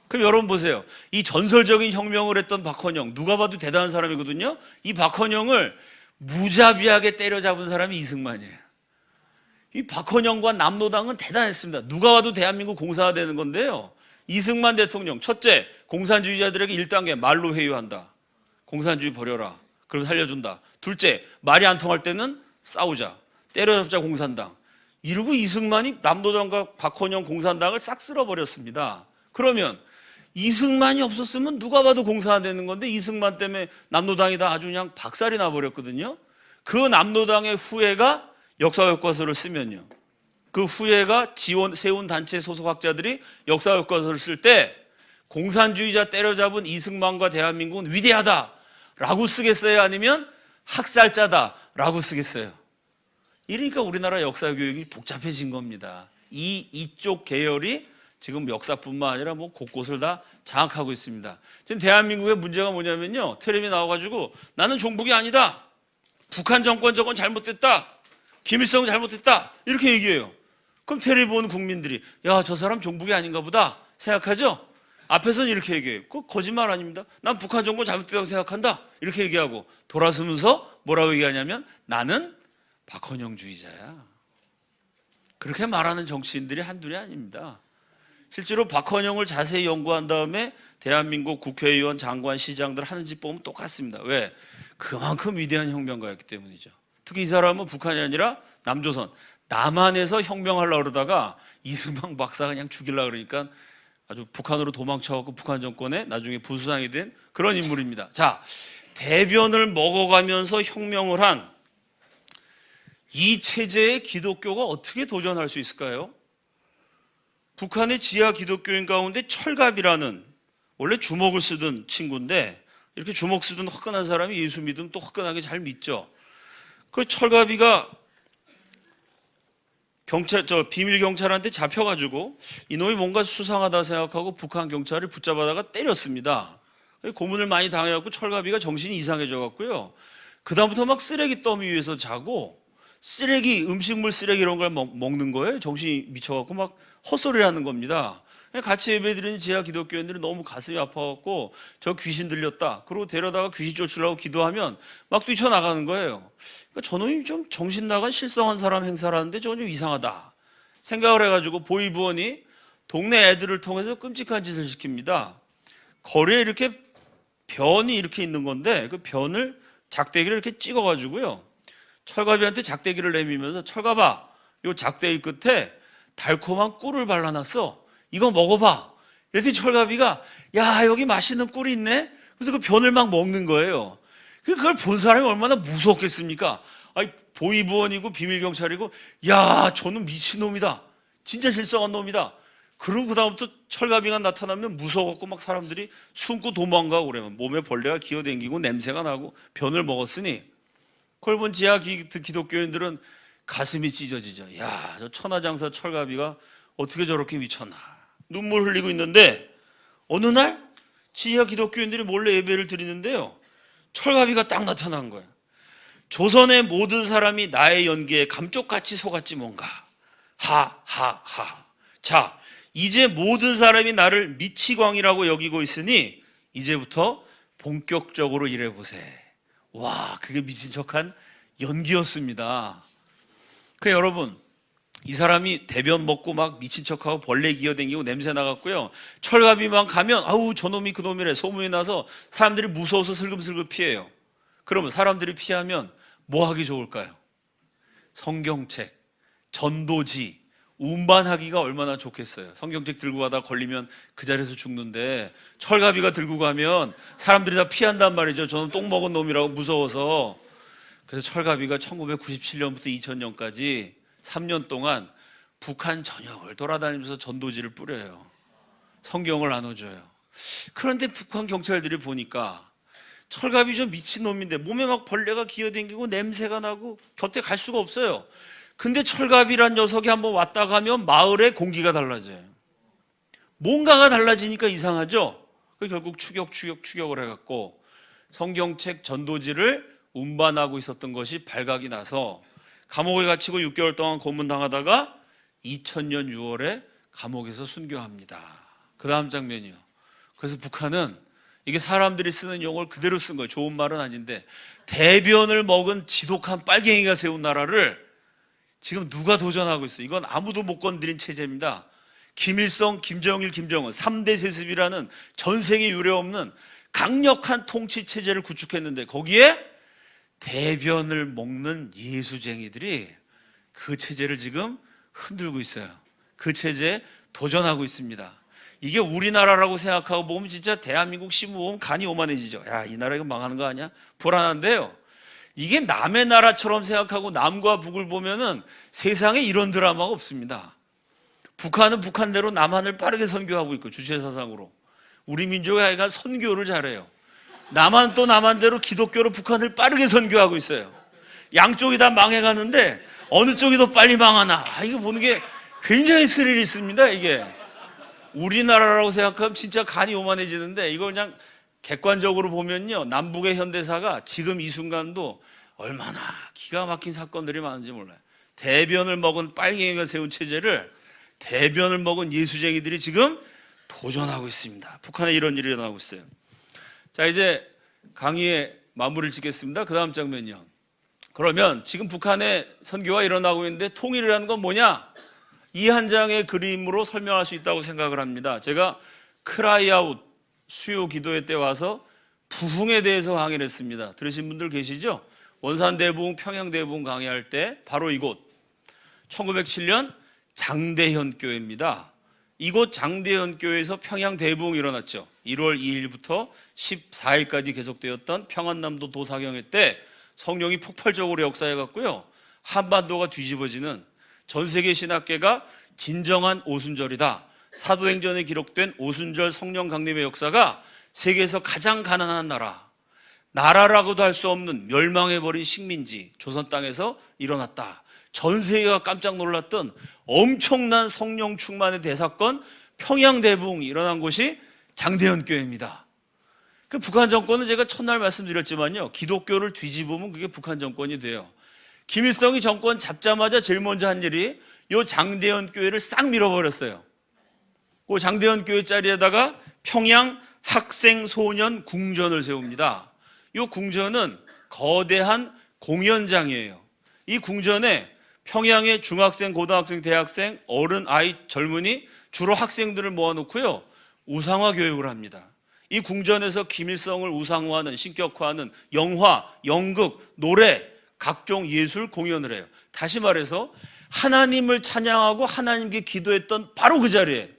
그럼 여러분 보세요. 이 전설적인 혁명을 했던 박헌영, 누가 봐도 대단한 사람이거든요. 이 박헌영을 무자비하게 때려잡은 사람이 이승만이에요. 이 박헌영과 남노당은 대단했습니다. 누가 봐도 대한민국 공사가 되는 건데요, 이승만 대통령, 첫째, 공산주의자들에게 1단계 말로 회유한다. 공산주의 버려라. 그럼 살려준다. 둘째, 말이 안 통할 때는 싸우자. 때려잡자 공산당. 이러고 이승만이 남노당과 박헌영 공산당을 싹 쓸어버렸습니다. 그러면 이승만이 없었으면 누가 봐도 공사가 되는 건데, 이승만 때문에 남노당이 다 아주 그냥 박살이 나버렸거든요. 그 남노당의 후예가 역사교과서를 쓰면요, 그 후예가 세운 단체 소속 학자들이 역사교과서를 쓸 때 공산주의자 때려잡은 이승만과 대한민국은 위대하다라고 쓰겠어요? 아니면 학살자다라고 쓰겠어요? 이러니까 우리나라 역사교육이 복잡해진 겁니다. 이쪽 계열이 지금 역사뿐만 아니라 뭐 곳곳을 다 장악하고 있습니다. 지금 대한민국의 문제가 뭐냐면요, 텔레비 나와가지고 나는 종북이 아니다, 북한 정권 저건 잘못됐다, 김일성 잘못됐다, 이렇게 얘기해요. 그럼 텔레비 보는 국민들이 야, 저 사람 종북이 아닌가 보다 생각하죠? 앞에서는 이렇게 얘기해요. 그거 거짓말 아닙니다. 난 북한 정권 잘못됐다고 생각한다, 이렇게 얘기하고 돌아서면서 뭐라고 얘기하냐면 나는 박헌영주의자야. 그렇게 말하는 정치인들이 한둘이 아닙니다. 실제로 박헌영을 자세히 연구한 다음에 대한민국 국회의원, 장관, 시장들 하는 짓 보면 똑같습니다. 왜? 그만큼 위대한 혁명가였기 때문이죠. 특히 이 사람은 북한이 아니라 남조선, 남한에서 혁명하려고 그러다가 이승만 박사가 그냥 죽이려고 그러니까 아주 북한으로 도망쳐갖고 북한 정권에 나중에 부수상이 된 그런 인물입니다. 자, 대변을 먹어가면서 혁명을 한 이 체제에 기독교가 어떻게 도전할 수 있을까요? 북한의 지하 기독교인 가운데 철갑이라는, 원래 주먹을 쓰던 친구인데 이렇게 주먹 쓰던 화끈한 사람이 예수 믿으면 또 화끈하게 잘 믿죠. 그 철갑이가 비밀 경찰한테 잡혀가지고 이놈이 뭔가 수상하다 생각하고 북한 경찰을 붙잡아다가 때렸습니다. 고문을 많이 당해갖고 철갑이가 정신이 이상해져갖고요, 그 다음부터 막 쓰레기 더미 위에서 자고 쓰레기, 음식물 쓰레기 이런 걸 먹는 거예요. 정신이 미쳐갖고 막 헛소리를 하는 겁니다. 같이 예배드리는 지하 기독교인들이 너무 가슴이 아파갖고 저 귀신 들렸다. 그리고 데려다가 귀신 쫓으려고 기도하면 막 뛰쳐나가는 거예요. 그러니까 저놈이 좀 정신 나간 실성한 사람 행사를 하는데 저건 좀 이상하다 생각을 해가지고 보이부원이 동네 애들을 통해서 끔찍한 짓을 시킵니다. 거리에 이렇게 변이 이렇게 있는 건데 그 변을 작대기를 이렇게 찍어가지고요. 철갑이한테 작대기를 내밀면서 철갑아, 요 작대기 끝에 달콤한 꿀을 발라놨어. 이거 먹어봐. 이랬더니 철갑이가 야 여기 맛있는 꿀이 있네. 그래서 그 변을 막 먹는 거예요. 그걸 본 사람이 얼마나 무서웠겠습니까? 아니 보이부원이고 비밀경찰이고 야 저놈 미친놈이다. 진짜 실성한 놈이다. 그러고 그 다음부터 철갑이가 나타나면 무서워갖고 막 사람들이 숨고 도망가고 그러면 몸에 벌레가 기어다니고 냄새가 나고 변을 먹었으니 그걸 본 지하 기독교인들은 가슴이 찢어지죠. 야, 저 천하장사 철갑이가 어떻게 저렇게 미쳤나. 눈물 흘리고 있는데 어느 날 지하 기독교인들이 몰래 예배를 드리는데요. 철갑이가 딱 나타난 거예요. 조선의 모든 사람이 나의 연기에 감쪽같이 속았지 뭔가. 하하하. 자, 이제 모든 사람이 나를 미치광이라고 여기고 있으니 이제부터 본격적으로 일해보세. 와, 그게 미친 척한 연기였습니다. 여러분, 이 사람이 대변 먹고 막 미친 척하고 벌레 기어다니고 냄새 나갔고요. 철갑이만 가면 아우 저놈이 그놈이래 소문이 나서 사람들이 무서워서 슬금슬금 피해요. 그러면 사람들이 피하면 뭐 하기 좋을까요? 성경책, 전도지, 운반하기가 얼마나 좋겠어요. 성경책 들고 가다 걸리면 그 자리에서 죽는데 철갑이가 들고 가면 사람들이 다 피한단 말이죠. 저는 똥 먹은 놈이라고 무서워서. 그래서 철갑이가 1997년부터 2000년까지 3년 동안 북한 전역을 돌아다니면서 전도지를 뿌려요. 성경을 나눠줘요. 그런데 북한 경찰들이 보니까 철갑이 좀 미친놈인데 몸에 막 벌레가 기어다니고 냄새가 나고 곁에 갈 수가 없어요. 근데 철갑이란 녀석이 한번 왔다 가면 마을의 공기가 달라져요. 뭔가가 달라지니까 이상하죠. 결국 추격을 해갖고 성경책 전도지를 운반하고 있었던 것이 발각이 나서 감옥에 갇히고 6개월 동안 고문당하다가 2000년 6월에 감옥에서 순교합니다. 그 다음 장면이요. 그래서 북한은 이게 사람들이 쓰는 용어를 그대로 쓴 거예요. 좋은 말은 아닌데 대변을 먹은 지독한 빨갱이가 세운 나라를 지금 누가 도전하고 있어요? 이건 아무도 못 건드린 체제입니다. 김일성, 김정일, 김정은 3대 세습이라는 전생에 유례없는 강력한 통치 체제를 구축했는데 거기에 대변을 먹는 예수쟁이들이 그 체제를 지금 흔들고 있어요. 그 체제에 도전하고 있습니다. 이게 우리나라라고 생각하고 보면 진짜 대한민국 신문 보면 간이 오만해지죠. 야, 이 나라 이거 망하는 거 아니야? 불안한데요. 이게 남의 나라처럼 생각하고 남과 북을 보면은 세상에 이런 드라마가 없습니다. 북한은 북한대로 남한을 빠르게 선교하고 있고 주체사상으로. 우리 민족이 하여간 선교를 잘해요. 남한 또 남한대로 기독교로 북한을 빠르게 선교하고 있어요. 양쪽이 다 망해가는데 어느 쪽이 더 빨리 망하나. 이거 보는 게 굉장히 스릴이 있습니다. 이게 우리나라라고 생각하면 진짜 간이 오만해지는데 이걸 그냥 객관적으로 보면요, 남북의 현대사가 지금 이 순간도 얼마나 기가 막힌 사건들이 많은지 몰라요. 대변을 먹은 빨갱이가 세운 체제를 대변을 먹은 예수쟁이들이 지금 도전하고 있습니다. 북한에 이런 일이 일어나고 있어요. 자, 이제 강의의 마무리를 짓겠습니다. 그 다음 장면이요. 그러면 지금 북한의 선교가 일어나고 있는데 통일이라는 건 뭐냐? 이 한 장의 그림으로 설명할 수 있다고 생각을 합니다. 제가 크라이아웃 수요 기도회 때 와서 부흥에 대해서 강의를 했습니다. 들으신 분들 계시죠? 원산대부흥, 평양대부흥 강의할 때 바로 이곳 1907년 장대현 교회입니다. 이곳 장대현 교회에서 평양대부흥이 일어났죠. 1월 2일부터 14일까지 계속되었던 평안남도 도사경회 때 성령이 폭발적으로 역사해 갔고요. 한반도가 뒤집어지는, 전 세계 신학계가 진정한 오순절이다, 사도행전에 기록된 오순절 성령 강림의 역사가 세계에서 가장 가난한 나라라고도 할 수 없는 멸망해버린 식민지 조선 땅에서 일어났다. 전 세계가 깜짝 놀랐던 엄청난 성령 충만의 대사건 평양대부흥이 일어난 곳이 장대현 교회입니다. 그 북한 정권은 제가 첫날 말씀드렸지만요, 기독교를 뒤집으면 그게 북한 정권이 돼요. 김일성이 정권 잡자마자 제일 먼저 한 일이 요 장대현 교회를 싹 밀어버렸어요. 그 장대현 교회 자리에다가 평양 학생 소년 궁전을 세웁니다. 이 궁전은 거대한 공연장이에요. 이 궁전에 평양의 중학생, 고등학생, 대학생, 어른, 아이, 젊은이, 주로 학생들을 모아놓고요, 우상화 교육을 합니다. 이 궁전에서 김일성을 우상화하는, 신격화하는 영화, 연극, 노래, 각종 예술 공연을 해요. 다시 말해서 하나님을 찬양하고 하나님께 기도했던 바로 그 자리에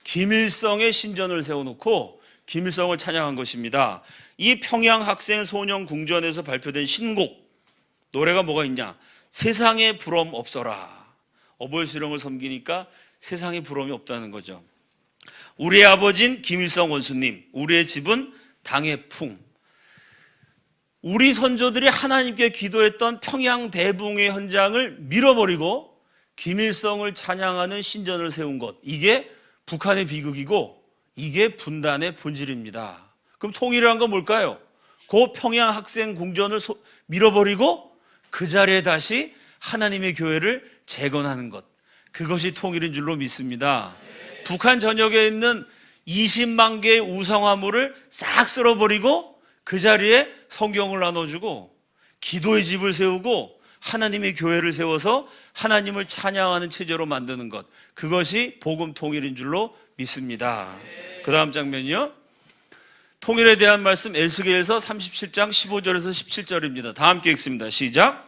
김일성의 신전을 세워놓고 김일성을 찬양한 것입니다. 이 평양 학생 소년 궁전에서 발표된 신곡 노래가 뭐가 있냐? 세상에 부러움 없어라. 어버이 수령을 섬기니까 세상에 부러움이 없다는 거죠. 우리의 아버지는 김일성 원수님, 우리의 집은 당의 풍. 우리 선조들이 하나님께 기도했던 평양 대붕의 현장을 밀어버리고 김일성을 찬양하는 신전을 세운 것, 이게 북한의 비극이고 이게 분단의 본질입니다. 그럼 통일이란 건 뭘까요? 그 평양 학생 궁전을 밀어버리고 그 자리에 다시 하나님의 교회를 재건하는 것, 그것이 통일인 줄로 믿습니다. 북한 전역에 있는 20만 개의 우상화물을 싹 쓸어버리고 그 자리에 성경을 나눠주고 기도의 집을 세우고 하나님의 교회를 세워서 하나님을 찬양하는 체제로 만드는 것, 그것이 복음 통일인 줄로 믿습니다. 그 다음 장면이요, 통일에 대한 말씀 에스겔서 37장 15절에서 17절입니다. 다 함께 읽습니다. 시작.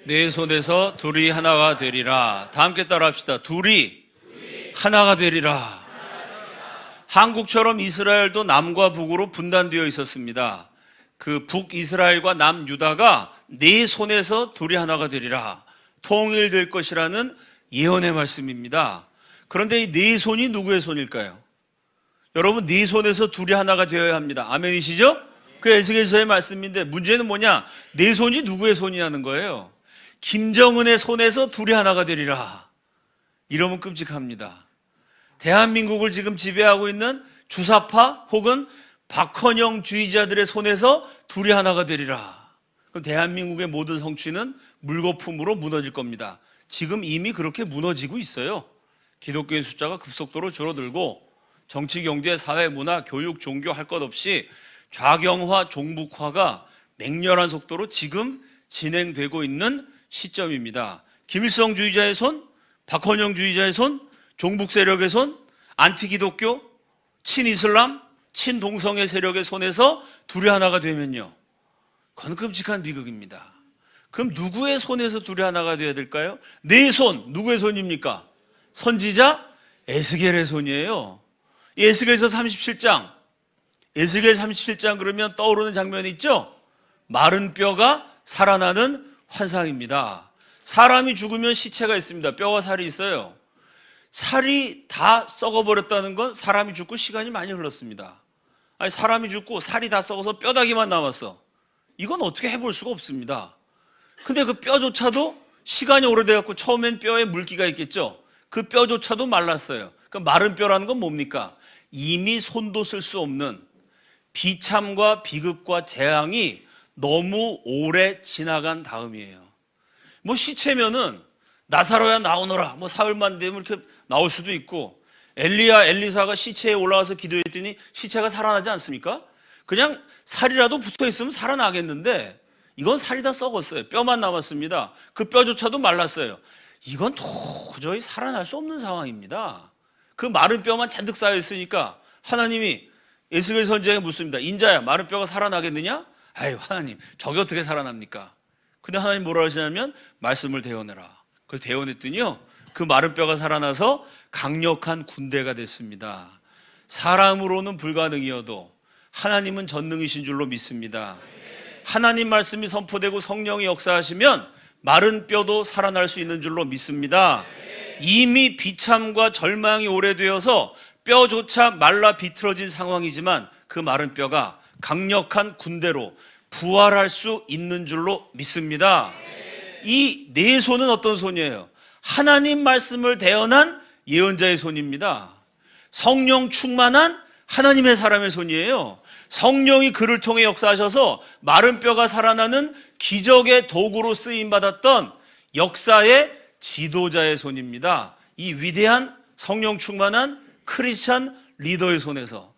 내 손에서 둘이 하나가 되리라. 다 함께 따라 합시다. 둘이 하나가 되리라. 한국처럼 이스라엘도 남과 북으로 분단되어 있었습니다. 그 북이스라엘과 남유다가 내 손에서 둘이 하나가 되리라, 통일될 것이라는 예언의 말씀입니다. 그런데 이 네 손이 누구의 손일까요? 여러분, 네 손에서 둘이 하나가 되어야 합니다. 아멘이시죠? 그 에스겔서의 말씀인데 문제는 뭐냐? 네 손이 누구의 손이냐는 거예요. 김정은의 손에서 둘이 하나가 되리라. 이러면 끔찍합니다. 대한민국을 지금 지배하고 있는 주사파 혹은 박헌영 주의자들의 손에서 둘이 하나가 되리라. 그럼 대한민국의 모든 성취는 물거품으로 무너질 겁니다. 지금 이미 그렇게 무너지고 있어요. 기독교의 숫자가 급속도로 줄어들고 정치, 경제, 사회, 문화, 교육, 종교 할 것 없이 좌경화, 종북화가 맹렬한 속도로 지금 진행되고 있는 시점입니다. 김일성 주의자의 손, 박헌영 주의자의 손, 종북 세력의 손, 안티기독교, 친이슬람, 친동성애 세력의 손에서 둘이 하나가 되면요, 그건 끔찍한 비극입니다. 그럼 누구의 손에서 둘이 하나가 되어야 될까요? 네 손, 누구의 손입니까? 선지자 에스겔의 손이에요. 에스겔서 37장, 에스겔 37장 그러면 떠오르는 장면이 있죠? 마른 뼈가 살아나는 환상입니다. 사람이 죽으면 시체가 있습니다. 뼈와 살이 있어요. 살이 다 썩어버렸다는 건 사람이 죽고 시간이 많이 흘렀습니다. 아니, 사람이 죽고 살이 다 썩어서 뼈다귀만 남았어. 이건 어떻게 해볼 수가 없습니다. 근데 그 뼈조차도 시간이 오래돼갖고 처음엔 뼈에 물기가 있겠죠. 그 뼈조차도 말랐어요. 그 마른 뼈라는 건 뭡니까? 이미 손도 쓸 수 없는 비참과 비극과 재앙이 너무 오래 지나간 다음이에요. 뭐 시체면은 나사로야 나오너라, 뭐 사흘만 되면 이렇게 나올 수도 있고, 엘리야 엘리사가 시체에 올라와서 기도했더니 시체가 살아나지 않습니까? 그냥 살이라도 붙어 있으면 살아나겠는데 이건 살이 다 썩었어요. 뼈만 남았습니다. 그 뼈조차도 말랐어요. 이건 도저히 살아날 수 없는 상황입니다. 그 마른 뼈만 잔뜩 쌓여 있으니까 하나님이 에스겔 선지자에게 묻습니다. 인자야, 마른 뼈가 살아나겠느냐? 아유, 하나님, 저게 어떻게 살아납니까? 근데 하나님 뭐라 하시냐면 말씀을 대원해라. 그래서 대원했더니요, 그 마른 뼈가 살아나서 강력한 군대가 됐습니다. 사람으로는 불가능이어도 하나님은 전능이신 줄로 믿습니다. 하나님 말씀이 선포되고 성령이 역사하시면 마른 뼈도 살아날 수 있는 줄로 믿습니다. 이미 비참과 절망이 오래되어서 뼈조차 말라 비틀어진 상황이지만 그 마른 뼈가 강력한 군대로 부활할 수 있는 줄로 믿습니다. 이 네 손은 어떤 손이에요? 하나님 말씀을 대언한 예언자의 손입니다. 성령 충만한 하나님의 사람의 손이에요. 성령이 그를 통해 역사하셔서 마른 뼈가 살아나는 기적의 도구로 쓰임받았던 역사의 지도자의 손입니다. 이 위대한 성령 충만한 크리스찬 리더의 손에서,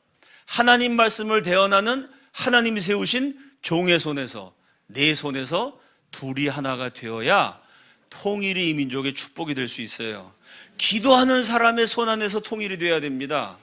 하나님 말씀을 대언하는 하나님이 세우신 종의 손에서, 네 손에서 둘이 하나가 되어야 통일이 이 민족의 축복이 될 수 있어요. 기도하는 사람의 손 안에서 통일이 돼야 됩니다.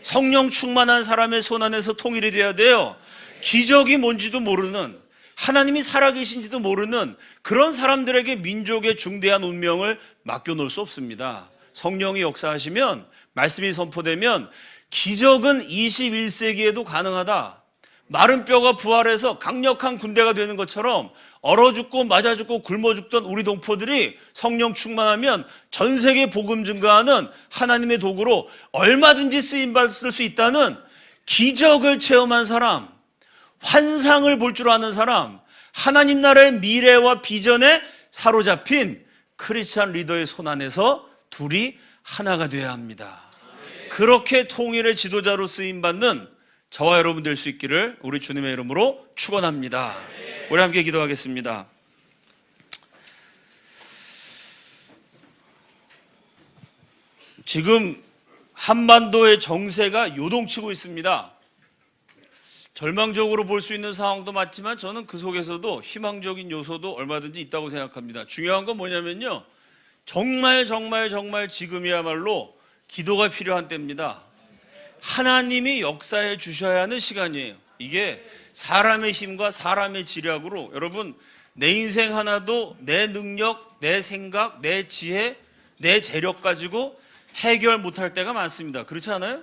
성령 충만한 사람의 손 안에서 통일이 돼야 돼요. 기적이 뭔지도 모르는, 하나님이 살아계신지도 모르는 그런 사람들에게 민족의 중대한 운명을 맡겨놓을 수 없습니다. 성령이 역사하시면, 말씀이 선포되면 기적은 21세기에도 가능하다. 마른 뼈가 부활해서 강력한 군대가 되는 것처럼 얼어 죽고 맞아 죽고 굶어 죽던 우리 동포들이 성령 충만하면 전 세계 복음 증가하는 하나님의 도구로 얼마든지 쓰임받을 수 있다는 기적을 체험한 사람, 환상을 볼 줄 아는 사람, 하나님 나라의 미래와 비전에 사로잡힌 크리스찬 리더의 손 안에서 둘이 하나가 되어야 합니다. 그렇게 통일의 지도자로 쓰임받는 저와 여러분 될 수 있기를 우리 주님의 이름으로 축원합니다. 우리 함께 기도하겠습니다. 지금 한반도의 정세가 요동치고 있습니다. 절망적으로 볼 수 있는 상황도 맞지만 저는 그 속에서도 희망적인 요소도 얼마든지 있다고 생각합니다. 중요한 건 뭐냐면요, 정말 지금이야말로 기도가 필요한 때입니다. 하나님이 역사해 주셔야 하는 시간이에요. 이게 사람의 힘과 사람의 지략으로, 여러분, 내 인생 하나도 내 능력, 내 생각, 내 지혜, 내 재력 가지고 해결 못할 때가 많습니다. 그렇지 않아요?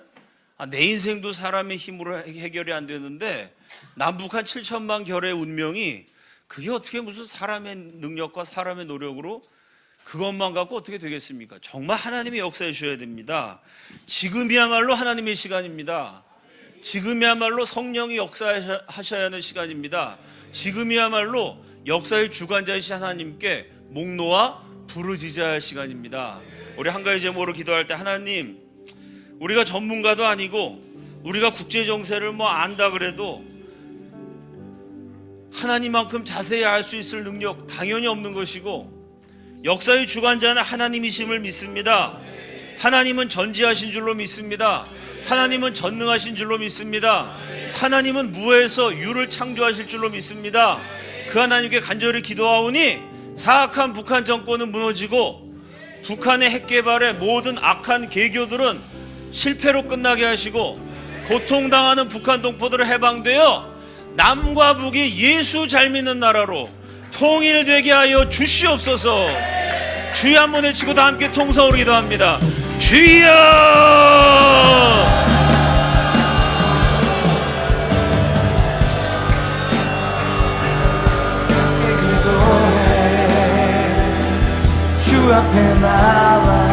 내 인생도 사람의 힘으로 해결이 안 되는데 남북한 7천만 결의 운명이, 그게 어떻게 무슨 사람의 능력과 사람의 노력으로 그것만 갖고 어떻게 되겠습니까? 정말 하나님이 역사해 주셔야 됩니다. 지금이야말로 하나님의 시간입니다. 지금이야말로 성령이 역사하셔야 하는 시간입니다. 지금이야말로 역사의 주관자이신 하나님께 목 놓아 부르짖어야 할 시간입니다. 우리 한 가지 제목으로 기도할 때, 하나님, 우리가 전문가도 아니고 우리가 국제 정세를 안다 그래도 하나님만큼 자세히 알 수 있을 능력 당연히 없는 것이고, 역사의 주관자는 하나님이심을 믿습니다. 하나님은 전지하신 줄로 믿습니다. 하나님은 전능하신 줄로 믿습니다. 하나님은 무에서 유를 창조하실 줄로 믿습니다. 그 하나님께 간절히 기도하오니 사악한 북한 정권은 무너지고 북한의 핵 개발의 모든 악한 계교들은 실패로 끝나게 하시고, 고통당하는 북한 동포들을 해방되어 남과 북이 예수 잘 믿는 나라로 통일되게 하여 주시옵소서. 주여 한번 외치고 다 함께 통성으로 기도합니다. 주여! 주 앞에 나와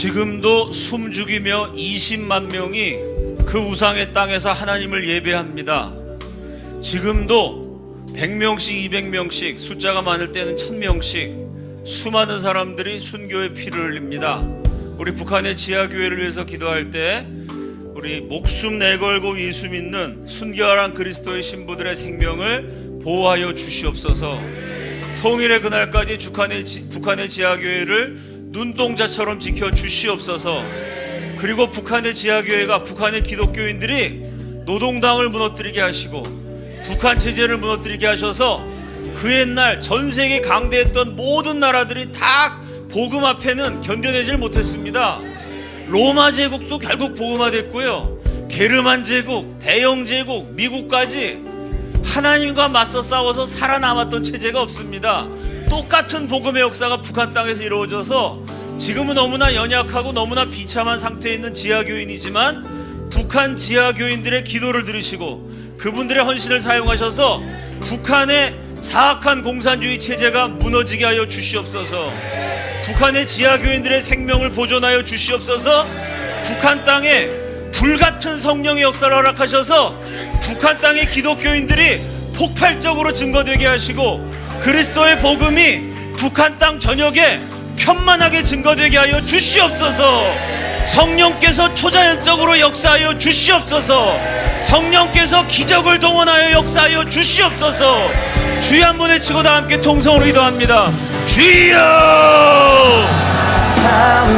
지금도 숨죽이며 20만 명이 그 우상의 땅에서 하나님을 예배합니다. 지금도 100명씩 200명씩, 숫자가 많을 때는 1000명씩 수많은 사람들이 순교의 피를 흘립니다. 우리 북한의 지하교회를 위해서 기도할 때 우리 목숨 내걸고 예수 믿는 순교하란 그리스도의 신부들의 생명을 보호하여 주시옵소서. 통일의 그날까지 북한의 지하교회를 눈동자처럼 지켜 주시옵소서. 그리고 북한의 지하교회가, 북한의 기독교인들이 노동당을 무너뜨리게 하시고 북한 체제를 무너뜨리게 하셔서 그 옛날 전 세계 강대했던 모든 나라들이 다 복음 앞에는 견뎌내질 못했습니다. 로마 제국도 결국 복음화됐고요. 게르만 제국, 대영 제국, 미국까지 하나님과 맞서 싸워서 살아남았던 체제가 없습니다. 똑같은 복음의 역사가 북한 땅에서 이루어져서 지금은 너무나 연약하고 너무나 비참한 상태에 있는 지하교인이지만 북한 지하교인들의 기도를 들으시고 그분들의 헌신을 사용하셔서 북한의 사악한 공산주의 체제가 무너지게 하여 주시옵소서. 북한의 지하교인들의 생명을 보존하여 주시옵소서. 북한 땅에 불같은 성령의 역사를 허락하셔서 북한 땅의 기독교인들이 폭발적으로 증거되게 하시고 그리스도의 복음이 북한 땅 전역에 편만하게 증거되게 하여 주시옵소서. 성령께서 초자연적으로 역사하여 주시옵소서. 성령께서 기적을 동원하여 역사하여 주시옵소서. 주여 한번 외치고 다 함께 통성으로 기도합니다. 주여!